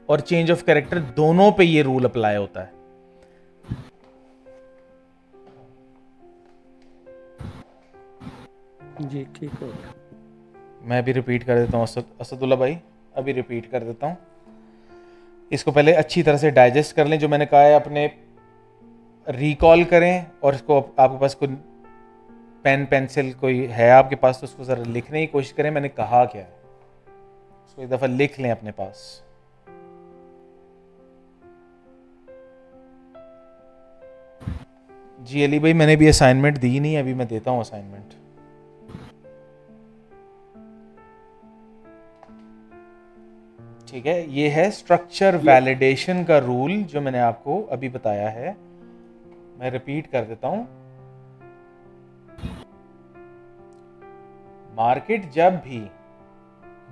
और चेंज ऑफ कैरेक्टर दोनों पे ये रूल अप्लाई होता है। जी ठीक हो गया। मैं भी रिपीट कर देता हूँ असदुल्ला भाई, अभी रिपीट कर देता हूँ। इसको पहले अच्छी तरह से डाइजेस्ट कर लें, जो मैंने कहा है अपने रिकॉल करें, और इसको आपके पास कोई पेन पेंसिल कोई है आपके पास तो उसको ज़रा लिखने की कोशिश करें मैंने कहा क्या है, उसको एक दफ़ा लिख लें अपने पास। जी अली भाई, मैंने भी असाइनमेंट दी नहीं, अभी मैं देता हूँ असाइनमेंट। ठीक है, ये है स्ट्रक्चर वैलिडेशन का रूल जो मैंने आपको अभी बताया है। मैं रिपीट कर देता हूं। मार्केट जब भी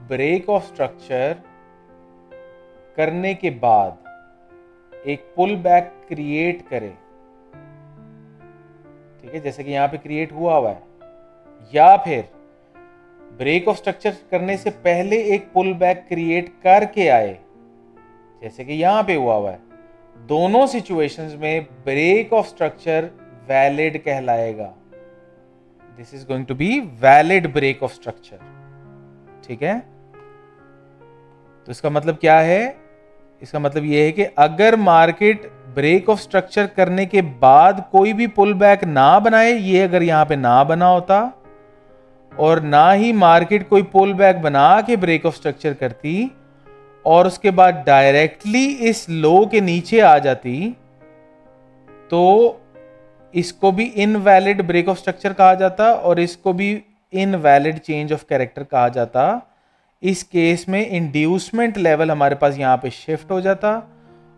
ब्रेक ऑफ स्ट्रक्चर करने के बाद एक पुल बैक क्रिएट करे, ठीक है, जैसे कि यहां पे क्रिएट हुआ है, या फिर ब्रेक ऑफ स्ट्रक्चर करने से पहले एक पुल बैक क्रिएट करके आए, जैसे कि यहां पे हुआ है, दोनों सिचुएशंस में ब्रेक ऑफ स्ट्रक्चर वैलिड कहलाएगा। This is going to be valid break of structure. ठीक है, तो इसका मतलब क्या है? इसका मतलब यह है कि अगर मार्केट ब्रेक ऑफ स्ट्रक्चर करने के बाद कोई भी पुल बैक ना बनाए, ये अगर यहां पे ना बना होता, और ना ही मार्केट कोई पुल बैक बना के ब्रेक ऑफ स्ट्रक्चर करती और उसके बाद डायरेक्टली इस लो के नीचे आ जाती, तो इसको भी इनवैलिड ब्रेक ऑफ स्ट्रक्चर कहा जाता और इसको भी इनवैलिड चेंज ऑफ कैरेक्टर कहा जाता। इस केस में इंड्यूसमेंट लेवल हमारे पास यहां पे शिफ्ट हो जाता,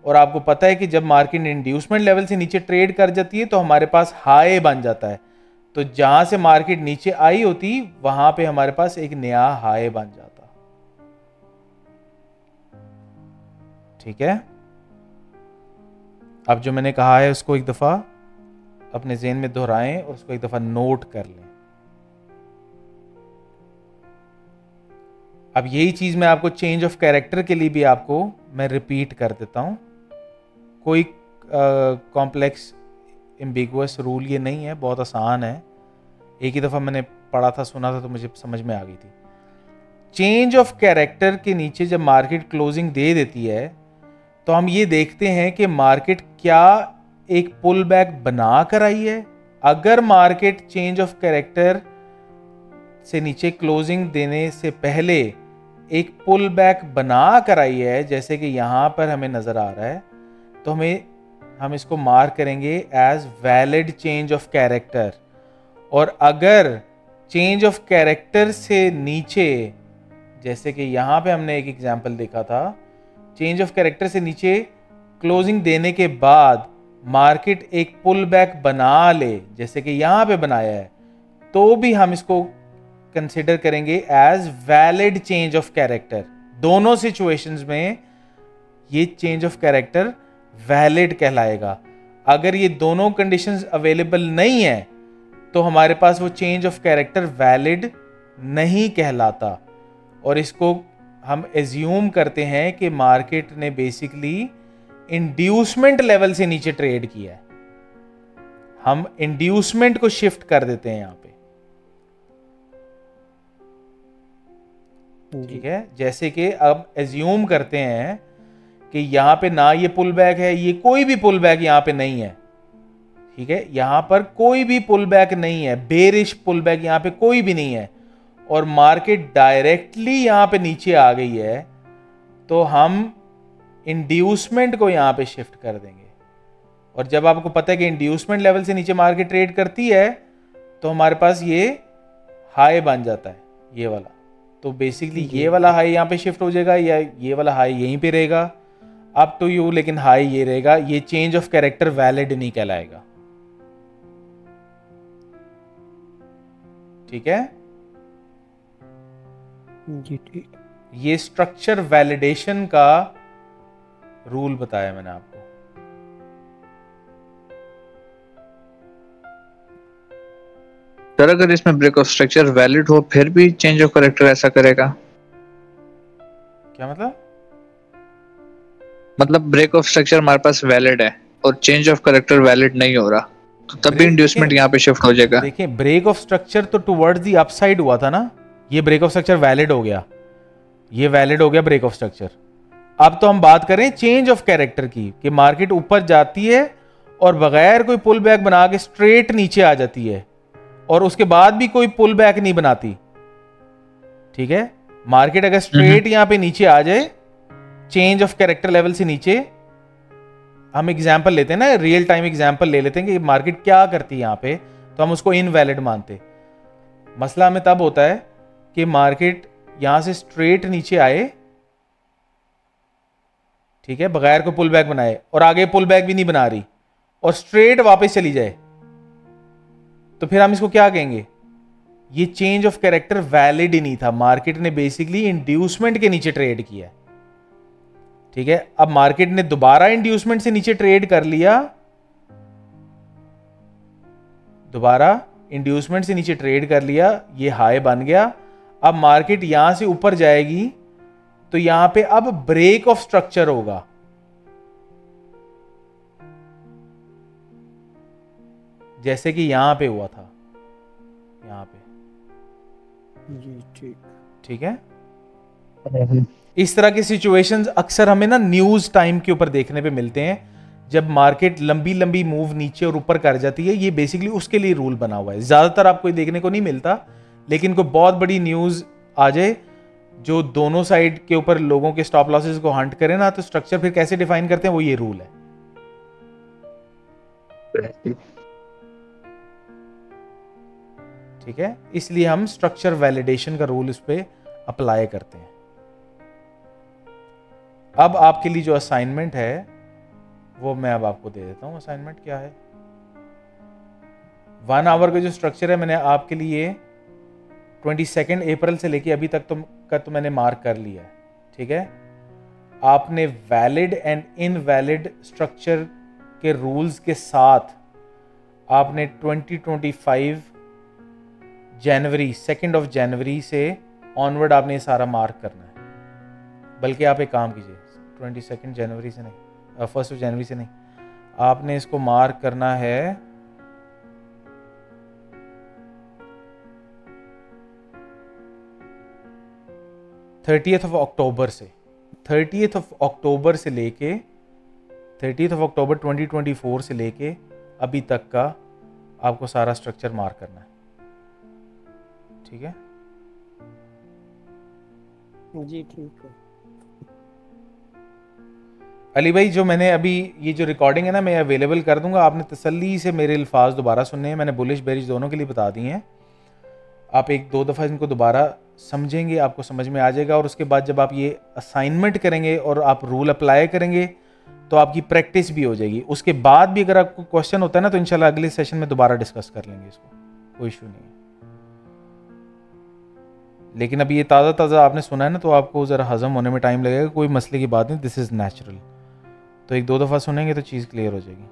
और आपको पता है कि जब मार्केट इंड्यूसमेंट लेवल से नीचे ट्रेड कर जाती है तो हमारे पास हाई बन जाता है, तो जहां से मार्केट नीचे आई होती वहां पे हमारे पास एक नया हाई बन जाता। ठीक है, अब जो मैंने कहा है उसको एक दफा अपने ज़हन में दोहराएं और उसको एक दफा नोट कर लें। अब यही चीज मैं आपको चेंज ऑफ कैरेक्टर के लिए भी आपको मैं रिपीट कर देता हूं। कोई कॉम्प्लेक्स एम्बिगुअस रूल ये नहीं है, बहुत आसान है। एक ही दफा मैंने पढ़ा था, सुना था, तो मुझे समझ में आ गई थी। चेंज ऑफ कैरेक्टर के नीचे जब मार्केट क्लोजिंग दे देती है तो हम ये देखते हैं कि मार्केट क्या एक पुल बैक बना कर आई है। अगर मार्केट चेंज ऑफ कैरेक्टर से नीचे क्लोजिंग देने से पहले एक पुल बैक बना कर आई है, जैसे कि यहां पर हमें नजर आ रहा है, तो हम इसको मार्क करेंगे as valid change of character. और अगर चेंज ऑफ कैरेक्टर से नीचे, जैसे कि यहां पे हमने एक एग्जांपल देखा था, चेंज ऑफ कैरेक्टर से नीचे क्लोजिंग देने के बाद मार्केट एक पुल बैक बना ले, जैसे कि यहां पे बनाया है, तो भी हम इसको कंसिडर करेंगे as valid change of character. दोनों सिचुएशंस में ये चेंज ऑफ कैरेक्टर वैलिड कहलाएगा। अगर ये दोनों कंडीशंस अवेलेबल नहीं है तो हमारे पास वो चेंज ऑफ कैरेक्टर वैलिड नहीं कहलाता, और इसको हम एज्यूम करते हैं कि मार्केट ने बेसिकली इंड्यूसमेंट लेवल से नीचे ट्रेड किया है। हम इंड्यूसमेंट को शिफ्ट कर देते हैं यहां पे। ठीक है, जैसे कि अब एज्यूम करते हैं कि यहाँ पे ना ये पुल बैक है, ये कोई भी पुल बैक यहाँ पे नहीं है, ठीक है, यहाँ पर कोई भी पुल बैक नहीं है, बेरिश पुल बैक यहाँ पे कोई भी नहीं है, और मार्केट डायरेक्टली यहाँ पे नीचे आ गई है, तो हम इंड्यूसमेंट को यहाँ पे शिफ्ट कर देंगे। और जब आपको पता है कि इंड्यूसमेंट लेवल से नीचे मार्केट ट्रेड करती है, तो हमारे पास ये हाई बन जाता है, ये वाला। तो बेसिकली ये वाला हाई यहाँ पे शिफ्ट हो जाएगा, या ये वाला हाई यहीं पे रहेगा, अप टू यू, लेकिन हाई ये रहेगा। ये चेंज ऑफ कैरेक्टर वैलिड नहीं कहलाएगा, ठीक है जी? ठीक, ये स्ट्रक्चर वैलिडेशन का रूल बताया मैंने आपको। सर अगर इसमें ब्रेक ऑफ स्ट्रक्चर वैलिड हो फिर भी चेंज ऑफ कैरेक्टर ऐसा करेगा? क्या मतलब? मतलब ब्रेक ऑफ स्ट्रक्चर हमारे पास वैलिड है और चेंज ऑफ कैरेक्टर वैलिड नहीं हो रहा, तो तब भी इंड्यूसमेंट यहाँ पे शिफ्ट हो जाएगा। देखिए, ब्रेक ऑफ स्ट्रक्चर तो टुवर्ड्स द अपसाइड हुआ था ना, ये ब्रेक ऑफ स्ट्रक्चर वैलिड हो गया, ये वैलिड हो गया ब्रेक ऑफ स्ट्रक्चर। अब तो हम बात करें चेंज ऑफ कैरेक्टर की, कि मार्केट ऊपर जाती है और बगैर कोई पुल बैक बना के स्ट्रेट नीचे आ जाती है, और उसके बाद भी कोई पुल बैक नहीं बनाती, ठीक है। मार्केट अगर स्ट्रेट यहां पे नीचे आ जाए, चेंज ऑफ कैरेक्टर लेवल से नीचे, हम एग्जांपल लेते हैं ना, रियल टाइम एग्जांपल ले लेते हैं कि मार्केट क्या करती है यहां पे, तो हम उसको इनवैलिड मानते। मसला हमें तब होता है कि मार्केट यहां से स्ट्रेट नीचे आए, ठीक है, बगैर कोई पुल बैक बनाए, और आगे पुल बैक भी नहीं बना रही, और स्ट्रेट वापस चली जाए, तो फिर हम इसको क्या कहेंगे? ये चेंज ऑफ कैरेक्टर वैलिड ही नहीं था, मार्केट ने बेसिकली इंड्यूसमेंट के नीचे ट्रेड किया, ठीक है। अब मार्केट ने दोबारा इंड्यूसमेंट से नीचे ट्रेड कर लिया, दोबारा इंड्यूसमेंट से नीचे ट्रेड कर लिया, ये हाई बन गया। अब मार्केट यहां से ऊपर जाएगी, तो यहां पे अब ब्रेक ऑफ स्ट्रक्चर होगा, जैसे कि यहां पे हुआ था, यहां पे जी ठीक, ठीक है। इस तरह के सिचुएशंस अक्सर हमें ना न्यूज टाइम के ऊपर देखने पे मिलते हैं, जब मार्केट लंबी लंबी मूव नीचे और ऊपर कर जाती है। ये बेसिकली उसके लिए रूल बना हुआ है, ज्यादातर आपको देखने को नहीं मिलता, लेकिन कोई बहुत बड़ी न्यूज आ जाए जो दोनों साइड के ऊपर लोगों के स्टॉप लॉसेस को हंट करे ना, तो स्ट्रक्चर फिर कैसे डिफाइन करते हैं, वो ये रूल है, ठीक है। इसलिए हम स्ट्रक्चर वैलिडेशन का रूल इस पे अप्लाई करते हैं। अब आपके लिए जो असाइनमेंट है वो मैं अब आपको दे देता हूं। असाइनमेंट क्या है? 1 आवर का जो स्ट्रक्चर है, मैंने आपके लिए 22 अप्रैल से लेके अभी तक तो मैंने मार्क कर लिया है, ठीक है। आपने वैलिड एंड इनवैलिड स्ट्रक्चर के रूल्स के साथ आपने 2025 जनवरी 2 जनवरी से ऑनवर्ड आपने ये सारा मार्क करना है। बल्कि आप एक काम कीजिए, 22 जनवरी से नहीं, 1 जनवरी से नहीं, आपने इसको मार्क करना है 30th अक्टूबर से, 30th अक्टूबर से लेके 30th अक्टूबर 2024 से लेके अभी तक का आपको सारा स्ट्रक्चर मार्क करना है, ठीक है जी? ठीक है अली भाई, जो मैंने अभी ये जो रिकॉर्डिंग है ना, मैं अवेलेबल कर दूंगा, आपने तसल्ली से मेरे अल्फाज दोबारा सुनने हैं। मैंने बुलिश बेरिश दोनों के लिए बता दिए हैं, आप 1-2 दफ़ा इनको दोबारा समझेंगे, आपको समझ में आ जाएगा। और उसके बाद जब आप ये असाइनमेंट करेंगे और आप रूल अप्लाई करेंगे, तो आपकी प्रैक्टिस भी हो जाएगी। उसके बाद भी अगर आपको क्वेश्चन होता है ना, तो इंशाल्लाह अगले सेशन में दोबारा डिस्कस कर लेंगे इसको, कोई इशू नहीं है। लेकिन अभी ये ताज़ा ताज़ा आपने सुना है ना, तो आपको ज़रा हजम होने में टाइम लगेगा, कोई मसले की बात नहीं, दिस इज़ नेचुरल। तो 1-2 दफ़ा सुनेंगे तो चीज़ क्लियर हो जाएगी।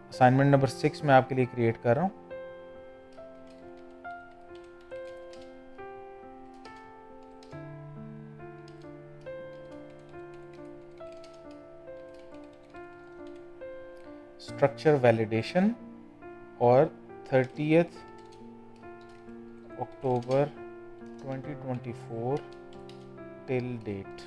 असाइनमेंट नंबर 6 मैं आपके लिए क्रिएट कर रहा हूँ। स्ट्रक्चर वैलिडेशन और 30th October 2024 till date.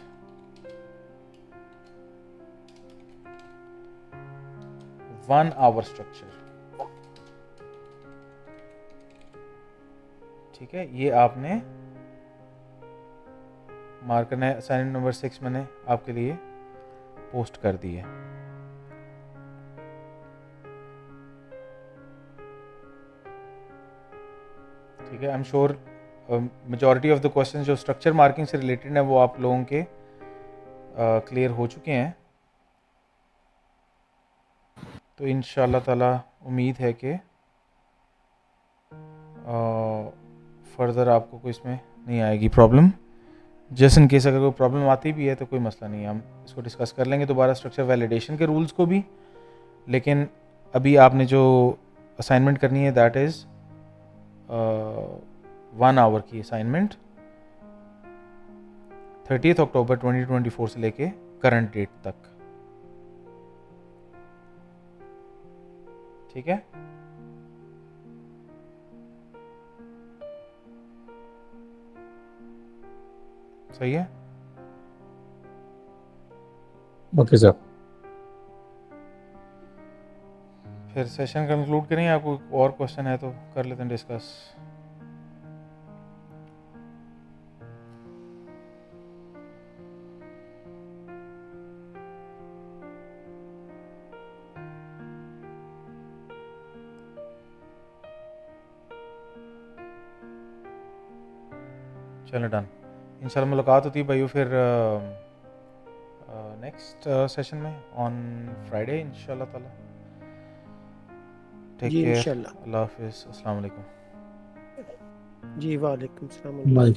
One hour structure. ठीक है, ये आपने मार्कर ने असाइनमेंट नंबर 6 मैंने आपके लिए पोस्ट कर दी है। ठीक है, I am sure majority of the questions जो स्ट्रक्चर मार्किंग से रिलेटेड है वो आप लोगों के क्लियर हो चुके हैं। तो इंशाल्लाह ताला उम्मीद है कि फर्दर आपको कोई इसमें नहीं आएगी प्रॉब्लम। जस्ट इन केस अगर कोई प्रॉब्लम आती भी है तो कोई मसला नहीं है, हम इसको डिस्कस कर लेंगे दोबारा स्ट्रक्चर वैलिडेशन के रूल्स को भी। लेकिन अभी आपने जो असाइनमेंट करनी है दैट इज़ 1 आवर की असाइनमेंट 30 अक्टूबर 2024 से लेके करंट डेट तक। ठीक है, सही है। ओके सर, फिर सेशन कंक्लूड करें, आपको और क्वेश्चन है तो कर लेते हैं डिस्कस। चलो डन, इंशाल्लाह मुलाकात होती है भाइयों फिर नेक्स्ट सेशन में ऑन फ्राइडे इंशाल्लाह ताला। टेक केयर, अल्लाह हाफिज़, अस्सलाम वालेकुम। जी वालेकुम सलाम।